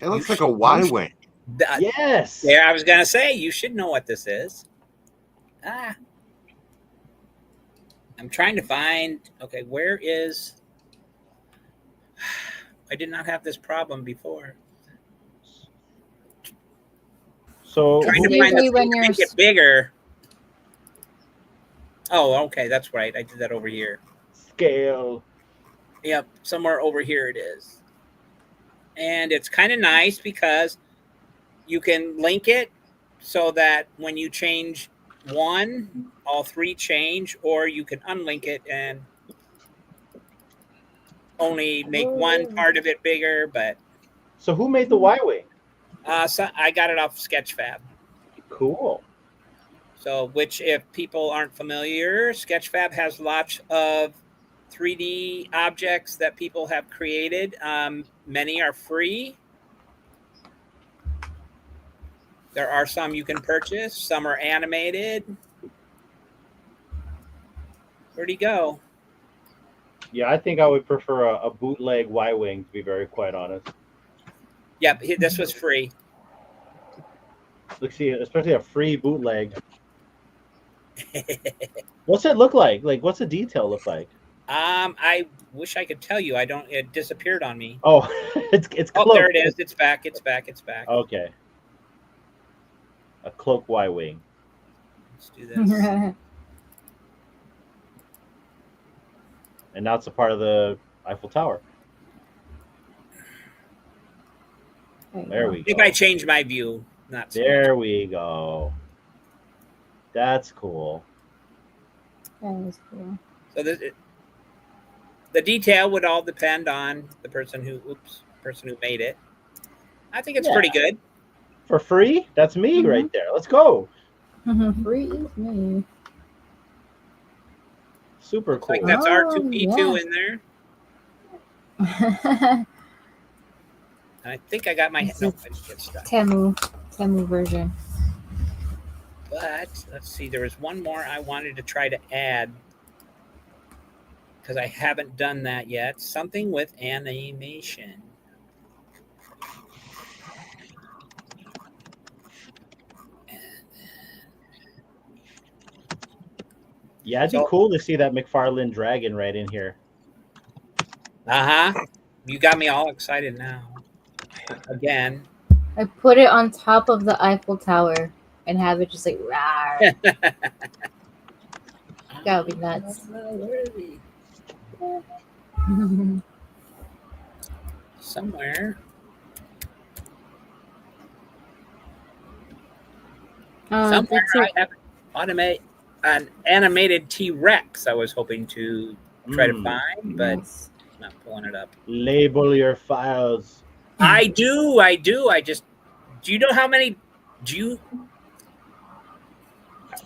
It looks like a Y-wing. Yes. Yeah, I was gonna say you should know what this is. I'm trying to find. Okay, where is? I did not have this problem before. So Trying who to made find usually the when thing to you're make it bigger. Oh, okay, that's right. I did that over here. scale? Yep, somewhere over here it is. And it's kind of nice because you can link it so that when you change one, all three change, or you can unlink it and only make one part of it bigger. But So who made the Y-wing? so I got it off Sketchfab. Cool. So, which, if people aren't familiar, Sketchfab has lots of 3D objects that people have created. Many are free. There are some you can purchase. Some are animated. Where'd he go? Yeah, I think I would prefer a bootleg Y-wing, to be very quite honest. Yep, this was free. Let's see, especially a free bootleg. What's it look like? Like, what's the detail look like? I wish I could tell you. I don't. It disappeared on me. Oh, it's Oh, cloaked. there it is. It's back. It's back. It's back. Okay. A cloak Y-wing. Let's do this. And now it's a part of the Eiffel Tower. There we I think go. I changed my view. Not so There much. we go. That's cool. That was cool. So the detail would all depend on the person who made it. I think it's pretty good. For free? That's me right there. Let's go. Free is me. Super Looks cool. like that's R2P2 in there. I think I got my It's no, a I didn't get stuck. Temu version. But let's see, there was one more I wanted to try to add because I haven't done that yet. Something with animation. Yeah, it'd be cool to see that McFarlane dragon right in here. You got me all excited now. Again. I put it on top of the Eiffel Tower and have it just like rawr. That would be nuts. Somewhere. Somewhere I have an animated T-Rex I was hoping to try to find, but not pulling it up. Label your files. I do. Do you know how many?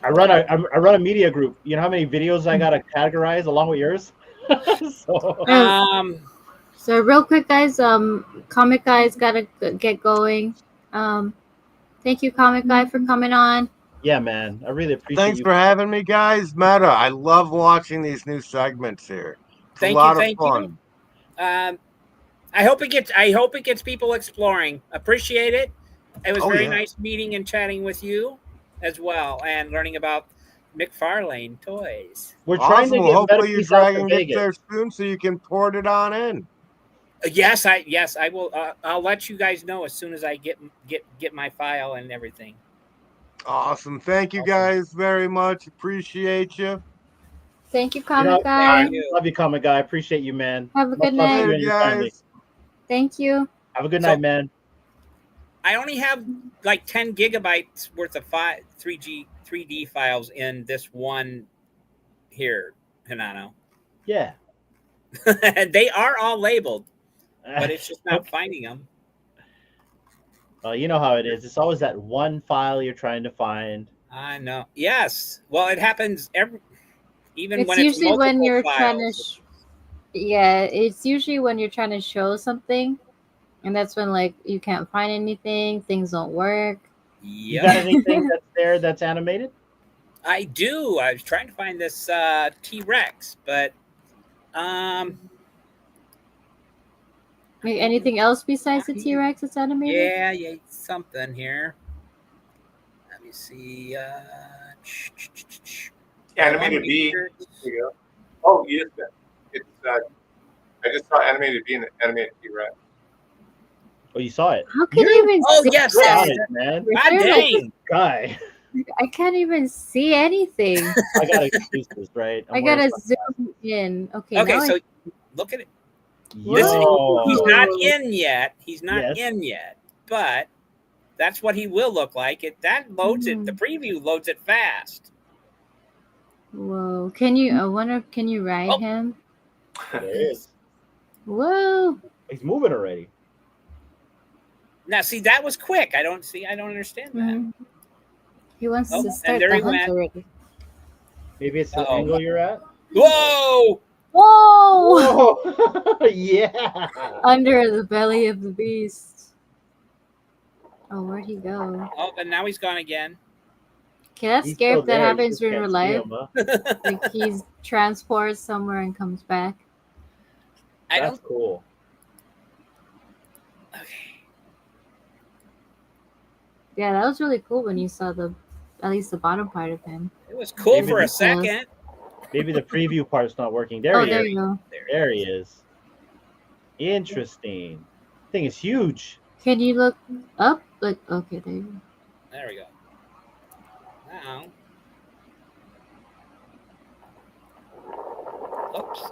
I run a media group. You know how many videos I gotta categorize along with yours? So real quick, guys. Comic Guy's gotta get going. Thank you, Comic Guy, for coming on. Yeah, man. I really appreciate Thanks for having me, guys. Meta, I love watching these new segments here. It's a lot of fun. I hope it gets people exploring. Appreciate it. It was very nice meeting and chatting with you as well, and learning about McFarlane Toys. We're trying to get hopefully your Metabeast out to dragon gets Vegas. there soon so you can port it on in. Yes, I will. I'll let you guys know as soon as I get my file and everything. Awesome. Thank you guys very much. Appreciate you. Thank you, Comic Guy. Love you, Comic Guy. Appreciate you, man. Have a good night. You and your family. Thank you. Have a good night, man. I only have like 10 gigabytes worth of 3D files in this one here, Hinano. Yeah. They are all labeled, but it's just not finding them. Well, you know how it is. It's always that one file you're trying to find. I know. Yes. Well, it happens even It's when it's usually when you're files. trying to. It's usually when you're trying to show something, and that's when like you can't find anything. Things don't work. You got anything that's there that's animated? I do. I was trying to find this T-Rex, but Anything else besides the T-Rex that's animated? Yeah, something here. Let me see. Animated bee. Oh, yes, it's. I just saw animated bee and animated T-Rex. Oh, you saw it. How can you even Oh see yes, Got yes. it, man. Is God there, like, dang. Guy. I can't even see anything. I gotta excuse this, right? I gotta zoom in. Okay, Okay, now so look at it. Yo. He's not in yet. He's not Yes. in yet, but that's what he will look like. That loads it. The Mhm. preview loads it fast. Whoa! Can you? I wonder. Can you ride Oh. him? There it is. Whoa! He's moving already. Now, see, that was quick. I don't understand that. Mhm. He wants Oh, to and start there the he hunt went. already. Maybe it's the Uh-oh. angle you're at. Whoa! Whoa! Whoa! Yeah. Under the belly of the beast. Oh, where'd he go? Oh, and now he's gone again. Okay, that's He's scary still if that there, you happens just in can't real see life. him, huh? Like he's transported somewhere and comes back. I That's don't. cool. Okay. Yeah, that was really cool when you saw at least the bottom part of him. It was cool Maybe for a the- second. Maybe the preview part's not working. There Oh, he there is. you go. There he is. Interesting. Thing is huge. Can you look up? Like, okay, there you go. There we go. Now. Oops.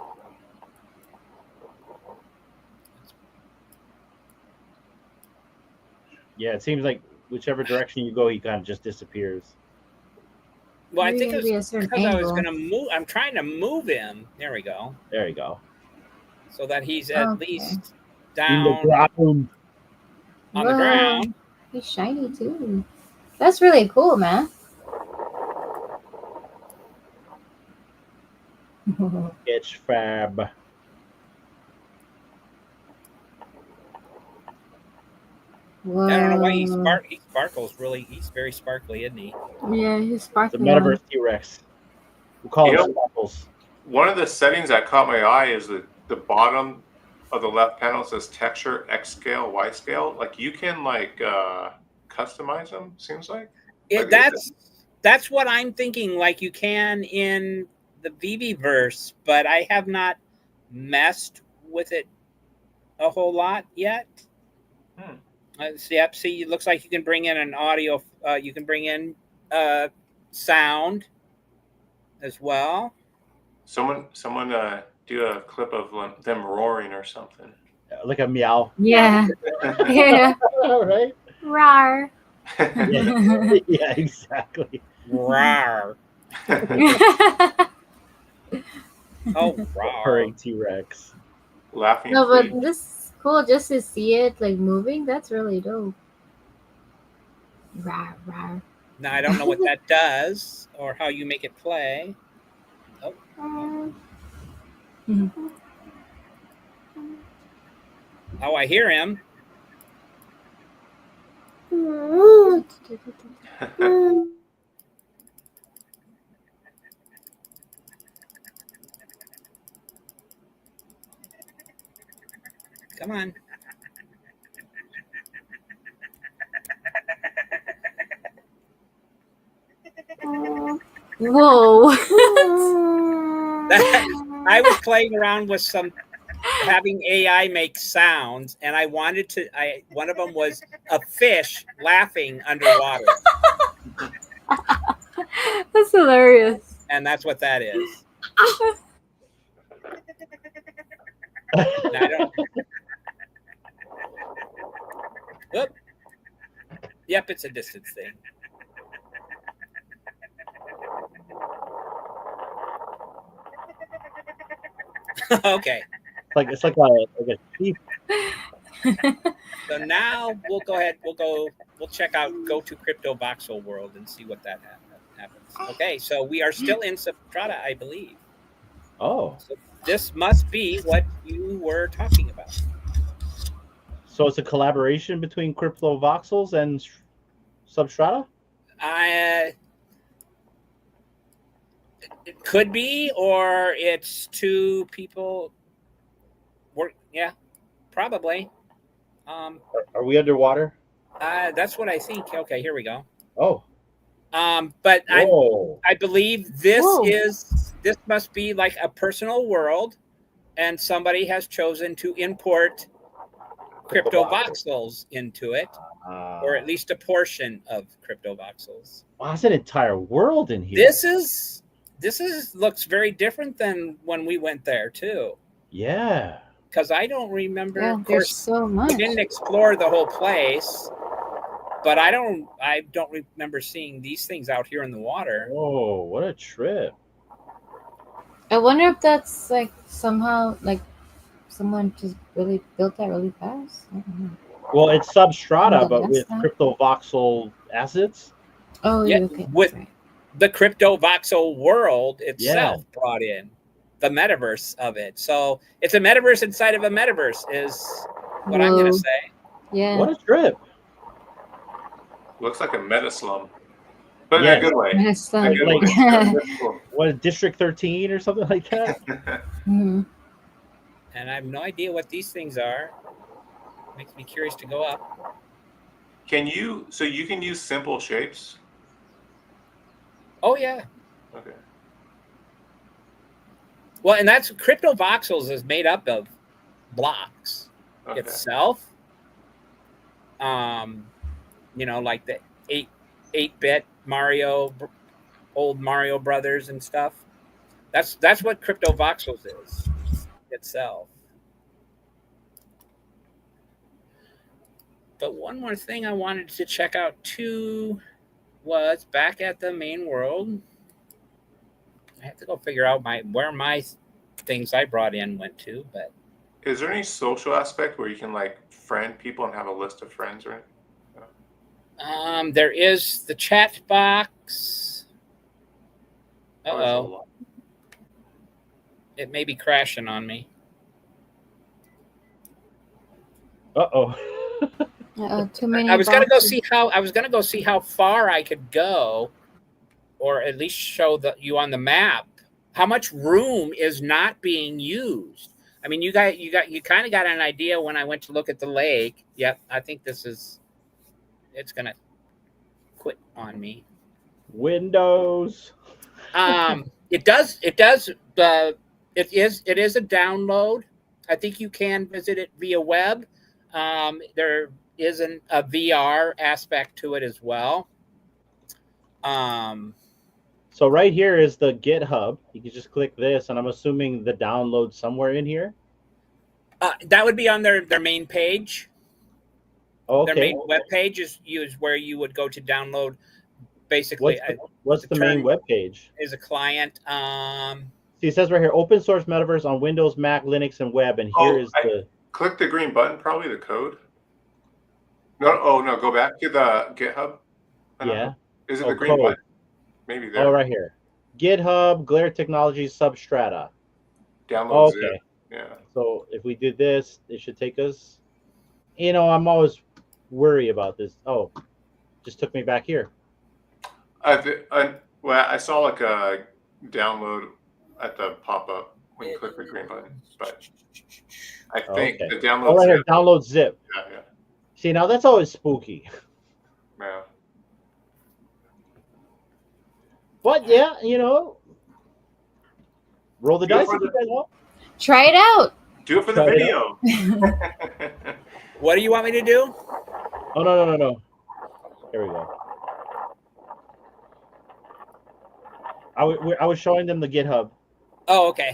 Yeah, it seems like whichever direction you go, he kind of just disappears. Well, I Maybe think it it'll be a was certain because I was angle. going to move. I'm trying to move him. There we go. There you go. So that he's at Okay. least In down the ground. on the Whoa. ground. He's shiny too. That's really cool, man. It's fab. Whoa. I don't know why he sparkles really. He's very sparkly, isn't he? Yeah, he's The sparkling. Metaverse T-Rex. We'll call You him know- Sparkles. One of the settings that caught my eye is the bottom of the left panel says texture X scale, Y scale. Like you can customize them. Seems like. That's what I'm thinking. Like you can in the VBverse, but I have not messed with it a whole lot yet. Yep. See, it looks like you can bring in an audio. You can bring in sound as well. Someone do a clip of them roaring or something. Like a meow. Yeah. Yeah. Right? Rar. Yeah. Yeah, exactly. Rawr. Oh, rawr. Purring T-Rex. Laughing. No, but free. this is cool just to see it like moving. That's really dope. Rar, rar. Now I don't know what that does or how you make it play. Oh, I hear him. Come on. Whoa. I was playing around with having AI make sounds, and I wanted to. One of them was a fish laughing underwater, That's hilarious. and that's what that is. Now, I don't. Oop. Yep, it's a distance thing. Okay. It's like a sheep. So now we'll go ahead. We'll check out. Go to Crypto Voxel World and see what that happens. Okay, so we are still in Substrata, I believe. Oh. So this must be what you were talking about. So it's a collaboration between Crypto Voxels and Substrata? It could be, or it's two people. Yeah, probably. Are we underwater? That's what I think. Okay, here we go. Oh. But Whoa. I believe this Whoa. must be like a personal world, and somebody has chosen to import crypto voxels into it, or at Uh, least a portion of crypto voxels. wow, that's an entire world in here. This is looks very different than when we went there too. Yeah. Because I don't remember. Yeah, Of there's course, so we much. didn't explore the whole place, but I don't remember seeing these things out here in the water. Whoa, what a trip. I wonder if that's like somehow like someone just really built that really fast. I don't know. Well, it's Substrata, The but last with time? crypto voxel assets. Oh, Yeah, yeah, okay. with- Right. The crypto voxel world itself brought in the metaverse of it. So it's a metaverse inside of a metaverse is what I'm going Whoa. to say. Yeah. What a trip. Looks like a meta slum, but Yes. in a good way. It's In a good like- way. Yeah, that's cool. What, District 13 or something like that? Mhm. And I have no idea what these things are. Makes me curious to go up. So you can use simple shapes? Oh, yeah. Okay. Well, and that's crypto voxels is made up of blocks Okay. itself. Like the 8-bit Mario, old Mario Brothers and stuff. That's what crypto voxels is itself. But one more thing I wanted to check out too was back at the main world. I have to go figure out where my things I brought in went to, but Is there any social aspect where you can like friend people and have a list of friends or anything? there is the chat box. Or is it a Uh-oh. lot? It may be crashing on me. Uh-oh. Too many. I was gonna go boxes. see how far I could go, or at least show you on the map how much room is not being used. I mean, you kind of got an idea when I went to look at the lake. Yep, I think it's gonna quit on me. Windows. It is a download. I think you can visit it via web. There is a VR aspect to it as well. So right here is the GitHub. You can just click this, and I'm assuming the download somewhere in here. That would be on their main page. Oh, Their okay. main web page is where you would go to download. Basically, What's the main web page? is a client. See, it says right here, open source metaverse on Windows, Mac, Linux, and web. And here is the. Click the green button, probably the code. No, go back to the GitHub. Yeah. Is it Oh, the green code. button? Maybe there. Oh, right here. GitHub, Glare Technologies, Substrata. Download Okay. zip. Yeah. So if we did this, it should take us. I'm always worried about this. Oh, just took me back here. I saw like a download at the pop-up when you click the green button, but I think Okay. the download Oh, right here, zip. download zip. Yeah. See, now that's always spooky. Yeah. But yeah, roll the Do it dice for if you guys want. Try it out. Do it for the Try it video. What do you want me to do? Oh, no. Here we go. I was showing them the GitHub. Oh, okay.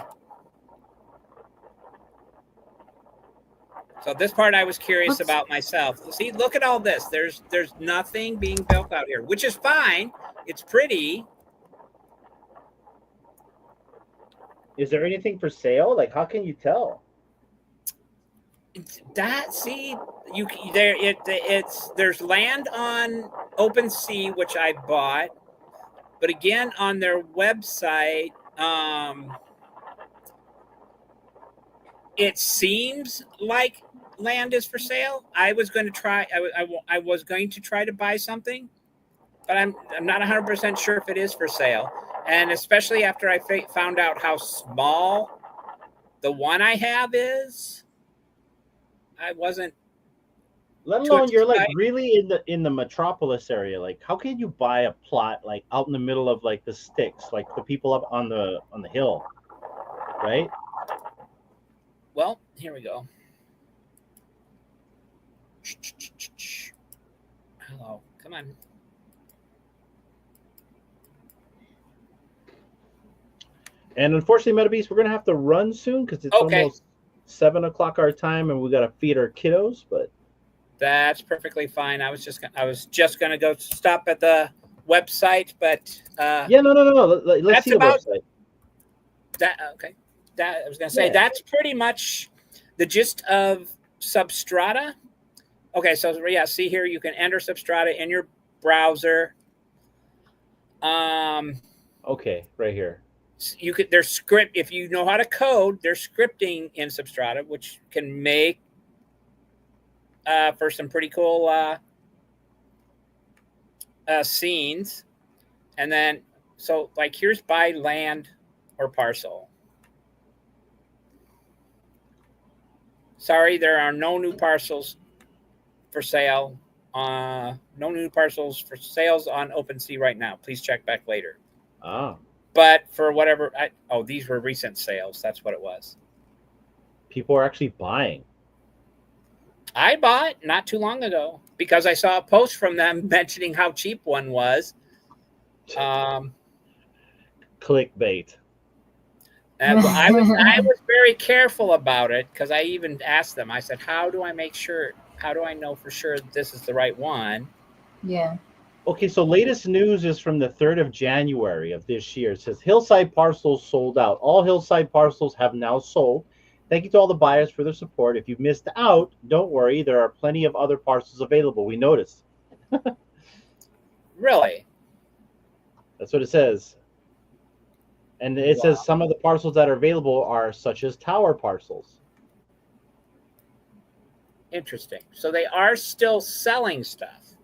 So this part I was curious about myself. See, look at all this. There's nothing being built out here, which is fine. It's pretty. Is there anything for sale? Like, how can you tell? There's land on OpenSea, which I bought, but again on their website, it seems like land is for sale. I was going to try. I was going to try to buy something, but I'm not 100% sure if it is for sale. And especially after I found out how small the one I have is, I wasn't. Let alone you're like really in the metropolis area. Like, how can you buy a plot like out in the middle of like the sticks, like the people up on the hill, right? Well, here we go. Hello, come on. And unfortunately, Metabeast, we're gonna have to run soon because it's Okay. almost 7 o'clock our time, and we gotta feed our kiddos. But That's perfectly fine. I was just gonna go stop at the website, but yeah, no. Let's That's see the about- website. that okay. That I was gonna say Yeah. that's pretty much the gist of Substrata. Okay, so yeah, see here you can enter Substrata in your browser. Okay, right here. You could there's script if you know how to code. There's scripting in Substrata, which can make for some pretty cool scenes. And then so like here's buy land or parcel. Sorry, there are no new parcels for sale. No new parcels for sales on OpenSea right now. Please check back later. Ah, But for whatever, these were recent sales. That's what it was. people are actually buying. I bought not too long ago because I saw a post from them mentioning how cheap one was. Clickbait. And I was very careful about it because I even asked them. I said, "How do I make sure? How do I know for sure this is the right one?" Yeah. Okay, so latest news is from the 3rd of January of this year. It says Hillside parcels sold out. All Hillside parcels have now sold. Thank you to all the buyers for their support. If you missed out, don't worry. There are plenty of other parcels available. We noticed. Really? That's what it says. And it Wow. says some of the parcels that are available are such as tower parcels. Interesting. So they are still selling stuff.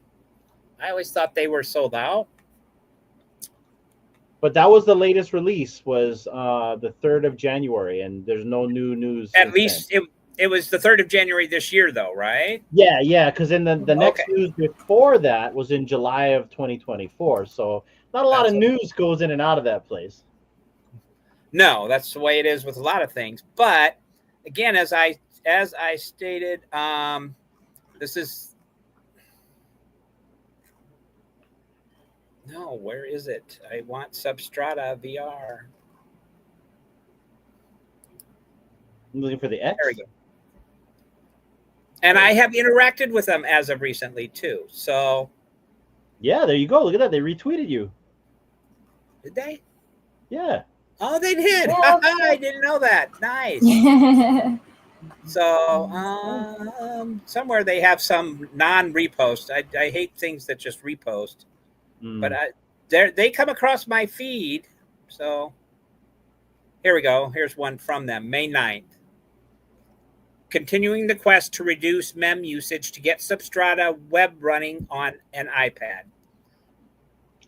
I always thought they were sold out. But that was the latest release, was the 3rd of January, and there's no new news. At least it was the 3rd of January this year, though, right? Yeah, because then the next Okay. news before that was in July of 2024. So not a lot of news goes in and out of that place. No, that's the way it is with a lot of things. But again, as I stated, this is no. Where is it? I want SubstrataVR. I'm looking for the X. There we go. And I have interacted with them as of recently too. So Yeah, there you go. Look at that. They retweeted you. did they? Yeah. Oh, they did. Yeah. I didn't know that. Nice. So somewhere they have some non-repost. I hate things that just repost, but they come across my feed. So here we go. Here's one from them, May 9th. Continuing the quest to reduce mem usage to get Substrata web running on an iPad.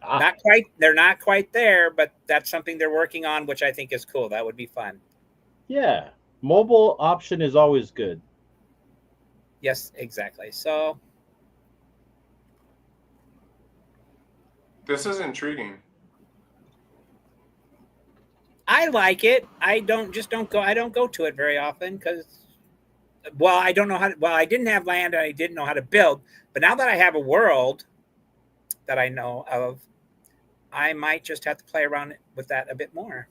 Not quite. They're not quite there, but that's something they're working on, which I think is cool. That would be fun. Yeah. Mobile option is always good. Yes, exactly. So This is intriguing. I like it. I don't go to it very often because, well, I don't know how to, well, I didn't have land and I didn't know how to build, but now that I have a world that I know of, I might just have to play around with that a bit more.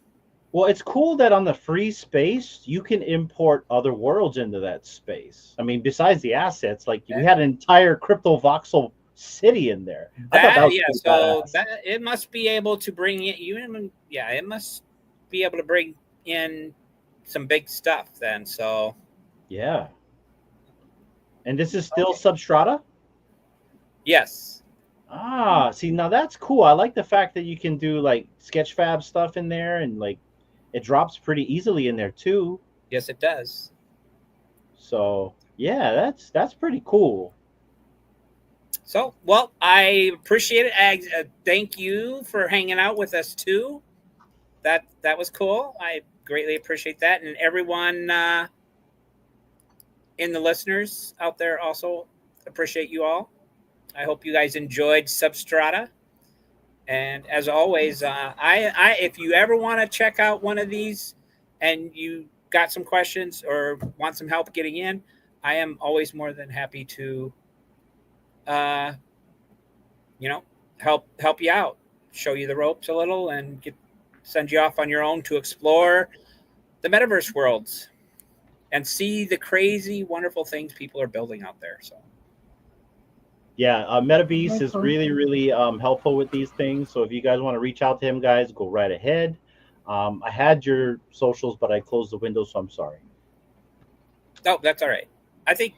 Well, it's cool that on the free space, you can import other worlds into that space. I mean, besides the assets, like we had an entire crypto voxel city in there. It must be able to bring in, it must be able to bring in some big stuff then. So yeah. And this is still Substrata? Yes. See, now that's cool. I like the fact that you can do like Sketchfab stuff in there, and like it drops pretty easily in there too. Yes, it does. So yeah, that's pretty cool. So, well, I appreciate it. Thank you for hanging out with us too. That was cool. I greatly appreciate that, and everyone in the listeners out there also appreciate you all. I hope you guys enjoyed Substrata. And as always, if you ever want to check out one of these and you got some questions or want some help getting in, I am always more than happy to, help you out, show you the ropes a little, and send you off on your own to explore the metaverse worlds and see the crazy, wonderful things people are building out there. So. Yeah, Metabeast Very is cool. really helpful with these things. So if you guys want to reach out to him, guys, go right ahead. I had your socials, but I closed the window, so I'm sorry. Oh, that's all right. I think.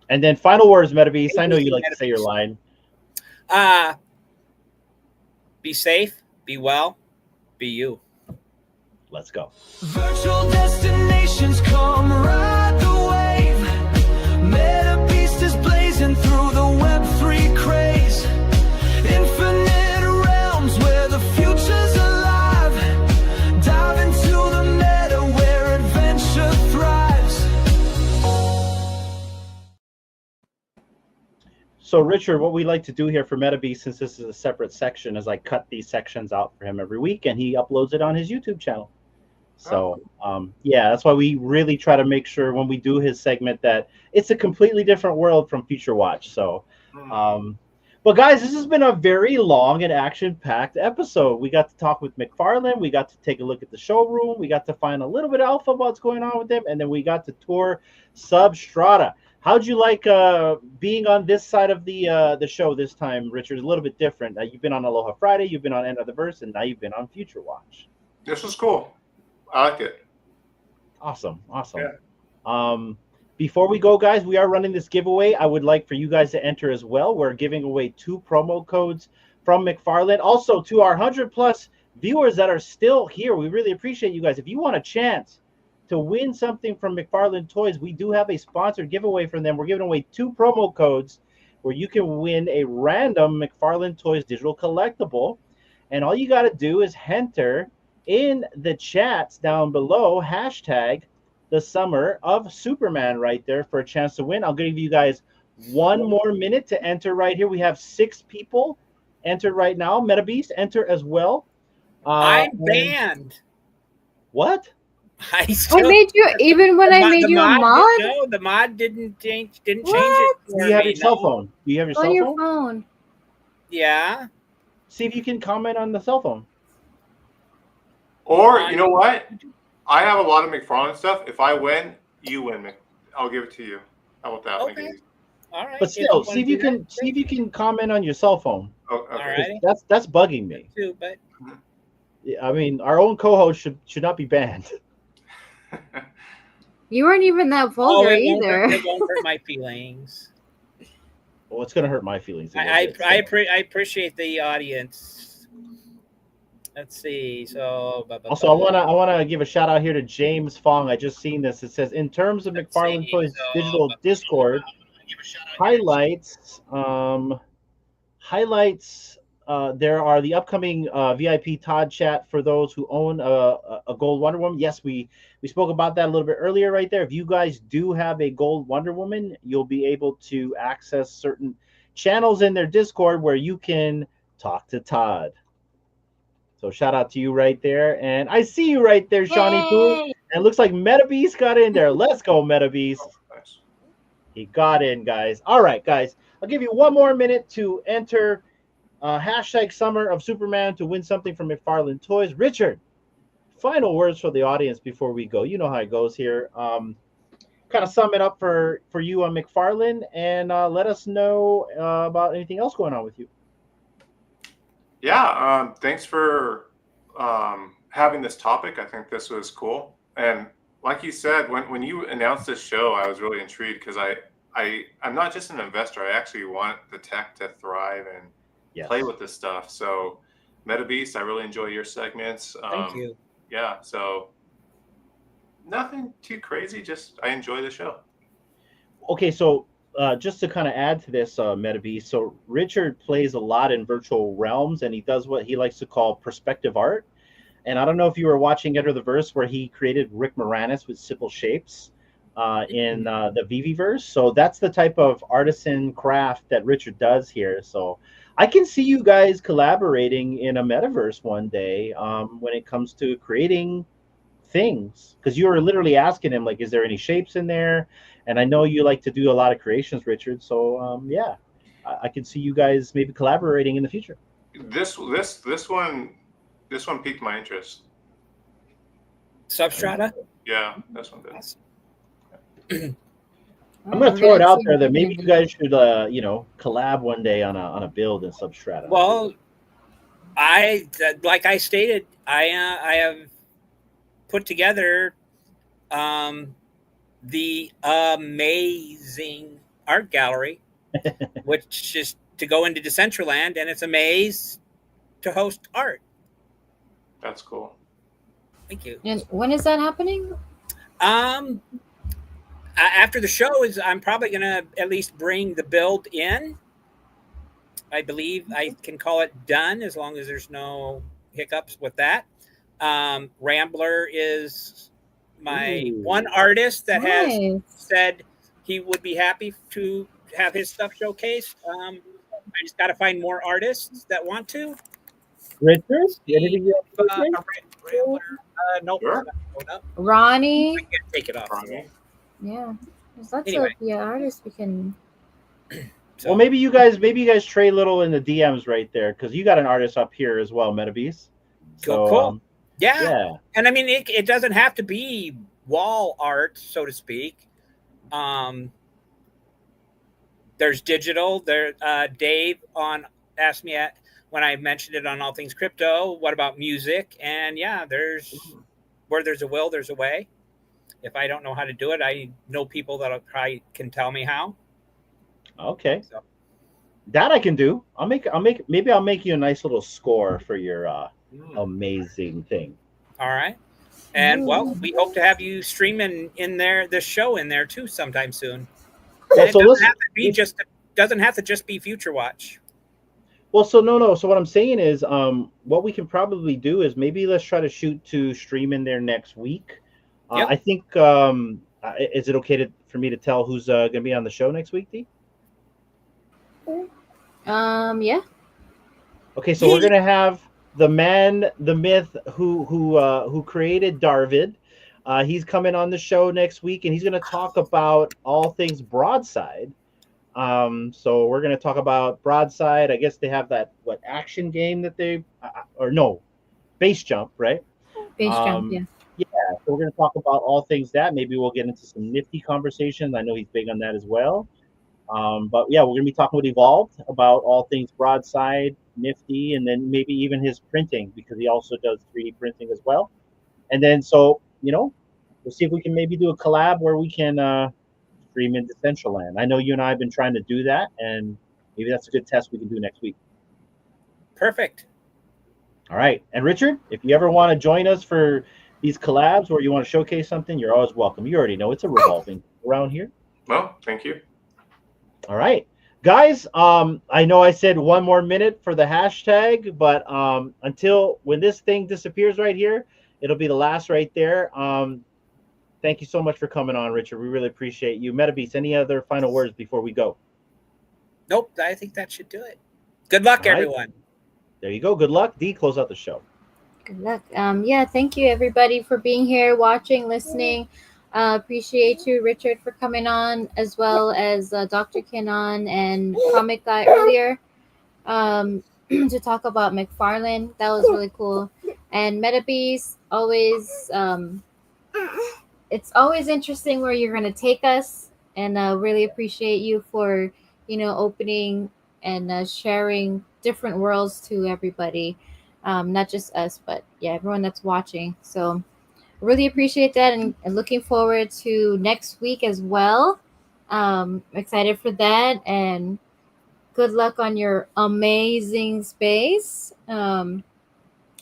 And then final words, Metabeast. I know you like to say your line. Be safe, be well, be you. Let's go. Virtual destinations come ride the wave. Metabeast is blazing through the Web3 craze. Infinite realms where the future's alive. Dive into the meta where adventure thrives. So, Richard, what we like to do here for Metabeast, since this is a separate section, is I cut these sections out for him every week, and he uploads it on his YouTube channel. So, yeah, that's why we really try to make sure when we do his segment that it's a completely different world from Future Watch. So, but guys, this has been a very long and action-packed episode. We got to talk with McFarlane. We got to take a look at the showroom. We got to find a little bit of alpha about what's going on with them, and then we got to tour Substrata. How'd you like being on this side of the show this time, Richard? A little bit different. You've been on Aloha Friday, you've been on End of the Verse, and now you've been on Future Watch. This was cool. I like it. Awesome. Yeah. Before we go, guys, we are running this giveaway. I would like for you guys to enter as well. We're giving away 2 promo codes from McFarlane. Also, to our 100+ viewers that are still here, we really appreciate you guys. If you want a chance to win something from McFarlane Toys, we do have a sponsored giveaway from them. We're giving away 2 promo codes where you can win a random McFarlane Toys Digital collectible. And all you got to do is enter in the chats down below, hashtag the summer of Superman right there for a chance to win. I'll give you guys 1 more minute to enter right here. We have 6 people enter right now. Metabeast, enter as well. I'm banned. What? I made you, even when I made you a mod? No, the mod didn't change it. Do you have your cell phone? Do you have your cell On your phone? phone. Yeah. See if you can comment on the cell phone. Or, you know what? I have a lot of McFarlane stuff. If I win, you win. I'll give it to you. How about that? Okay. All right. But still, see if you can comment on your cell phone. Oh, okay. All right. That's bugging me. Too, but I mean, our own co-host should not be banned. You weren't even that vulgar either. It won't hurt my feelings. Well, it's gonna hurt my feelings. I appreciate the audience. Let's see. So also, I wanna give a shout out here to James Fong. I just seen this. It says, in terms of McFarlane Toys Digital Discord highlights. There are the upcoming VIP Todd chat for those who own a gold Wonder Woman. Yes, we spoke about that a little bit earlier right there. If you guys do have a gold Wonder Woman, you'll be able to access certain channels in their Discord where you can talk to Todd. So shout out to you right there. And I see you right there, Shawnee Poo. And it looks like Metabeast got in there. Let's go, Metabeast. He got in, guys. All right, guys. I'll give you 1 more minute to enter hashtag Summer of Superman to win something from McFarlane Toys. Richard, final words for the audience before we go. You know how it goes here. Kind of sum it up for you on McFarlane, and let us know about anything else going on with you. Yeah, thanks for having this topic. I think this was cool. And like you said, when you announced this show, I was really intrigued because I'm not just an investor. I actually want the tech to thrive and play with this stuff. So Metabeast, I really enjoy your segments. Thank you. Yeah, so nothing too crazy. Just I enjoy the show. Okay, so just to kind of add to this, Metabeast, so Richard plays a lot in virtual realms, and he does what he likes to call perspective art. And I don't know if you were watching Enter the Verse, where he created Rick Moranis with simple shapes in the VV-verse. So that's the type of artisan craft that Richard does here. So I can see you guys collaborating in a metaverse one day when it comes to creating things, because you were literally asking him, like, is there any shapes in there? And I know you like to do a lot of creations, Richard. So yeah, I can see you guys maybe collaborating in the future. This one piqued my interest. Substrata. Yeah, this one did. I'm gonna throw it out there that maybe you guys should, collab one day on a build in Substrata. Well, like I stated, I have put together the amazing art gallery, which is to go into Decentraland, and it's a maze to host art. That's cool. Thank you. And when is that happening? After the show I'm probably gonna at least bring the build in. I believe I can call it done as long as there's no hiccups with that. Rambler is my one artist that has said he would be happy to have his stuff showcased. I just got to find more artists that want to. Richard, anything Rambler, nope. Sure. Ronnie. I can't take it off. Ronnie. Yeah, there's lots Anyway. of artists we can. So, well, maybe you guys trade little in the DMs right there, because you got an artist up here as well, Metabeast. So, cool. Yeah. Yeah. And I mean, it doesn't have to be wall art, so to speak. There's digital. Dave asked me when I mentioned it on All Things Crypto, what about music? And yeah, where there's a will, there's a way. If I don't know how to do it, I know people that probably can tell me how. Okay. So. That I can do. Maybe I'll make you a nice little score for your amazing thing. All right. And well, we hope to have you streaming in there, this show in there too, sometime soon. Well, And it doesn't have to just be Future Watch. Well, so no. So what I'm saying is, what we can probably do is maybe let's try to shoot to stream in there next week. Yep. I think, is it okay for me to tell who's going to be on the show next week, Dee? Yeah. Okay, so we're going to have the man, the myth, who created Darvid. He's coming on the show next week, and he's going to talk about all things Broadside. So we're going to talk about Broadside. I guess they have that action game that Base Jump, right? Base Jump, yeah. Yeah, so we're going to talk about all things that. Maybe we'll get into some nifty conversations. I know he's big on that as well. But yeah, we're going to be talking with Evolved about all things Broadside, nifty, and then maybe even his printing, because he also does 3D printing as well. And then, so, we'll see if we can maybe do a collab where we can stream into Decentraland. I know you and I have been trying to do that, and maybe that's a good test we can do next week. Perfect. All right. And Richard, if you ever want to join us for these collabs or you want to showcase something, you're always welcome. You already know it's a revolving around here. Well, thank you. All right, guys. I know I said one more minute for the hashtag, but until when this thing disappears right here, it'll be the last right there. Thank you so much for coming on, Richard. We really appreciate you. Metabeast, any other final words before we go? Nope, I think that should do it. Good luck, All right. everyone. There you go. Good luck. Dee, close out the show. Good luck. Yeah, thank you everybody for being here, watching, listening. Appreciate you, Richard, for coming on, as well as Dr. Kenan and Comic Guy earlier to talk about McFarlane. That was really cool. And Metabeast, always, it's always interesting where you're going to take us, and really appreciate you for, opening and sharing different worlds to everybody. Not just us, but yeah, everyone that's watching. So really appreciate that, and looking forward to next week as well. Excited for that, and good luck on your amazing space. Yeah,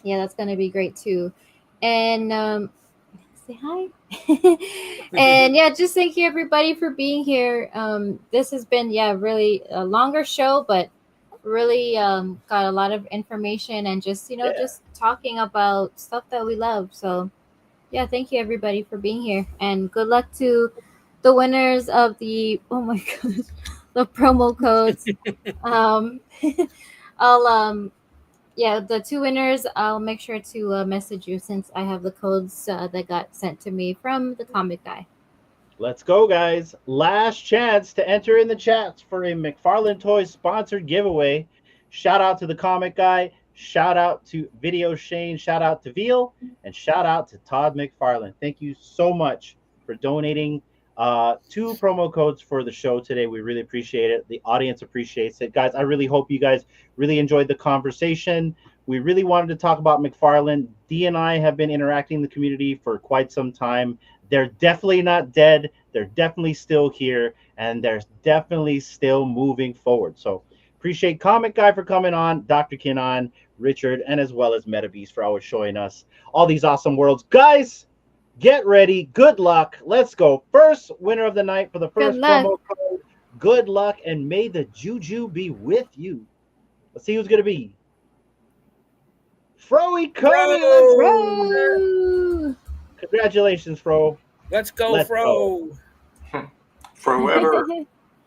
that's gonna be great too. And say hi. And yeah, just thank you everybody for being here. This has been really a longer show, but really got a lot of information, and just just talking about stuff that we love. So yeah, thank you everybody for being here, and good luck to the winners of the the promo codes. I'll yeah, the 2 winners, I'll make sure to message you since I have the codes that got sent to me from the comic guy. Let's go, guys. Last chance to enter in the chats for a McFarlane Toys sponsored giveaway. Shout out to the comic guy. Shout out to Video Shane. Shout out to Veal. And shout out to Todd McFarlane. Thank you so much for donating 2 promo codes for the show today. We really appreciate it. The audience appreciates it. Guys, I really hope you guys really enjoyed the conversation. We really wanted to talk about McFarlane. Dee and I have been interacting in the community for quite some time. They're definitely not dead. They're definitely still here, and they're definitely still moving forward. So appreciate Comic Guy for coming on, Dr. Kinan, Richard, and as well as Metabeast for always showing us all these awesome worlds. Guys, get ready. Good luck. Let's go. First winner of the night for the first promo code. Good luck, and may the juju be with you. Let's see who's going to be. Froey Cody. Let's go. Congratulations, Fro. Let's go, Fro. Forever.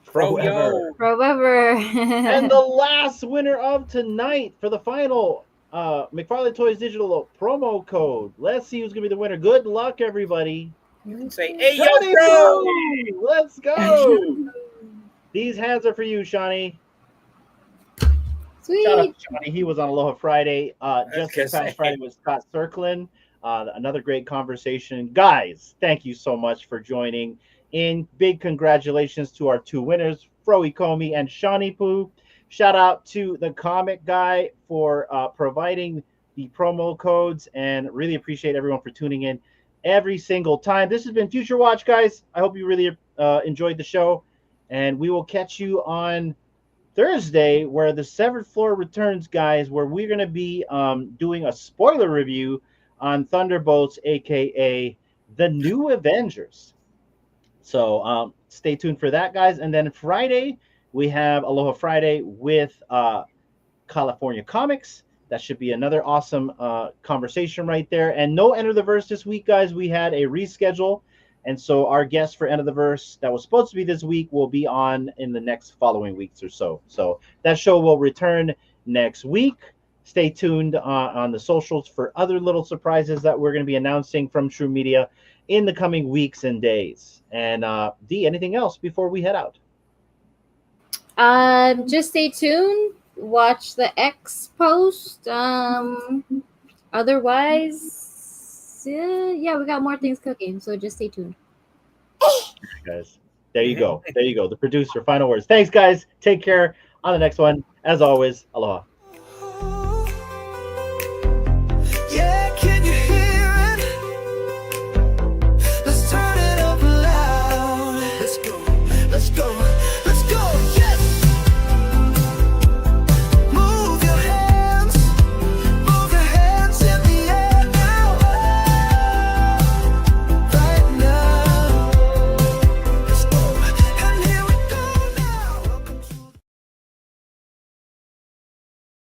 Fro-yo. Forever. And the last winner of tonight for the final McFarlane Toys Digital promo code. Let's see who's going to be the winner. Good luck, everybody. You can say, hey, Shawnee yo, Fro. Poo! Let's go. These hands are for you, Shawnee. Sweet. Shout out to Shawnee. He was on Aloha Friday. Just this gonna past say. Friday was Scott Circlin. Another great conversation. Guys, thank you so much for joining in. Big congratulations to our 2 winners, Froey Comey and Shawnee Poo. Shout out to the comic guy for providing the promo codes, and really appreciate everyone for tuning in every single time. This has been Future Watch, guys. I hope you really enjoyed the show, and we will catch you on Thursday, where the Severed Floor returns, guys, where we're going to be doing a spoiler review on Thunderbolts, aka the New Avengers. So stay tuned for that, guys. And then Friday, we have Aloha Friday with California Comics. That should be another awesome conversation right there. And no Enter the Verse this week, guys. We had a reschedule. And so our guest for Enter the Verse that was supposed to be this week will be on in the next following weeks or so. So that show will return next week. Stay tuned on the socials for other little surprises that we're going to be announcing from True Media in the coming weeks and days. And Dee, anything else before we head out? Just stay tuned. Watch the X post. Otherwise, yeah, we got more things cooking. So just stay tuned. Guys, there you go. There you go. The producer, final words. Thanks, guys. Take care. On the next one, as always, aloha.